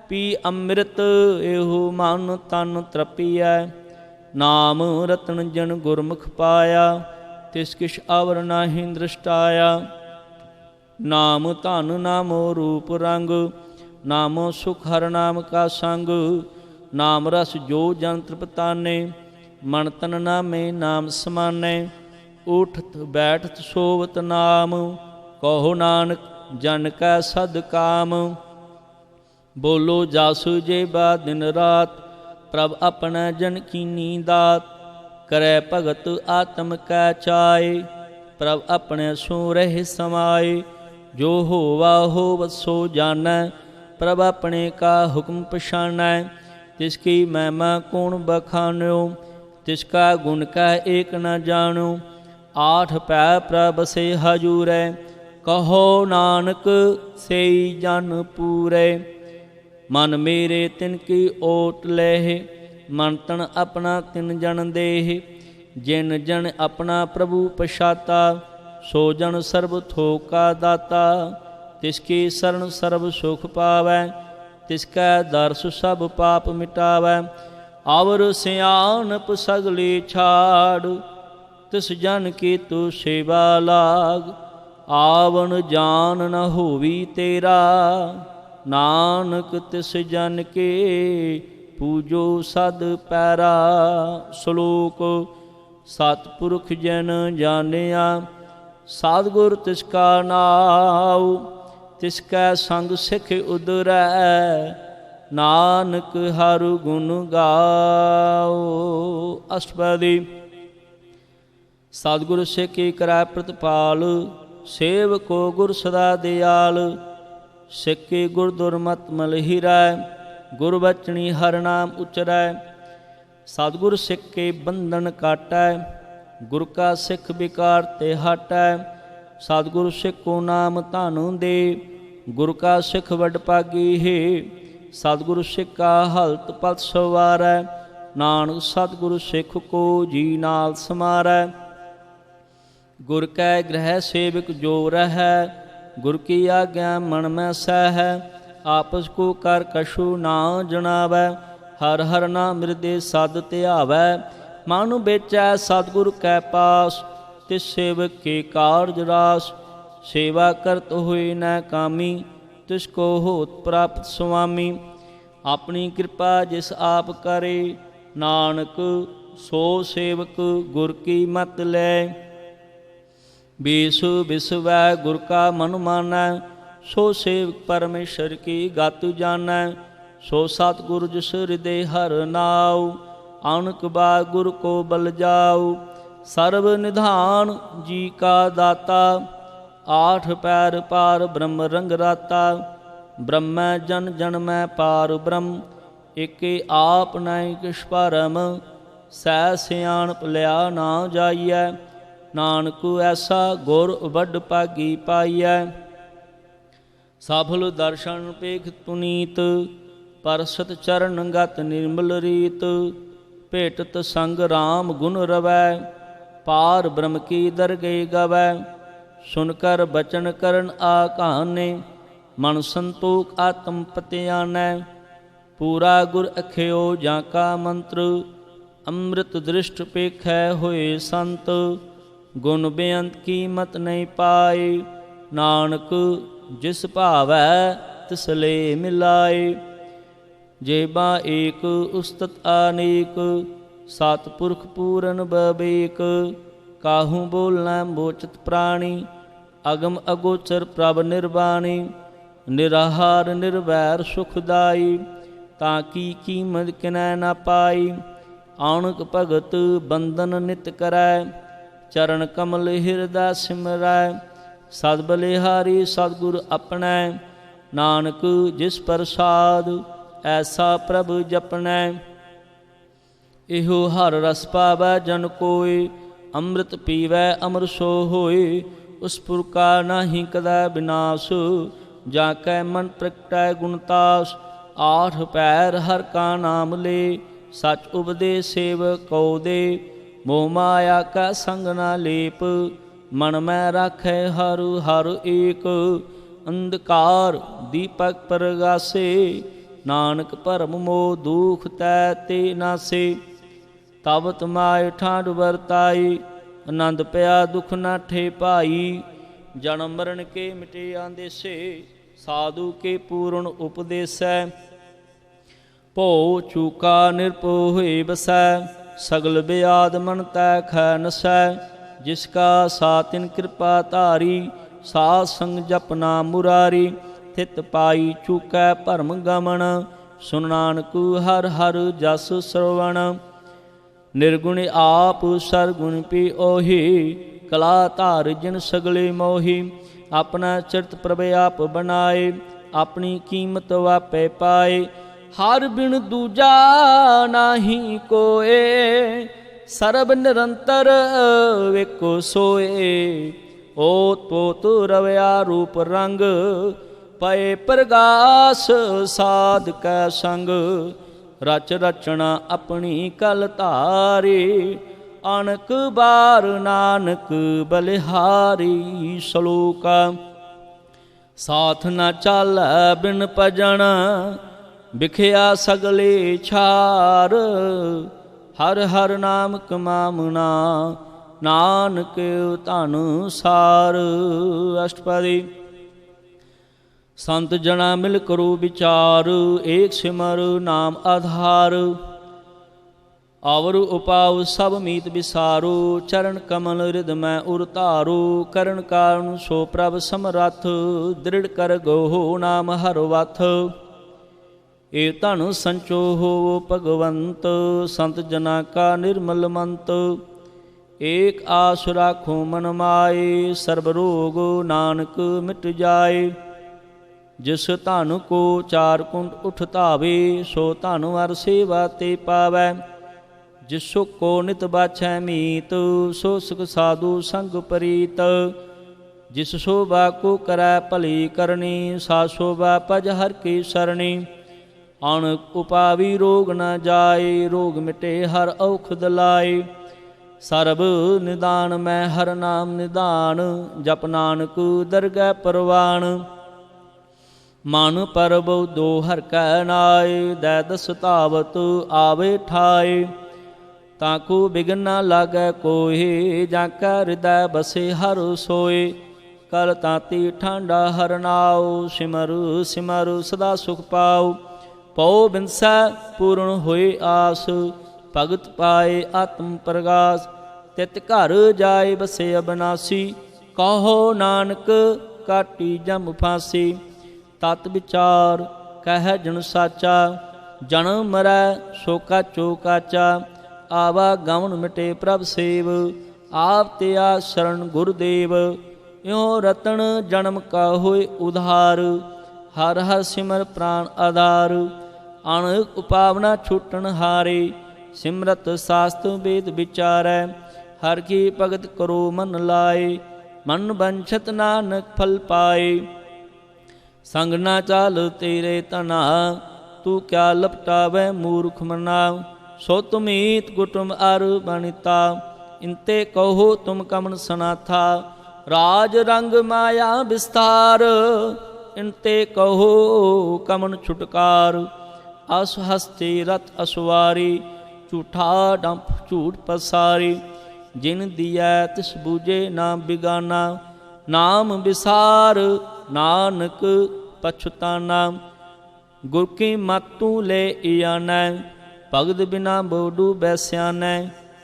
पी अमृत एहु मन तन तृपिਐ। नाम रतन जन गुरमुख पाया, तिस किछ अवर नाहि दृष्टाया। नाम धन नामो रूप रंग, नामो सुख हर नाम का संग। नाम रस जो जन तृपताने, मन तन नामे नाम समाने। उठत बैठत सोवत नाम, कहो नानक जन कै सद काम। बोलो जासु जेबा दिन रात, प्रभ अपना जन कीनी दात। करै भगत आत्म कै चाय, प्रभ अपने सो रह समाए। जो होवा होवत सो जानੈ, प्रभ अपने का हुक्म पछाणै। तिसकी महिमा कौन बखान्यो, तिसका गुण कह एक न जान्यो। आठ पै प्रभ से हजूरै, कहो नानक सेई जन पूरै। मन मेरे तिनकी ओट लेह, मन तन अपना तिन जन देह। जिन जन अपना प्रभु पछाता, सो जन सर्ब थोका दाता। तिसकी शरण सर्ब सुख पावै, तिसकै दर्श सब पाप मिटावै। आवर सियानप सगली छाड़, तिस जन की तू सेवा लाग। आवन जान न होवी तेरा, नानक तिस जन के पूजो सद पैरा। श्लोक सतपुरख जन जानिया, सतगुर तिसका नाव। तिसकै संग सिख उदरै, नानक हर गुण गाओ। अष्टपदी। सतगुर सिख की करै प्रतिपाल, सेवको गुर सदा दयाल। सिख के गुर दुर्मत मल हीरै, गुर बचनी हर नाम उचरै। सतगुर सिख के बंधन काटै, गुर का सिख विकार ते हटै। सतगुर सिख को नाम धन दे, गुर का सिख वड पागी है। सतगुर सिख का हलत पत सवारै, नानक सतगुर सिख को जी नाल समारै। गुर कै ग्रह सेवक जो रहै, गुर की आज्ञा मन में सह। आपस को कर कछु ना जनावै, हर हर नाम हृदय सद ध्यावै। मन बेचै सतगुर कै पास, तिस सेवक के कारज रास। सेवा करत हुए न कामी, तिसको होत प्राप्त स्वामी। अपनी कृपा जिस आप करे, नानक सो सेवक गुर की मत लै। बीस बिसवै गुर का मन मानै, सो सेवक परमेश्वर की गत जानै। सो सतगुर जिस हृदय हर नाव, अनक बार गुर को बल जाओ। सर्व निधान जी का दाता, आठ पैर पार ब्रह्म रंग राता। ब्रह्म जन जन मैं पार ब्रह्म, एके आप नहीं किस परम। सै सियाणप लिया ना जाइयै, नानक ऐसा गुर वड भागी पाइयै। सफल दर्शन पेख पुनीत, परसत चरण गत निर्मल रीत। भेटत संग राम गुण रवै, पार ब्रह्म की दरगे गवै। सुनकर बचन करन आकाने, मन संतोख आत्म पत्यानै। पूरा गुर अख्यो जाका मंत्र, अमृत दृष्ट पेखै होए संत। गुण बेअंत कीमत नहीं पाए, नानक जिस भावै तिस ले मिलाए। जेबा एक उस्तत अनेक, सतपुरख पूरन बबेक। काहू बोलना मोचत प्राणी, अगम अगोचर प्रभ निर्वाणी। निराहार निर्वैर सुखदाई, ताकि कीमत किनै न पाई। आनक भगत बंदन नित करै, चरण कमल हिरदै सिमरै। सद बलिहारी सतगुर अपनै, नानक जिस प्रसाद ਐਸਾ ਪ੍ਰਭ ਜਪਣੈ। ਇਹੋ ਹਰ ਰਸ ਪਾਵੈ ਜਨ ਕੋਇ, ਅੰਮ੍ਰਿਤ ਪੀਵੈ ਅਮਰ ਸੋ ਹੋਇ। ਉਸ ਪੁਰ ਕਾ ਨਾਹੀ ਕਦੈ ਬਿਨਾਸ਼, ਜਾ ਕੈ ਮਨ ਪ੍ਰਗਟੈ ਗੁਣਤਾਸ। ਆਠ ਪੈਰ ਹਰ ਕਾ ਨਾਮ ਲੇ, ਸਚ ਉਪਦੇ ਸੇਵ ਕਉ ਦੇ। ਮੋਹ ਮਾਇਆ ਕਾ ਸੰਗ ਨਾ ਲੇਪ, ਮਨ ਮੈਂ ਰਾਖੈ ਹਰ ਹਰ ਏਕ। ਅੰਧਕਾਰ ਦੀਪਕ ਪ੍ਰਗਾਸੇ, ਨਾਨਕ ਭਰਮ ਮੋਹ ਦੁਖ ਤੈ ਤੇ ਨਾਸੇ। ਤਬ ਤਮਾਇ ਠਾਂਡ ਵਰਤਾਈ, ਆਨੰਦ ਪਿਆ ਦੁਖ ਨਾਠੇ ਭਾਈ। ਜਨਮ ਮਰਨ ਕੇ ਮਿਟੇ ਆਂਦੇਸੇ, ਸਾਧੂ ਕੇ ਪੂਰਨ ਉਪਦੇਸੈ। ਭਉ ਚੂਕਾ ਨਿਰਭਉ ਹੋਏ ਬਸੈ, ਸਗਲ ਬਿਆਦ ਮਨ ਤੈ ਖੈ ਨਸੈ। ਜਿਸ ਕਾ ਸਾ ਤਿਨ ਕਿਰਪਾ ਧਾਰੀ, ਸਾਧ ਸੰਗ ਜਪਨਾ ਮੁਰਾਰੀ। ਥਿਤ ਪਾਈ ਚੂਕੈ ਭਰਮ ਗਮਨ, ਸੁਨ ਨਾਨਕ ਹਰ ਹਰ ਜਸ ਸਰਵਣ। ਨਿਰਗੁਣ ਆਪ ਸਰਗੁਣ ਪੀ ਓਹੀ, ਕਲਾ ਧਾਰ ਜਿਨ ਸਗਲੇ ਮੋਹੀ। ਆਪਣਾ ਚਰਿਤ ਪ੍ਰਭ ਆਪ ਬਣਾਏ, ਆਪਣੀ ਕੀਮਤ ਵਾਪੇ ਪਾਏ। ਹਰ ਬਿਨ ਦੂਜਾ ਨਾਹੀ ਕੋਏ, ਸਰਬ ਨਿਰੰਤਰ ਵੇਖੋ ਸੋਏ। ਓਤ ਪੋਤ ਰਵਿਆ ਰੂਪ ਰੰਗ, ਪਏ ਪ੍ਰਗਾਸ ਸਾਧ ਕੈ ਸੰਗ। ਰਚ ਰਚਣਾ ਆਪਣੀ ਕਲ ਧਾਰੇ, ਅਣਕ ਬਾਰ ਨਾਨਕ ਬਲਿਹਾਰੀ। ਸ਼ਲੋਕ ਸਾਥ ਨ ਚਾਲੈ ਬਿਨ ਭਜਨ, ਬਿਖਿਆ ਸਗਲੇ ਛਾਰ। ਹਰ ਹਰ ਨਾਮ ਕਮਾਮਣਾ, ਨਾਨਕ ਧਨ ਸਾਰ। ਅਸ਼ਟਪਦੀ। ਸੰਤ ਜਨਾ ਮਿਲ ਕਰੋ ਵਿਚਾਰ, ਏਕ ਸਿਮਰ ਨਾਮ ਆਧਾਰ। ਆਵਰ ਉਪਾਉ ਸਭ ਮੀਤ ਵਿਸਾਰੋ, ਚਰਨ ਕਮਲ ਰਿਦਮੈ ਉਰ ਧਾਰੋ। ਕਰਨ ਕਾਰਨ ਸੋ ਪ੍ਰਭ ਸਮਰੱਥ, ਦ੍ਰਿੜ ਕਰ ਗੋ ਨਾਮ ਹਰ ਵਥ। ਏ ਧਨ ਸੰਚੋ ਹੋਵੋ ਭਗਵੰਤ, ਸੰਤ ਜਨਾ ਕਾ ਨਿਰਮਲ ਮੰਤ। ਏਕ ਆਸ ਰਾਖੋ ਮਨ ਮਾਏ, ਸਰਬ ਰੋਗ ਨਾਨਕ ਮਿਟ ਜਾਏ। ਜਿਸ ਧਨ ਕੋ ਚਾਰ ਕੁੰਡ ਉਠ ਧਾਵੇ, ਸੋ ਧਨ ਵਰ ਸੇਵਾ ਤੇ ਪਾਵੈ। ਜਿਸ ਸੁਖ ਕੋ ਨਿਤ ਬਾਛੈ ਮੀਤ, ਸੋ ਸੁਖ ਸਾਧੂ ਸੰਗ ਪ੍ਰੀਤ। ਜਿਸ ਸ਼ੋਭਾ ਕੋ ਕਰੈ ਭਲੀ ਕਰਨੀ, ਸਾ ਸ਼ੋਭਾ ਭਜ ਹਰ ਕੀ ਸਰਣੀ। ਅਣਖ ਉਪਾਵੀ ਰੋਗ ਨ ਜਾਏ, ਰੋਗ ਮਿਟੇ ਹਰ ਔਖਦ ਲਾਏ। ਸਰਬ ਨਿਦਾਨ ਮੈਂ ਹਰ ਨਾਮ ਨਿਦਾਨ, ਜਪ ਨਾਨਕ ਦਰਗਹਿ ਪਰਵਾਨ। ਮਨ ਪਰਬ ਦੋ ਹਰ ਕੈ ਨਾਏ, ਦੈ ਦਸ ਧਾਵਤ ਆਵੇ ਠਾਏ। ਤਾਕੂ ਬਿਗਨ ਨ ਲਾਗੈ ਕੋਇ, ਜਾਂ ਕੈ ਹਿਰਦੈ ਬਸੇ ਹਰ ਸੋਏ। ਕਲ ਤਾਤੀ ਠਾਂਡਾ ਹਰ ਨਾਉ, ਸਿਮਰ ਸਿਮਰ ਸਦਾ ਸੁਖ ਪਾਉ। ਪਉ ਬਿਨਸੈ ਪੂਰਨ ਹੋਏ ਆਸ, ਭਗਤ ਪਾਏ ਆਤਮ ਪ੍ਰਗਾਸ। ਤਿਤ ਘਰ ਜਾਏ ਬਸੇ ਅਬਨਾਸੀ, ਕਹੋ ਨਾਨਕ ਕਾਟੀ ਜਮ ਫਾਸੀ। ਤਤ ਵਿਚਾਰ ਕਹਿ ਜਨ ਸਾਚਾ, ਜਨਮ ਮਰੈ ਸੋ ਕਾਚੋ ਕਾਚਾ। ਆਵਾ ਗਮਨ ਮਿਟੇ ਪ੍ਰਭ ਸੇਵ, ਆਪ ਤੇ ਆ ਸ਼ਰਨ ਗੁਰਦੇਵ। ਇਉ ਰਤਨ ਜਨਮ ਕਾ ਹੋਏ ਉਧਾਰ, ਹਰ ਹਰ ਸਿਮਰ ਪ੍ਰਾਨ ਆਧਾਰ। ਅਣਖ ਉਪਾਵਨਾ ਛੂਟਣ ਹਾਰੇ, ਸਿਮਰਤ ਸਾਸਤ ਵੇਦ ਵਿਚਾਰੈ। ਹਰ ਕੀ ਭਗਤ ਕਰੋ ਮਨ ਲਾਏ, ਮਨ ਬੰਛਤ ਨਾਨਕ ਫਲ ਪਾਏ। ਸੰਗ ਨਾ ਚਾਲ ਤੇਰੇ ਧਨਾ, ਤੂੰ ਕਿਆ ਲਪਟਾਵੈ ਮੂਰਖ ਮਨਾ। ਸੋ ਤੁਮੀਤ ਕੁਟੁੰਬ ਅਰ ਬਨਿਤਾ, ਇੰਤੇ ਕਹੋ ਤੁਮ ਕਮਨ ਸਨਾਥਾ। ਰਾਜ ਰੰਗ ਮਾਇਆ ਵਿਸਤਾਰ, ਇੰਤੇ ਕਹੋ ਕਮਨ ਛੁਟਕਾਰ। ਅਸ ਹਸਤੇ ਰਥ ਅਸਵਾਰੀ, ਝੂਠਾ ਡੰਪ ਝੂਠ ਪਸਾਰੀ। ਜਿਨ ਦੀਐ ਤਿਸ ਬੂਝੇ ਨਾ ਬਿਗਾਨਾ, ਨਾਮ ਵਿਸਾਰ ਨਾਨਕ ਪਛਤਾਨਾ। ਗੁਰ ਕੀ ਮਤਿ ਤੂੰ ਲੈ ਆਨੈ, ਭਗਤ ਬਿਨਾ ਬੋਡੂ ਬੈਸਿਆਨੈ।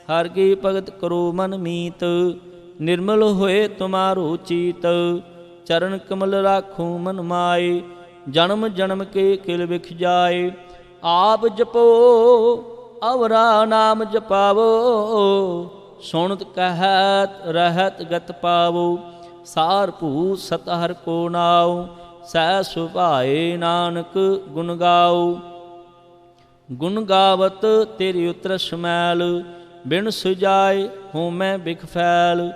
ਹਰ ਕੀ ਭਗਤ ਕਰੋ ਮਨ ਮੀਤ, ਨਿਰਮਲ ਹੋਏ ਤੁਮਾਰੋ ਚੀਤ। ਚਰਨ ਕਮਲ ਰਾਖੋ ਮਨ ਮਾਏ, ਜਨਮ ਜਨਮ ਕੇ ਕਿਲ ਵਿਖ ਜਾਏ। ਆਪ ਜਪੋ ਅਵਰਾ ਨਾਮ ਜਪਾਵੋ, ਸੁਣਤ ਕਹਿਤ ਰਹਿਤ ਗਤ ਪਾਵੋ। ਸਾਰ ਭੂ ਸਤ ਹਰ ਕੋ ਨਾਉ, ਸਹਿ ਸੁਭਾਏ ਨਾਨਕ ਗੁਣ ਗਾਓ। ਗੁਣ ਗਾਵਤ ਤੇਰੀ ਉਤਰਸ ਮੈਲ, ਬਿਨ ਸੁਜਾਏ ਹੋਮੈ ਬਿਖ ਫੈਲ,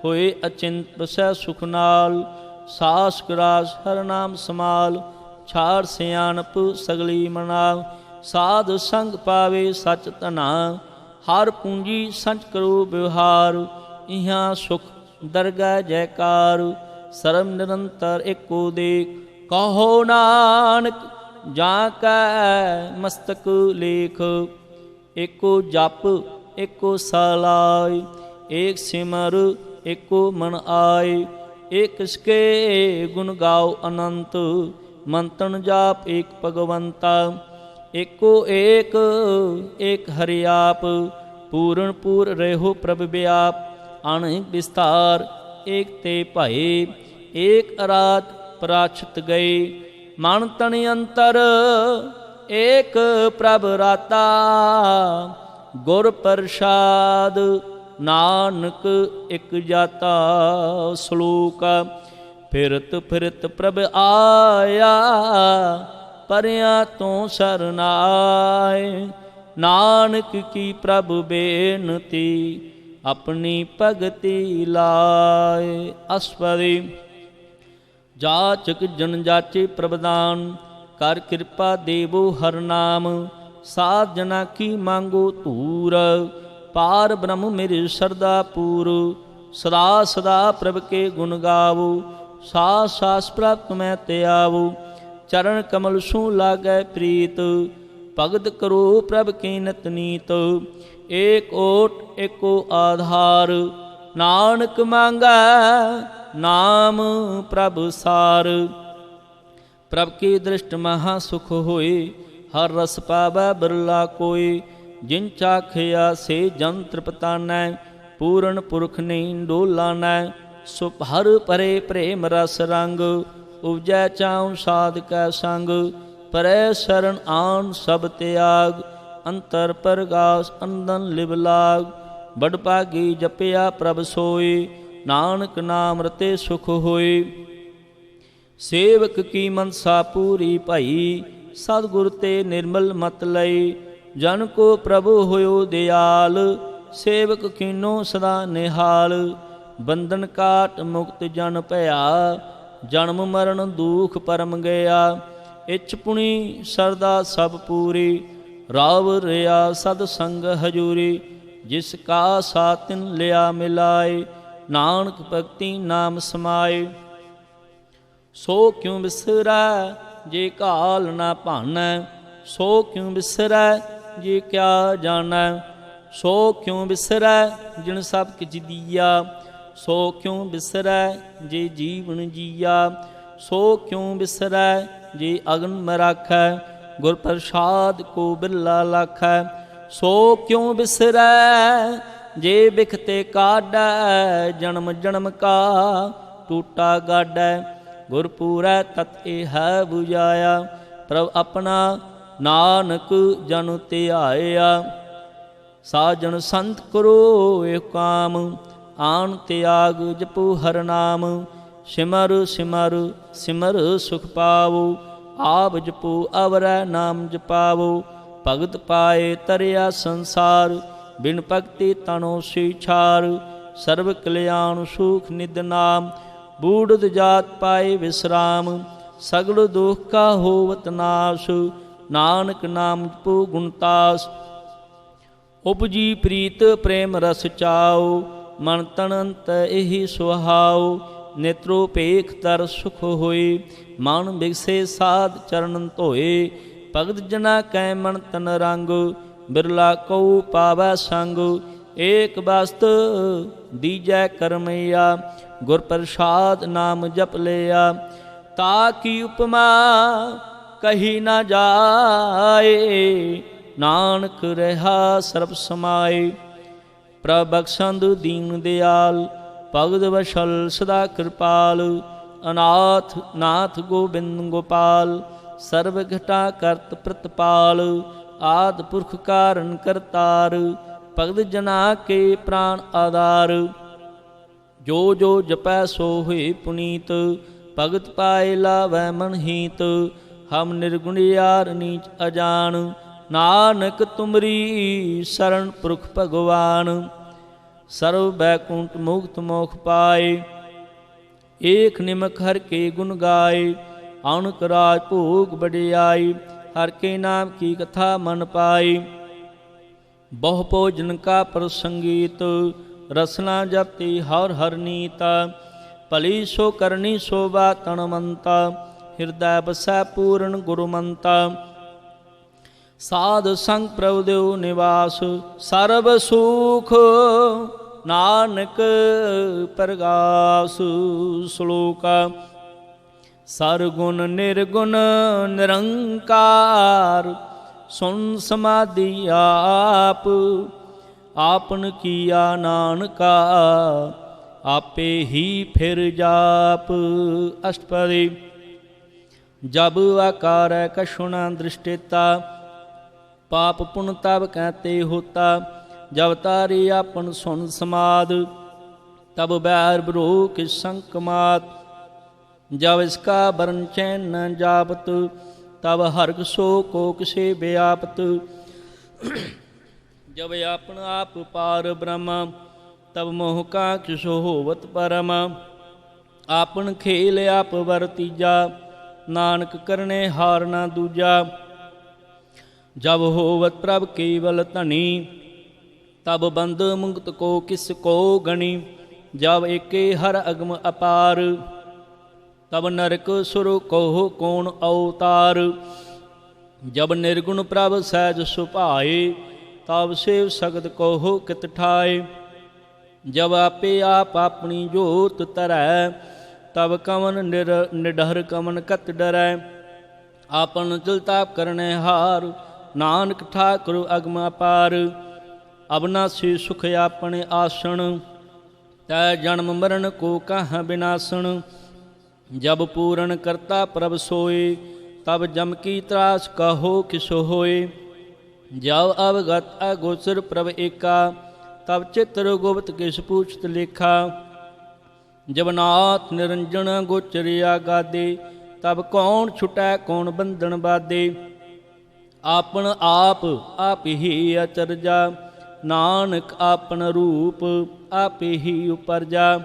ਹੋਏ ਅਚਿੰਤ ਬਸੈ ਸੁਖ ਨਾਲ, ਸਾਸ ਗਰਾਸ ਹਰ ਨਾਮ ਸਮਾਲ, ਛਾੜ ਸਿਆਣਪ ਸਗਲੀ ਮਨਾ, ਸਾਧ ਸੰਗ ਪਾਵੇ ਸਚ ਧਨਾ, ਹਰ ਪੂੰਜੀ ਸੰਚ ਕਰੋ ਵਿਵਹਾਰ, ਇਹਾਂ ਸੁਖ ਦਰਗਹਿ ਜੈਕਾਰ, ਸਰਬ ਨਿਰੰਤਰ ਏਕੋ ਦੇਖ, ਕਹੋ ਨਾਨਕ ਜਾਂ ਕੈ ਮਸਤਕ ਲੇਖ, ਏਕੋ ਜਪ ਏਕੋ ਸਲਾਈ, ਏਕ ਸਿਮਰ ਏਕੋ ਮਨ ਆਏ, ਏਕ ਇਸਕੇ ਗੁਣ ਗਾਓ ਅਨੰਤ, ਮੰਤਨ ਜਾਪ ਏਕ ਭਗਵੰਤਾ, ਏਕੋ ਏਕ ਏਕ ਹਰਿ ਆਪ, ਪੂਰਨ ਪੂਰ ਰਹਿਓ ਪ੍ਰਭ ਵਿਆਪ, ਅਣਿਕ ਵਿਸਤਾਰ ਏਕ ਤੇ ਭਏ, ਏਕ ਅਰਾਧ ਪ੍ਰਾਛਤ ਗਏ, ਮਨ ਤਨ ਅੰਤਰ ਏਕ ਪ੍ਰਭ ਰਾਤਾ, ਗੁਰ ਪ੍ਰਸਾਦ ਨਾਨਕ ਇਕ ਜਾਤਾ। ਸ਼ਲੋਕ ਫਿਰਤ ਫਿਰਤ ਪ੍ਰਭ ਆਇਆ, ਪਰਿਆ ਤੋਂ ਸਰਨਾਏ, ਨਾਨਕ ਕੀ ਪ੍ਰਭ ਬੇਨਤੀ, ਆਪਣੀ ਭਗਤੀ ਲਾਏ। ਅਸਪਦੀ ਜਾਚਕ ਜਨ ਜਾਚੇ ਪ੍ਰਭਦਾਨ, ਕਰ ਕਿਰਪਾ ਦੇਵੋ ਹਰ ਨਾਮ, ਸਾਧ ਜਨਾ ਕੀ ਮੰਗੋ ਧੂਰ, ਪਾਰ ਬ੍ਰਹਮ ਮੇਰੇ ਸਰਦਾ ਪੂਰ, ਸਦਾ ਸਦਾ ਪ੍ਰਭ ਕੇ ਗੁਣ ਗਾਵੋ, ਸਾਸ ਸਾਸ ਪ੍ਰਾਪਤ ਮੈਂ ਤੇ ਆਵੋ, ਚਰਨ ਕਮਲ ਸੂ ਲਾਗੈ ਪ੍ਰੀਤ, ਭਗਤ ਕਰੋ ਪ੍ਰਭ ਕੀ ਨਿਤ ਨੀਤ, ਏਕ ਓਟ ਏਕੋ ਆਧਾਰ, ਨਾਨਕ ਮੰਗੈ ਨਾਮ ਪ੍ਰਭ ਸਾਰ, ਪ੍ਰਭ ਕੀ ਦ੍ਰਿਸ਼ਟ ਮਹਾ ਸੁਖ ਹੋਏ, ਹਰ ਰਸ ਪਾਵੈ ਬਿਰਲਾ ਕੋਇ, ਜਿਨ ਚਾਖਿਆ ਸੇ ਜਨ ਤ੍ਰਿਪਤਾਨੈ, ਪੂਰਨ ਪੁਰਖ ਨੇ ਡੋਲਾਨੈ, ਸੋ ਹਰ ਪਰੇ ਪ੍ਰੇਮ ਰਸ ਰੰਗ, ਉਪਜੈ ਚਾਉ ਸਾਧਕੈ ਸੰਗ, ਪਰੈ ਸਰਣ ਆਨ ਸਭ ਤਿਆਗ, ਅੰਤਰ ਪਰਗਾਸ ਅੰਦਨ ਲਿਵ ਲਾਗ, ਬੜ ਭਾਗੀ ਜਪਿਆ ਪ੍ਰਭ ਸੋਈ, ਨਾਨਕ ਨਾਮ ਰਤੇ ਸੁਖ ਹੋਏ, ਸੇਵਕ ਕੀ ਮਨਸਾ ਪੂਰੀ ਭਈ, ਸਤਿਗੁਰ ਤੇ ਨਿਰਮਲ ਮਤ ਲਈ, ਜਨ ਕੋ ਪ੍ਰਭੂ ਹੋਇਓ ਦਿਆਲ, ਸੇਵਕ ਕੀਨੋ ਸਦਾ ਨਿਹਾਲ, ਬੰਧਨ ਕਾਟ ਮੁਕਤ ਜਨ ਭਇਆ, ਜਨਮ ਮਰਨ ਦੁਖ ਪਰਮ ਗਿਆ, ਇਚ ਪੁਣੀ ਸਰਦਾ ਸਭ ਪੂਰੀ, ਰਾਵ ਰਿਆ ਸਦ ਸੰਗ ਹਜੂਰੀ, ਜਿਸ ਕਾ ਸਾਤਿਨ ਲਿਆ ਮਿਲਾਏ, ਨਾਨਕ ਭਗਤੀ ਨਾਮ ਸਮਾਏ, ਸੋ ਕਿਉ ਬਿਸਰੈ ਜੇ ਕਾਲ ਨਾ ਭਾਨੈ, ਸੋ ਕਿਉ ਬਿਸਰੈ ਜੇ ਕਿਆ ਜਾਣੈ, ਸੋ ਕਿਉ ਬਿਸਰੈ ਜਿਨ ਸਭ ਕਿਛ ਦੀਆ, ਸੋ ਕਿਉ ਬਿਸਰੈ ਜੇ ਜੀਵਨ ਜੀਆ, ਸੋ ਕਿਉ ਬਿਸਰੈ ਜੇ ਅਗਨ ਮ ਰਾਖੈ, ਗੁਰ ਪ੍ਰਸਾਦ ਕੋ ਬਿਰਲਾ ਲਾਖੈ, ਸੋ ਕਿਉ ਬਿਸਰੈ ਜੇ ਬਿਖਤੇ ਕਾਢੈ, ਜਨਮ ਜਨਮ ਕਾ ਟੂਟਾ ਗਾਢੈ, ਗੁਰ ਪੂਰੈ ਤਤ ਇਹ ਹੈ 부ਝਾਇਆ, ਪ੍ਰਭ ਆਪਣਾ ਨਾਨਕ ਜਨ ਧਿਆਇਆ, ਸਾਜਣ ਸੰਤ ਕਰੋ ਏਕ ਕਾਮ, ਆਨ ਤਿਆਗ ਜਪੋ ਹਰ ਨਾਮ, ਸਿਮਰ ਸਿਮਰ ਸਿਮਰ ਸੁਖ ਪਾਵੋ, ਆਪ ਜਪੋ ਅਵਰੈ ਨਾਮ ਜਪਾਵੋ, ਭਗਤ ਪਾਏ ਤਰਿਆ ਸੰਸਾਰ, ਬਿਨ ਭਗਤੀ ਤਨੋ ਸੀ ਛਾਰ, ਸਰਬ ਕਲਿਆਣ ਸੁਖ ਨਿਦ ਨਾਮ, ਬੂੜਦ ਜਾਤ ਪਾਏ ਵਿਸਰਾਮ, ਸਗਲ ਦੁਖ ਕਾ ਹੋਵਤ ਨਾਸ, ਨਾਨਕ ਨਾਮ ਜਪੋ ਗੁਣਤਾਸ, ਉਪਜੀ ਪ੍ਰੀਤ ਪ੍ਰੇਮ ਰਸ ਚਾਓ, ਮਨ ਤਨ ਅੰਤ ਇਹੀ ਸੁਹਾਓ, ਨੇਤਰੋ ਭੇਖ ਦਰ ਸੁਖ ਹੋਏ, ਮਨ ਬਿਗਸੇ ਸਾਧ ਚਰਨ ਧੋਏ, ਭਗਤ ਜਨਾ ਕੈ ਮਨ ਤਨ ਰੰਗ, ਬਿਰਲਾ ਕਉ ਪਾਵੈ ਸੰਗ, ਏਕ ਬਸਤ ਦੀਜੈ ਕਰਮਈਆ, ਗੁਰ ਪ੍ਰਸਾਦ ਨਾਮ ਜਪ ਲਿਆ, ਤਾ ਕੀ ਉਪਮਾ ਕਹੀ ਨਾ ਜਾਏ, ਨਾਨਕ ਰਹਾ ਸਰਬ ਸਮਾਏ, ਪ੍ਰਭ ਬਖਸ਼ੰਦ ਦੀਨ ਦਿਆਲ, ਭਗਤ ਵਸ਼ਲ ਸਦਾ ਕਿਰਪਾਲ, ਅਨਾਥ ਨਾਥ ਗੋਬਿੰਦ ਗੋਪਾਲ, ਸਰਬ ਘਟਾ ਕਰਤ ਪ੍ਰਤਪਾਲ, ਆਦ ਪੁਰਖ ਕਾਰਨ ਕਰਤਾਰ, ਭਗਤ ਜਨਾ ਕੇ ਪ੍ਰਾਨ ਆਧਾਰ, ਜੋ ਜੋ ਜਪੈ ਸੋ ਹੋਏ ਪੁਨੀਤ, ਭਗਤ ਪਾਏ ਲਾਵੈ ਮਨ ਹੀਤ, ਹਮ ਨਿਰਗੁਣ ਯਾਰ ਨੀਚ ਅਜਾਨ, ਨਾਨਕ ਤੁਮਰੀ ਸਰਣ ਪੁਰਖ ਭਗਵਾਨ। ਸਰਵ ਬੈਕੁੰਠ ਮੁਕਤ ਮੋਖ ਪਾਏ, ਏਕ ਨਿਮਕ ਹਰ ਕੇ ਗੁਣ ਗਾਏ। ਅਨਕ ਰਾਜ ਭੋਗ ਬੜਿਆਈ, ਹਰ ਕੇ ਨਾਮ ਕੀ ਕਥਾ ਮਨ ਪਾਈ। ਬਹੁ ਭੋਜਨ ਕਾ ਪ੍ਰਸੰਗੀਤ, ਰਸਨਾ ਜਪਤੀ ਹਰ ਹਰ ਨੀਤਾ। ਭਲੀ ਸੋ ਕਰਨੀ ਸੋਭਾ ਤਨਮੰਤਾ, ਹਿਰਦੈ ਬਸੈ ਪੂਰਨ ਗੁਰਮੰਤਾ। ਸਾਧ ਸੰਗ ਪ੍ਰਭੁ ਦੇਉ ਨਿਵਾਸ, ਸਰਬ ਸੁਖ ਨਾਨਕ ਪ੍ਰਗਾਸ। ਸ਼ਲੋਕ। ਸਰਗੁਣ ਨਿਰਗੁਣ ਨਿਰੰਕਾਰ, ਸੁਨ ਸਮਾਧੀ ਆਪ। ਆਪਨ ਕੀਆ ਨਾਨਕਾ, ਆਪੇ ਹੀ ਫਿਰ ਜਾਪ। ਅਸ਼ਟਪਦੀ। ਜਬ ਆਕਾਰੈ ਕਛੁ ਨ ਦ੍ਰਿਸ਼ਟੇਤਾ, ਪਾਪ ਪੁਨ ਤਬ ਕਹਿਤੇ ਹੋਤਾ। ਜਬ ਤਾਰੀ ਆਪਨ ਸੁਨ ਸਮਾਦ, ਤਬ ਬੈਰ ਬਰੋ ਕਿਸ ਸੰਕਮਾਤ। ਜਬ ਇਸਕਾ ਬਰਨ ਚੈਨ ਨ ਜਾਪਤ, ਤਬ ਹਰਗ ਸੋ ਕੋ ਕਿਸੇ ਵਿਆਪਤ। ਜਬ ਆਪਨ ਆਪ ਪਾਰ ਬ੍ਰਹਮ, ਤਬ ਮੋਹ ਕਾ ਕਿਸੋ ਹੋਵਤ ਪਰਮ। ਆਪਨ ਖੇਲ ਆਪ ਵਰਤੀਜਾ, ਨਾਨਕ ਕਰਨੇ ਹਾਰ ਨਾ ਦੂਜਾ। ਜਬ ਹੋਵਤ ਪ੍ਰਭ ਕੇਵਲ ਧਨੀ, ਤਬ ਬੰਦ ਮੁਕਤ ਕੋ ਕਿਸ ਕੋ ਗਣੀ। ਜਬ ਏਕੇ ਹਰ ਅਗਮ ਅਪਾਰ, ਤਬ ਨਰਕ ਸੁਰ ਕੋ ਕੌਣ ਅਵਤਾਰ। ਜਬ ਨਿਰਗੁਣ ਪ੍ਰਭ ਸਹਿਜ ਸੁਭਾਏ, ਤਬ ਸੇਵ ਸਗਤ ਕੋ ਕਿਤ ਠਾਏ। ਜਬ ਆਪੇ ਆਪ ਆਪਣੀ ਜੋਤ ਧਰੈ, ਤਬ ਕਵਨ ਨਿਡਰ ਕਵਨ ਕਤ ਡਰੈ। ਆਪਨ ਚਲਤਾਪ ਕਰਨੇ ਹਾਰ, ਨਾਨਕ ਠਾਕੁਰ ਅਗਮ ਅਪਾਰ। ਅਬਨਾਸੀ ਸੁਖ ਆਪਣੇ ਆਸਣ, ਤੈ ਜਨਮ ਮਰਨ ਕੋ ਕਹ ਬਿਨਾਸਣ। ਜਬ ਪੂਰਨ ਕਰਤਾ ਪ੍ਰਭ ਸੋਏ, ਤਬ ਜਮ ਕੀ ਤਰਾਸ ਕਹੋ ਕਿਸ ਹੋਏ। ਜਬ ਅਵਗਤ ਅਗੋਚਰ ਪ੍ਰਭ ਏਕਾ, ਤਬ ਚਿਤ੍ਰ ਗੁਪਤ ਕਿਸ ਪੂਛਤ ਲੇਖਾ। ਜਬ ਨਾਥ ਨਿਰੰਜਨ ਗੋਚਰਿਆ ਗਾਦੇ, ਤਬ ਕੌਣ ਛੁਟੈ ਕੌਣ ਬੰਧਨ ਬਾਧੇ। ਆਪਨ ਆਪ ਆਪ ਹੀ ਅਚਰਜਾ, ਨਾਨਕ ਆਪਨ ਰੂਪ ਆਪੇ ਹੀ ਉਪਰਜਾ।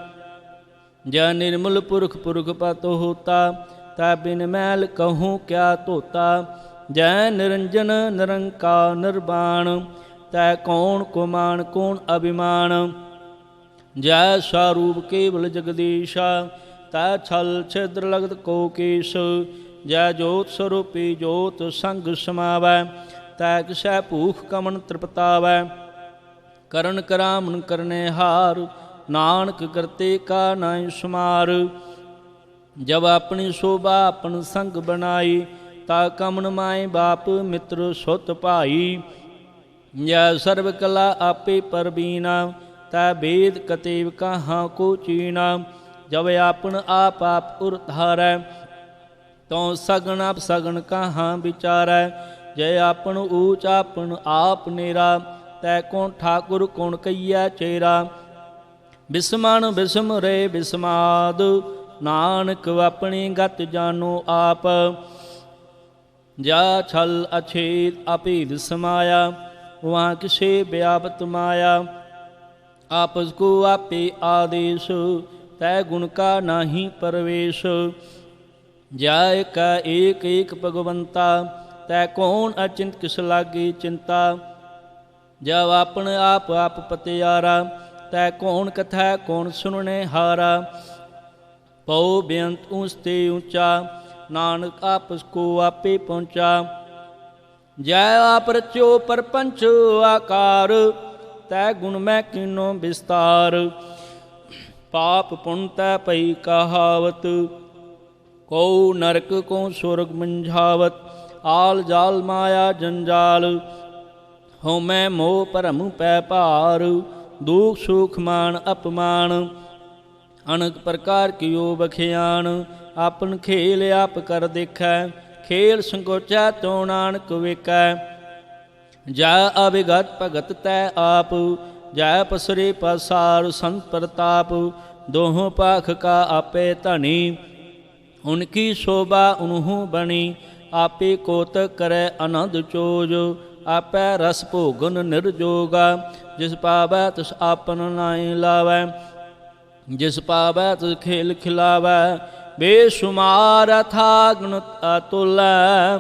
ਜੈ ਨਿਰਮਲ ਪੁਰਖ ਪੁਰਖ ਪਤ ਹੋਤਾ, ਤੈ ਬਿਨ ਮੈਲ ਕਹੂੰ ਕਿਆ ਧੋਤਾ। ਜੈ ਨਿਰੰਜਨ ਨਿਰੰਕਾਰ ਨਿਰਵਾਣ, ਤੈ ਕੌਣ ਕੁਮਾਨ ਕੌਣ ਅਭਿਮਾਨ। ਜੈ ਸਾਰੂਪ ਕੇਵਲ ਜਗਦੀਸ਼ਾ, ਤੈ ਛਲ ਛਿਦਰ ਲਗਤ ਕੋ ਕੇਸ਼। ਜੈ ਜੋਤ ਸਰੂਪੀ ਜੋਤ ਸੰਗ ਸਮਾਵੈ, ਤੈ ਕਿਸੈ ਭੂਖ ਕਮਨ ਤ੍ਰਿਪਤਾਵੈ। ਕਰਨ ਕਰਾਮਨ ਕਰਨੇ ਹਾਰ, ਨਾਨਕ ਕਰਤੇ ਕਾ ਨਾਇ ਸੁਮਾਰ। ਜਬ ਆਪਣੀ ਸ਼ੋਭਾ ਆਪਨ ਸੰਗ ਬਣਾਈ, ਤਾ ਕਮਨ ਮਾਏ ਬਾਪ ਮਿੱਤਰ ਸੁਤ ਭਾਈ। ਜੈ ਸਰਬ ਕਲਾ ਆਪੇ ਪਰਬੀਨਾ, ਤੈ ਬੇਦ ਕਤੇਵ ਕਹਾਂ ਕੋ ਚੀਨਾ। ਜਬ ਆਪਨ ਆਪ ਆਪ ਉਰ ਧਾਰੈ, ਤਉ ਸਗਨ ਆਪ ਸਗਨ ਕਹਾਂ ਵਿਚਾਰੈ। ਜੈ ਆਪਨ ਊਚ ਆਪਨ ਆਪ ਨੇਰਾ, ਤੈ ਕੌਣ ਠਾਕੁਰ ਕੌਣ ਕਈਐ ਚੇਰਾ। ਬਿਸਮਨ ਬਿਸਮ ਰੇ ਬਿਸਮਾਦ, ਨਾਨਕ ਆਪਣੀ ਗਤ ਜਾਨੋ ਆਪ। ਜਾ ਛਲ ਅਛੇਦ ਅਭੇਦ ਸਮਾਇਆ, ਵਾਂ ਕਿਸੇ ਵਿਆਪਤ ਮਾਇਆ। ਆਪਸ ਕੋ ਆਪੇ ਆਦੇਸ਼, ਤੈ ਗੁਣ ਕਾ ਨਾਹੀ ਪਰਵੇਸ਼। ਜੈ ਕਾ ਏਕ ਏਕ ਭਗਵੰਤਾ, ਤੈ ਕੌਣ ਅਚਿੰਤ ਕਿਸ ਲਾਗੇ ਚਿੰਤਾ। ਜਬ ਆਪਨ ਆਪ ਆਪ ਪਤਿਆਰਾ, ਤੈ ਕੌਣ ਕਥੈ ਕੌਣ ਸੁਣਨੇ ਹਾਰਾ। ਪਉ ਬੇਅੰਤ ਊਚ ਤੇ ਊਚਾ, ਨਾਨਕ ਆਪਸ ਕੋ ਆਪੇ ਪਹੁੰਚਾ। ਜੈ ਆਪ ਰਚਿਓ ਪਰਪੰਚ ਆਕਾਰ, ਤੈ ਗੁਣ ਮੈਂ ਕੀਨੋ ਵਿਸਤਾਰ। ਪਾਪ ਪੁਨ ਤੈ ਪਈ ਕਹਾਵਤ, ਕਉ ਨਰਕ ਕਉ ਸੁਰਗ ਮੰਝਾਵਤ। ਆਲ ਜਾਲ ਮਾਇਆ ਜੰਜਾਲ, ਹਉਮੈ ਮੋਹ ਭਰਮ ਪੈ ਭਾਰ। ਦੁਖ ਸੁਖ ਮਾਨ ਅਪਮਾਨ, ਅਨਕ ਪ੍ਰਕਾਰ ਕੀਓ ਬਖਿਆਨ। ਆਪਨ ਖੇਲ ਆਪ ਕਰ ਦੇਖੈ, ਖੇਲ ਸੰਕੋਚੈ ਤੋ ਨਾਨਕ ਵੇਖੈ। ਜੈ ਅਵਿਗਤ ਭਗਤ ਤੈ ਆਪ, ਜੈ ਪਸਰੇ ਪਸਾਰ ਸੰਤ ਪ੍ਰਤਾਪ। ਦੋਹਾਂ ਪਾਖ ਕਾ ਆਪੇ ਧਨੀ, ਉਨਕੀ ਸ਼ੋਭਾ ਉਨਹੂ ਬਣੀ। ਆਪੇ ਕੋਤਕ ਕਰੈ ਆਨੰਦ ਚੋਜ, ਆਪੈ ਰਸ ਭੋਗਨ ਨਿਰਜੋਗਾ। ਜਿਸ ਪਾਵੈ ਤਿਸ ਆਪਨ ਨਾਹੀ ਲਾਵੈ, ਜਿਸ ਪਾਵੈ ਤਿਸ ਖੇਲ ਖਿਲਾਵੈ। ਬੇਸ਼ੁਮਾਰ ਅਥਾਗਨ ਅਤੁਲੈ,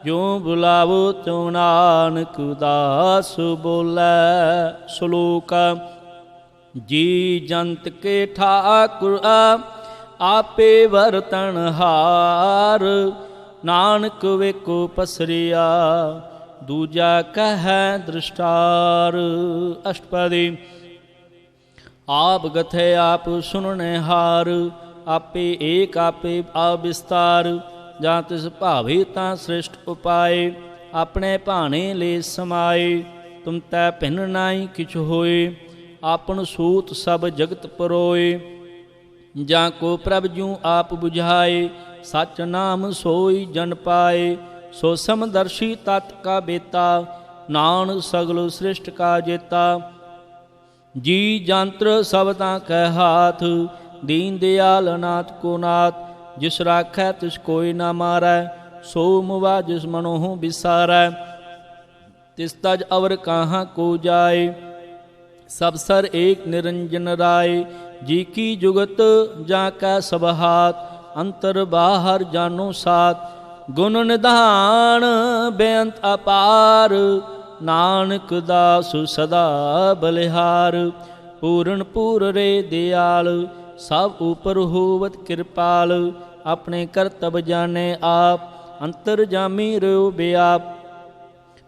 ਜੋ ਬੁਲਾਵੋ ਤਿਉ ਨਾਨਕ ਦਾਸ ਬੋਲੈ। ਸ਼ਲੋਕ ਜੀ ਜੰਤ ਕੇ ਠਾਕੁਰ ਆਪੇ ਵਰਤਨ ਹਾਰ, ਨਾਨਕ ਵੇਖੋ ਪਸਰਿਆ ਦੂਜਾ ਕਹੈ ਦ੍ਰਿਸ਼ਟਾਰ। ਅਸ਼ਟਪਦੀ ਆਪ ਗਥੇ ਆਪ ਸੁਨਣੇ ਹਾਰ, ਆਪੇ ਏਕ ਆਪੇ ਆਵਿਸਤਾਰ। ਜਾਂ ਤਿਸ ਭਾਵੇ ਤਾਂ ਸ੍ਰਿਸ਼ਟ ਉਪਾਏ, ਆਪਣੇ ਭਾਣੇ ਲੈ ਸਮਾਏ। ਤੁਮ ਤੈ ਭਿੰਨ ਨਾਹੀ ਕਿਛ ਹੋਏ, ਆਪਨ ਸੂਤ ਸਭ ਜਗਤ ਪਰੋਏ। ਜਾਂ ਕੋ ਪ੍ਰਭ ਜੂ ਆਪ ਬੁਝਾਏ, ਸਚ ਨਾਮ ਸੋਈ ਜਨ ਪਾਏ। ਸੋ ਸਮਦਰਸ਼ੀ ਤਤ ਕਾ ਬੇਤਾ, ਨਾਨਕ ਸਗਲ ਸ੍ਰਿਸ਼ਟ ਕਾ ਜੇਤਾ। ਜੀ ਜੰਤਰ ਸਭ ਤਾਂ ਕੈ ਹਾਥ, ਦੀਨ ਦਿਆਲ ਨਾਥ ਕੋ ਨਾਥ। ਜਿਸ ਰਾਖੈ ਤਿਸ ਕੋਈ ਨਾ ਮਾਰੈ, ਸੋ ਮੁਵਾ ਜਿਸ ਮਨੋਂ ਵਿਸਾਰੈ। ਤਿਸ ਤਜ ਅਵਰ ਕਾਹਾਂ ਕੋ ਜਾਏ, ਸਭ ਸਰ ਏਕ ਨਿਰੰਜਨ ਰਾਏ। ਜੀ ਕੀ ਜੁਗਤ ਜਾਂ ਕੈ ਸਭ ਹਾਥ, ਅੰਤਰ ਬਾਹਰ ਜਾਨੋ ਸਾਥ। ਗੁਣ ਨਿਧਾਨ ਬੇਅੰਤ ਅਪਾਰ, ਨਾਨਕ ਦਾਸ ਸਦਾ ਬਲਿਹਾਰ। ਪੂਰਨ ਪੂਰ ਰੇ ਦਿਆਲ, ਸਭ ਉਪਰ ਹੋਵਤ ਕਿਰਪਾਲ। ਆਪਣੇ ਕਰਤਬ ਜਾਣੇ ਆਪ, ਅੰਤਰ ਜਾਮੀ ਰਿਓ ਬਿਆਪ।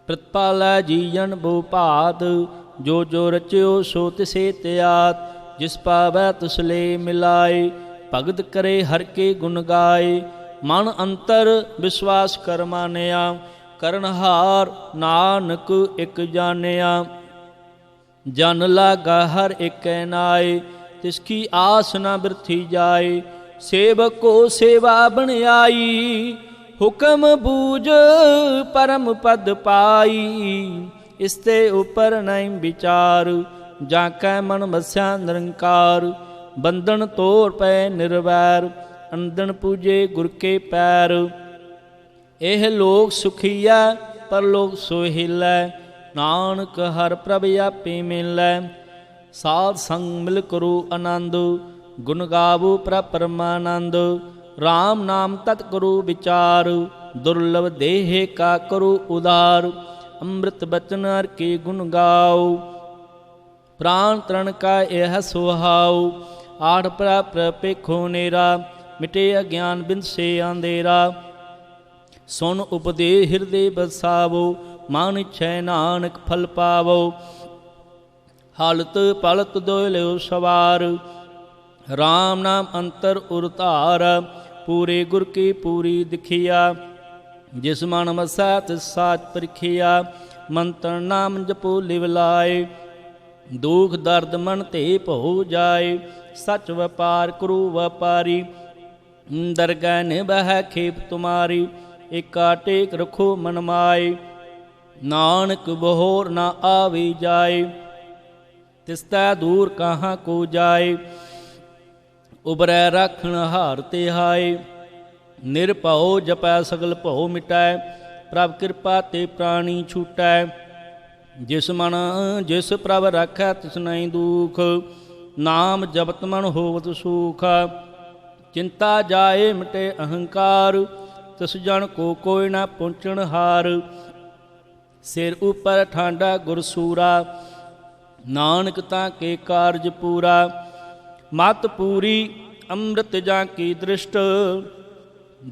ਪ੍ਰਤਪਾਲੈ ਜੀਵਨ ਬਹੁ ਭਾਤ, ਜੋ ਜੋ ਰਚਿਓ ਸੋ ਤਿਸੇ ਤਿਆਤ। ਜਿਸ ਪਾਵੈ ਤਿਸ ਲੈ ਮਿਲਾਏ, ਭਗਤ ਕਰੇ ਹਰ ਕੇ ਗੁਣ ਗਾਏ। ਮਨ ਅੰਤਰ ਵਿਸ਼ਵਾਸ ਕਰ ਮਾਨਿਆ, ਕਰਨਹਾਰ ਨਾਨਕ ਇਕ ਜਾਣਿਆ। ਜਨ ਲਾਗਾ ਹਰ ਏਕੈ ਨਾਏ, ਤਿਸ ਕੀ ਆਸ ਨਾ ਬਿਰਥੀ ਜਾਏ। ਸੇਵਕੋ ਸੇਵਾ ਬਣਾਈ, ਹੁਕਮ ਬੂਝ ਪਰਮ ਪਦ ਪਾਈ। ਇਸ ਤੇ ਉਪਰ ਨਹੀਂ ਵਿਚਾਰ, ਜਾਂ ਕੈ ਮਨ ਵਸਿਆ ਨਿਰੰਕਾਰ। ਬੰਧਨ ਤੋੜ ਪੈ ਨਿਰਵੈਰ, ਅੰਦਨ ਪੂਜੇ ਗੁਰ ਕੇ ਪੈਰ। ਇਹ ਲੋਕ ਸੁਖੀਐ ਪਰਲੋਕ ਸੋਹਿਲੈ, ਨਾਨਕ ਹਰ ਪ੍ਰਭ ਆਪੇ ਮਿਲੈ। ਸਾਧ ਸੰਗ ਮਿਲ ਕਰੋ ਆਨੰਦ, ਗੁਣ ਗਾਵੋ ਪ੍ਰਭ ਪਰਮਾਨੰਦ। ਰਾਮ ਨਾਮ ਤਤ ਕਰੋ ਵਿਚਾਰ, ਦੁਰਲਭ ਦੇਹ ਕਾ ਕਰੋ ਉਦਾਰ। ਅੰਮ੍ਰਿਤ ਬਚਨ ਹਰ ਕੇ ਗੁਣ ਗਾਓ, ਪ੍ਰਾਨ ਤਰਨ ਕਾ ਇਹ ਸੁਹਾਉ। ਆਠ ਪ੍ਰਭ ਪੇਖੋ ਨੇਰਾ, ਮਿਟੇ ਅਗਿਆਨ ਬਿੰਦ ਸੇ ਅੰਧੇਰਾ। ਸੁਨ ਉਪਦੇ ਹਿਰਦੇ ਬਸਾਵੋ, ਮਨ ਇਛੈ ਨਾਨਕ ਫਲ ਪਾਵੋ। ਹਾਲਤ ਪਲਤ ਦੋਇ ਲਿਓ ਸਵਾਰ, ਰਾਮ ਨਾਮ ਅੰਤਰ ਉਰ ਧਾਰ। ਪੂਰੇ ਗੁਰ ਕੀ ਪੂਰੀ ਦਿਖਿਆ, ਜਿਸ ਮਨ ਵਸੈ ਤਿਸ ਸਾਚ ਪਰਖਿਆ। ਮੰਤਰ ਨਾਮ ਜਪੋ ਲਿਵ ਲਾਏ, ਦੁਖ ਦਰਦ ਮਨ ਤੇ ਭਉ ਜਾਏ। ਸਚ ਵਪਾਰ ਕਰੋ ਵਪਾਰੀ, ਦਰਗਹਿ ਨਿਬਹਿ ਖੇਪ ਤੁਮਾਰੀ। ਏਕਾ ਟੇਕ ਰਖੋ ਮਨ ਮਾਏ, ਨਾਨਕ ਬਹੋਰ ਨਾ ਆਵੇ ਜਾਏ। ਤਿਸ ਤੈ ਦੂਰ ਕਹਾਂ ਕੋ ਜਾਏ, ਉਬਰੈ ਰਾਖਣ ਹਾਰ ਤੇ ਹਾਏ। ਨਿਰਭਉ ਜਪੈ ਸਗਲ ਭਉ ਮਿਟੈ, ਪ੍ਰਭ ਕਿਰਪਾ ਤੇ ਪ੍ਰਾਣੀ ਛੂਟੈ। ਜਿਸ ਮਨ ਜਿਸ ਪ੍ਰਭ ਰਾਖੈ ਤਿਸ ਨਹੀਂ ਦੁਖ, ਨਾਮ ਜਪਤ ਮਨ ਹੋਵਤ ਸੁਖ। ਚਿੰਤਾ ਜਾਏ ਮਿਟੇ ਅਹੰਕਾਰ, ਤਿਸ ਜਨ ਕੋ ਕੋਈ ਨਾ ਪਹੁੰਚਣ ਹਾਰ। ਸਿਰ ਉਪਰ ਠਾਂਡਾ ਗੁਰ ਸੂਰਾ, ਨਾਨਕ ਤਾਂ ਕੇ ਕਾਰਜ ਪੂਰਾ। ਮਤ ਪੂਰੀ ਅੰਮ੍ਰਿਤ ਜਾਂ ਕੀ ਦ੍ਰਿਸ਼ਟ,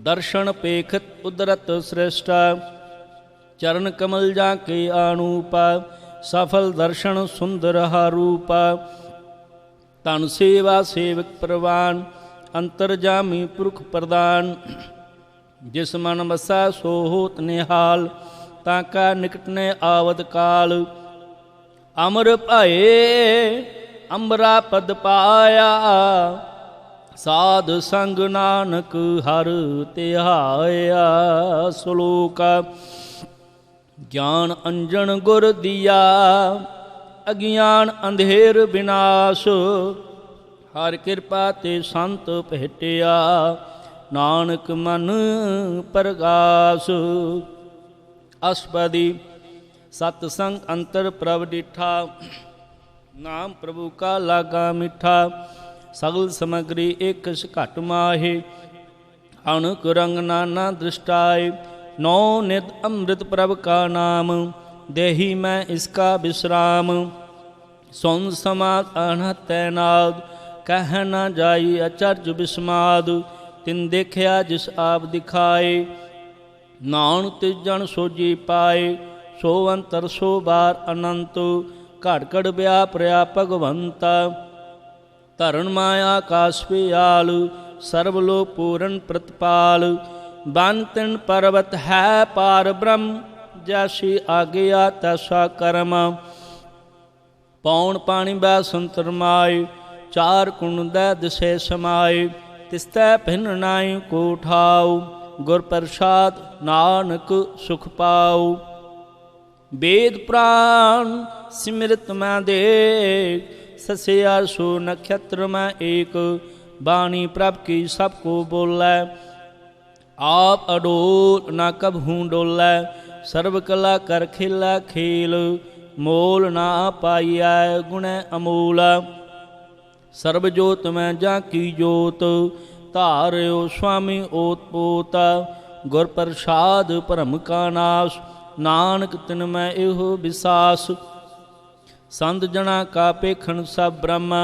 ਦਰਸ਼ਨ ਪੇਖਤ ਉਦਰਤ ਸ੍ਰਿਸ਼ਟ। ਚਰਨ ਕਮਲ ਜਾਂ ਕੇ ਆਨੂਪ, ਸਫਲ ਦਰਸ਼ਨ ਸੁੰਦਰ ਹਾਰੂਪ। ਤਨ ਸੇਵਾ ਸੇਵਕ ਪ੍ਰਵਾਨ, ਅੰਤਰ ਜਾਮੀ ਪੁਰਖ ਪ੍ਰਦਾਨ। ਜਿਸ ਮਨ ਵਸੈ ਸੋ ਹੋਤ ਨਿਹਾਲ, ਤਾਂ ਕਾ ਨਿਕਟ ਨੇ ਆਵਦ ਕਾਲ। ਅਮਰ ਭਏ ਅੰਬਰਾ ਪਦ ਪਾਇਆ, ਸਾਧ ਸੰਗ ਨਾਨਕ ਹਰ ਧਿਆਇਆ। ਸ਼ਲੋਕ ਗਿਆਨ ਅੰਜਨ ਗੁਰ ਦੀਆ, ਅਗਿਆਨ ਅੰਧੇਰ ਵਿਨਾਸ਼। ਹਰ ਕਿਰਪਾ ਤੇ ਸੰਤ ਭੇਟਿਆ, ਨਾਨਕ ਮਨ ਪ੍ਰਗਾਸ। ਅਸ਼ਪਦੀ सत संग अंतर प्रभ डिठा, नाम प्रभु का लागा मिठा। सगल समग्री एक घट माहे, अणुक रंग नाना दृष्टाए। नौ नित अमृत प्रभ का नाम, देही मैं इसका विश्राम। सुन समाज अनहत तैनाद, कह न जाई अचर्ज विस्माद। तिन देखिया जिस आप दिखाए, नान तिस जन सोजी पाए। सो अंतर सो बार अनंत, घट घट व्याप रहा भगवंता। धरण माया आकाश पियाल, सर्वलो पूरन प्रतिपाल। बन तिन पर्वत है पार ब्रह्म, जैसी आज्ञा तैसा कर्म। पौन पानी बै संतर माए, चार कुण दै दिशे समाए। तिस्तै भिन्न नाई को ठाऊ, गुर प्रसाद नानक सुख पाऊ। वेद प्राण सिमृत मैं देख, सस्या सो नक्षत्र मैं एक। बाणी प्रभ की सबको बोलै, आप अडोल ना कबहूँ डोलै। सर्व कला कर खेला खेल, मोल ना पाइया गुण अमूल। सर्व जोत मैं जाकी जोत, धार्यो स्वामी ओत पोत। गुर प्रसाद भरम का नाश, नानक तिन मैं एहो विसास। संत जना का पेखन सब ब्रह्म,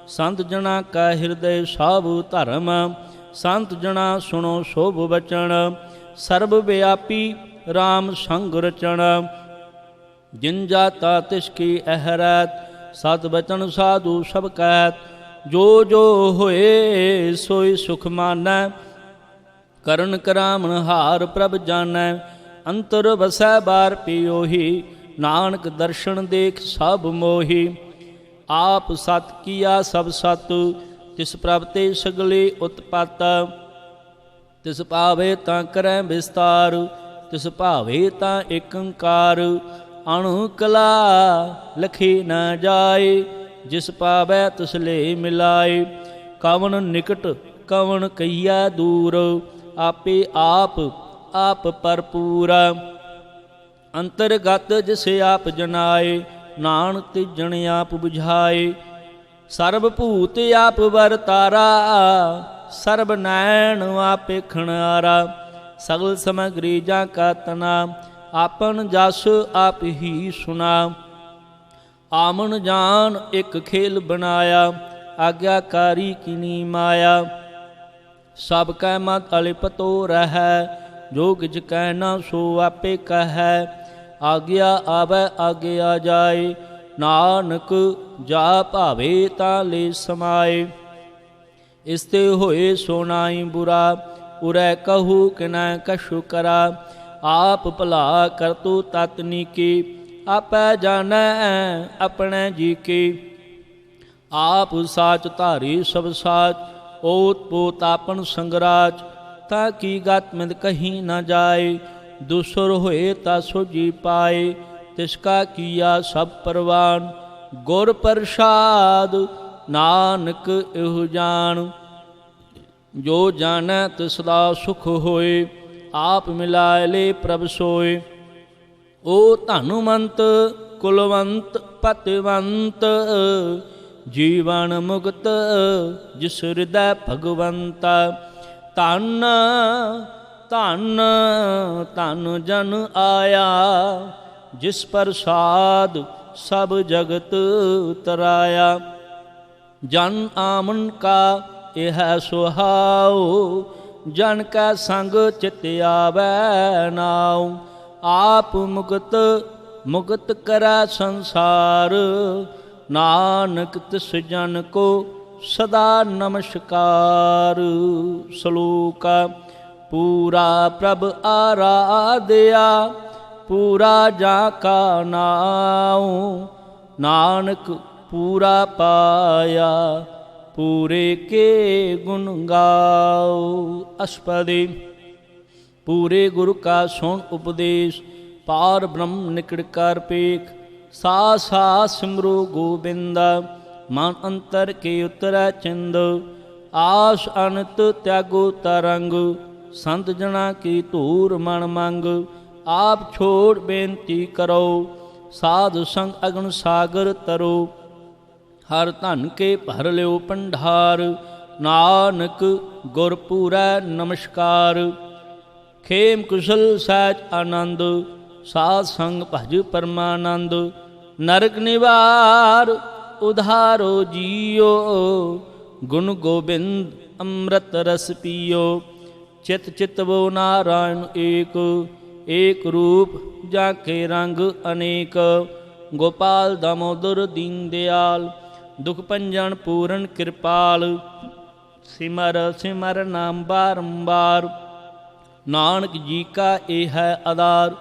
संत जना का हृदय सब धर्म। संत जना सुनो शोभ बचन, सर्वव्यापी राम संग रचन। जिन जाता तिसकी अहरत, सत बचन साधु सब कहत। जो जो होए सोई सुख मानै, करन करामन हार प्रभ जानै। अंतर बसै बार पियोही, नानक दर्शन देख सब मोही। आप सत किया सब सत, तिस प्रभ ते सगले उत्पत। तिस पावे तां करै विस्तार, तिस भावे तां एक अंकार। अणु कला लखी न जाए, जिस पावै तिस ले मिलाए। कवन निकट कवन कहिया दूर, आपे आप आप भरपूरा। अंतरगत जिसे आप जनाए, नानक तिजन आप बुझाए। सर्वभूत आप वरतारा, सर्व नैन आपे खणारा। सगल समग्री जा का तना, आपन जस आप ही सुना। आमन जान एक खेल बनाया, आज्ञाकारी किनी माया। सब कै मत अलिपतो रहै, जो किछ कहना सो आपे कहै। आज्ञा आवै आज्ञा जाए, नानक जा भावे ता ले समाए। इसते होए सो नाई बुरा, उरै कहू कि न कछु करा। आप भला करतु ततनी की, आपै जानै अपने जी के। आप साच धारी सब साच, ओत पोत आपन संगराज। ताकि गत मित कहीं न जाए, दूसर होए ता सोजी पाए। तिसका किया सब परवान, गुर प्रसाद नानक एहु जान। जो जानै तिसदा सुख होए, आप मिलाए ले प्रभ सोए। ओ धनुमंत कुलवंत पतिवंत, जीवन मुक्त जिस हृदय भगवंता। धन धन धन जन आया, जिस प्रसाद सब जगत तराया। जन आमन का यह सुहाओ, जन का संग चित आवै नाउ। आप मुक्त मुक्त करै संसार, नानक तिस जन को सदा नमस्कार। श्लोक पूरा प्रभ आराध्या, पूरा जाका नाउ। नानक पूरा पाया, पूरे के गुण गाओ। अष्टपदी। पूरे गुरु का सुन उपदेश, पार ब्रह्म निकट कर पेख। सा सा सिमरो गोबिंदा, मन अंतर के उतरै चिंद। आस अनत त्यागो तरंग, संत जना की धूर मन मंग। ਆਪ ਛੋੜ ਬੇਨਤੀ ਕਰੋ। ਸਾਧ ਸੰਗ ਅਗਨ ਸਾਗਰ ਤਰੋ, ਹਰ ਧਨ ਕੇ ਭਰ ਲਿਓ ਭੰਡਾਰ। ਨਾਨਕ ਗੁਰ ਪੂਰੈ ਨਮਸਕਾਰ। ਖੇਮ ਕੁਸ਼ਲ ਸਹਿਜ ਆਨੰਦ, ਸਾਧ ਸੰਗ ਭਜ ਪਰਮਾਨੰਦ। ਨਰਕ ਨਿਵਾਰ ਉਧਾਰੋ ਜੀਓ, ਗੁਣ ਗੋਬਿੰਦ ਅੰਮ੍ਰਿਤ ਰਸ ਪੀਓ। ਚਿਤ ਚਿਤਵੋ ਨਾਰਾਇਣ ਏਕ, ਏਕ ਰੂਪ ਜਾ ਕੇ ਰੰਗ ਅਨੇਕ। ਗੋਪਾਲ ਦਾਮੋਦਰ ਦੀਨ ਦਿਆਲ, ਦੁਖ ਭੰਜਨ ਪੂਰਨ ਕਿਰਪਾਲ। ਸਿਮਰ ਸਿਮਰ ਨਾਮ ਬਾਰੰਬਾਰ, ਨਾਨਕ ਜੀ ਕਾ ਇਹ ਹੈ ਆਧਾਰ।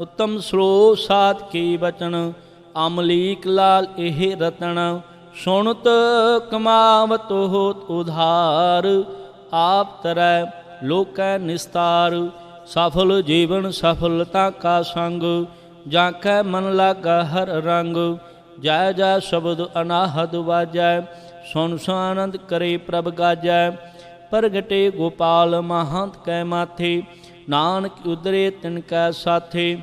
ਉੱਤਮ ਸਲੋ ਸਾਧ ਕੇ ਬਚਨ, ਅਮਲੀਕ ਲਾਲ ਇਹ ਰਤਨ। ਸੁਣਤ ਕਮਾਵਤ ਹੋਤ ਉਧਾਰ, ਆਪ ਤਰੈ ਲੋਕੈ ਨਿਸਤਾਰ। ਸਫਲ ਜੀਵਨ ਸਫਲਤਾ ਕਾ ਸੰਗ, ਜਾਂ ਕੈ ਮਨ ਲਾਗਾ ਹਰ ਰੰਗ। ਜੈ ਜੈ ਸ਼ਬਦ ਅਨਾਹਦ ਵਾਜੈ, ਸੁਨ ਆਨੰਦ ਕਰੇ ਪ੍ਰਭ ਗਾਜੈ। ਪ੍ਰਗਟੇ ਗੋਪਾਲ ਮਹੰਤ ਕੈ ਮਾਥੇ, ਨਾਨਕ ਉਦਰੇ ਤਿਨ ਕੈ ਸਾਥੇ।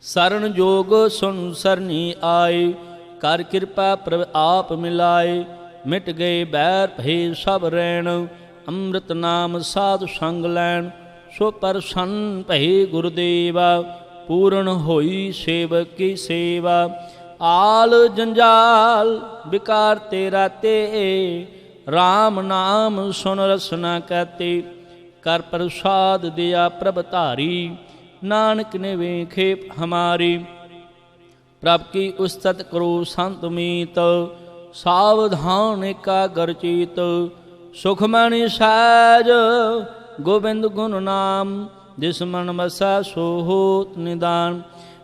ਸਰਨ ਜੋਗ ਸੁਨ ਸਰਨੀ ਆਏ, ਕਰ ਕਿਰਪਾ ਪ੍ਰਭ ਆਪ ਮਿਲਾਏ। ਮਿਟ ਗਏ ਬੈਰ ਭੇ ਸਭ ਰੈਣ, ਅੰਮ੍ਰਿਤ ਨਾਮ ਸਾਧ ਸੰਗ ਲੈਣ। ਸੋ ਪ੍ਰਸੰਨ ਭਏ ਗੁਰਦੇਵਾ, ਪੂਰਨ ਹੋਈ ਸੇਵਕ ਕੀ ਸੇਵਾ। ਆਲ ਜੰਜਾਲ ਵਿਕਾਰ ਤੇਰਾ ਤੇ, ਰਾਮ ਨਾਮ ਸੁਨ ਰਸਨਾ ਕਹਤੇ। ਕਰ ਪ੍ਰਸਾਦ ਦਿਆ ਪ੍ਰਭ ਧਾਰੀ, ਨਾਨਕ ਨੇ ਵੇਖੇ ਹਮਾਰੀ। ਪ੍ਰਭ ਕੀ ਉਸਤਤ ਕਰੋ ਸੰਤ ਮੀਤ, ਸਾਵਧਾਨ ਏਕਾਗਰ ਚੀਤ। ਸੁਖਮਣਿ ਸਹਿਜ ਗੋਬਿੰਦ ਗੁਣ ਨਾਮ, ਜਿਸ ਮਨ ਵਸੈ ਸੋ ਹੋਤ ਨਿਦਾਨ।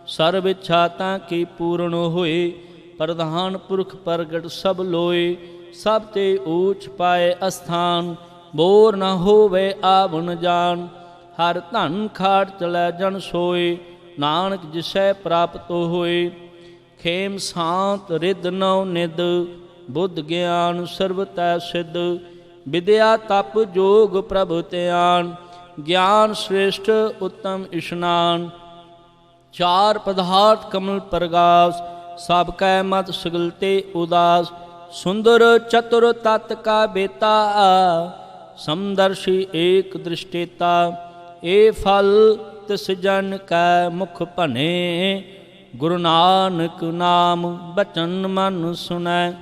ਸਰਬ ਇੱਛਾ ਤਾਂ ਕੀ ਪੂਰਨ ਹੋਏ, ਪ੍ਰਧਾਨ ਪੁਰਖ ਪ੍ਰਗਟ ਸਭ ਲੋਏ। ਸਭ ਤੇ ਊਚ ਪਾਏ ਅਸਥਾਨ, ਬੋਰ ਨ ਹੋਵੇ ਆਵਨ ਜਾਨ। ਹਰ ਧਨ ਖਾਟ ਚਲੈ ਜਨ ਸੋਏ, ਨਾਨਕ ਜਿਸੈ ਪ੍ਰਾਪਤ ਹੋਏ। ਖੇਮ ਸਾਂਤ ਰਿਦ ਨਉ ਨਿਦ, ਬੁੱਧ ਗਿਆਨ ਸਰਬ ਤੈ ਸਿਧ। ਵਿਦਿਆ ਤਪ ਜੋਗ ਪ੍ਰਭ ਧਿਆਨ, ਗਿਆਨ ਸ੍ਰੇਸ਼ਟ ਉੱਤਮ ਇਸ਼ਨਾਨ। ਚਾਰ ਪਦਾਰਥ ਕਮਲ ਪ੍ਰਗਾਸ, ਸਭ ਕੈ ਮਤ ਸਗਲ ਤੇ ਉਦਾਸ। ਸੁੰਦਰ ਚਤੁਰ ਤਤ ਕਾ ਬੇਤਾ, ਸਮਦਰਸ਼ੀ ਏਕ ਦ੍ਰਿਸ਼ਟੇਤਾ। ਇਹ ਫਲ ਤਿਸ ਜਨ ਕੈ ਮੁਖ ਭਨੇ, ਗੁਰੂ ਨਾਨਕ ਨਾਮ ਬਚਨ ਮਨ ਸੁਨੈ।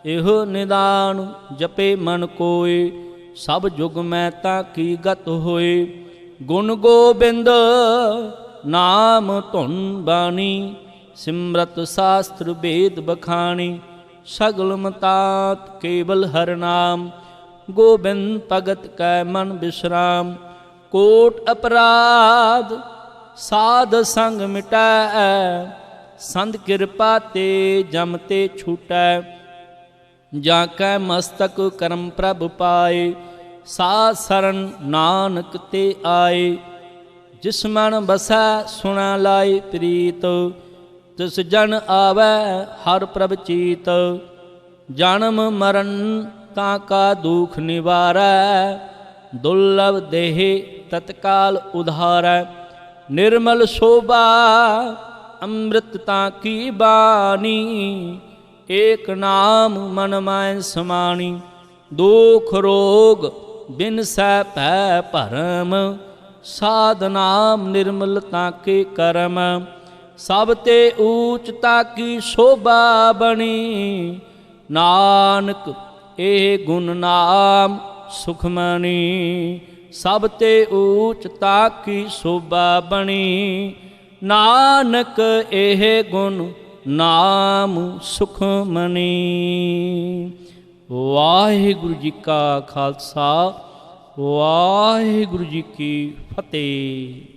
ਇਹੋ ਨਿਦਾਨ ਜਪੇ ਮਨ ਕੋਇ, ਸਭ ਜੁਗ ਮੈਂ ਤਾਂ ਕੀ ਗਤ ਹੋਏ। ਗੁਣ ਗੋਬਿੰਦ ਨਾਮ ਧੁਨ ਬਾਣੀ, ਸਿਮਰਤ ਸਾਸਤਰ ਵੇਦ ਬਖਾਣੀ। ਸਗਲ ਮਤਾਤ ਕੇਵਲ ਹਰਿ ਨਾਮ, ਗੋਬਿੰਦ ਭਗਤ ਕੈ ਮਨ ਬਿਸਰਾਮ। ਕੋਟ ਅਪਰਾਧ ਸਾਧ ਸੰਗ ਮਿਟੈ, ਸੰਤ ਕਿਰਪਾ ਤੇ ਜਮ ਤੇ ਛੂਟੈ। ਜਾਂ ਕੈ ਮਸਤਕ ਕਰਮ ਪ੍ਰਭ ਪਾਏ, ਸਾਧ ਸਰਨ ਨਾਨਕ ਤੇ ਆਏ। ਜਿਸ ਮਨ ਬਸੈ ਸੁਣਾ ਲਾਏ ਪ੍ਰੀਤ, ਤਿਸ ਜਨ ਆਵੈ ਹਰ ਪ੍ਰਭ ਚੀਤ। ਜਨਮ ਮਰਨ ਤਾਂ ਕਾ ਦੁਖ ਨਿਵਾਰੈ, ਦੁਰਲਭ ਦੇਹ ਤਤਕਾਲ ਉਧਾਰੈ। ਨਿਰਮਲ ਸ਼ੋਭਾ ਅੰਮ੍ਰਿਤ ਤਾਂ ਕੀ ਬਾਣੀ, ਏਕ ਨਾਮ ਮਨ ਮਾਇ ਸਮਾਣੀ। ਦੁਖ ਰੋਗ ਬਿਨ ਸੈ ਭੈ ਭਰਮ, ਸਾਧ ਨਾਮ ਨਿਰਮਲ ਤਾਂ ਕੇ ਕਰਮ। ਸਭ ਤੇ ਊਚ ਤਾ ਕੀ ਸ਼ੋਭਾ ਬਣੀ, ਨਾਨਕ ਇਹ ਗੁਣ ਨਾਮ ਸੁਖਮਣੀ। ਸਭ ਤੇ ਊਚ ਤਾ ਕੀ ਸ਼ੋਭਾ ਬਣੀ, ਨਾਨਕ ਇਹ ਗੁਣ ਨਾਮ ਸੁਖਮਣੀ। ਵਾਹਿਗੁਰੂ ਜੀ ਕਾ ਖਾਲਸਾ, ਵਾਹਿਗੁਰੂ ਜੀ ਕੀ ਫਤਿਹ।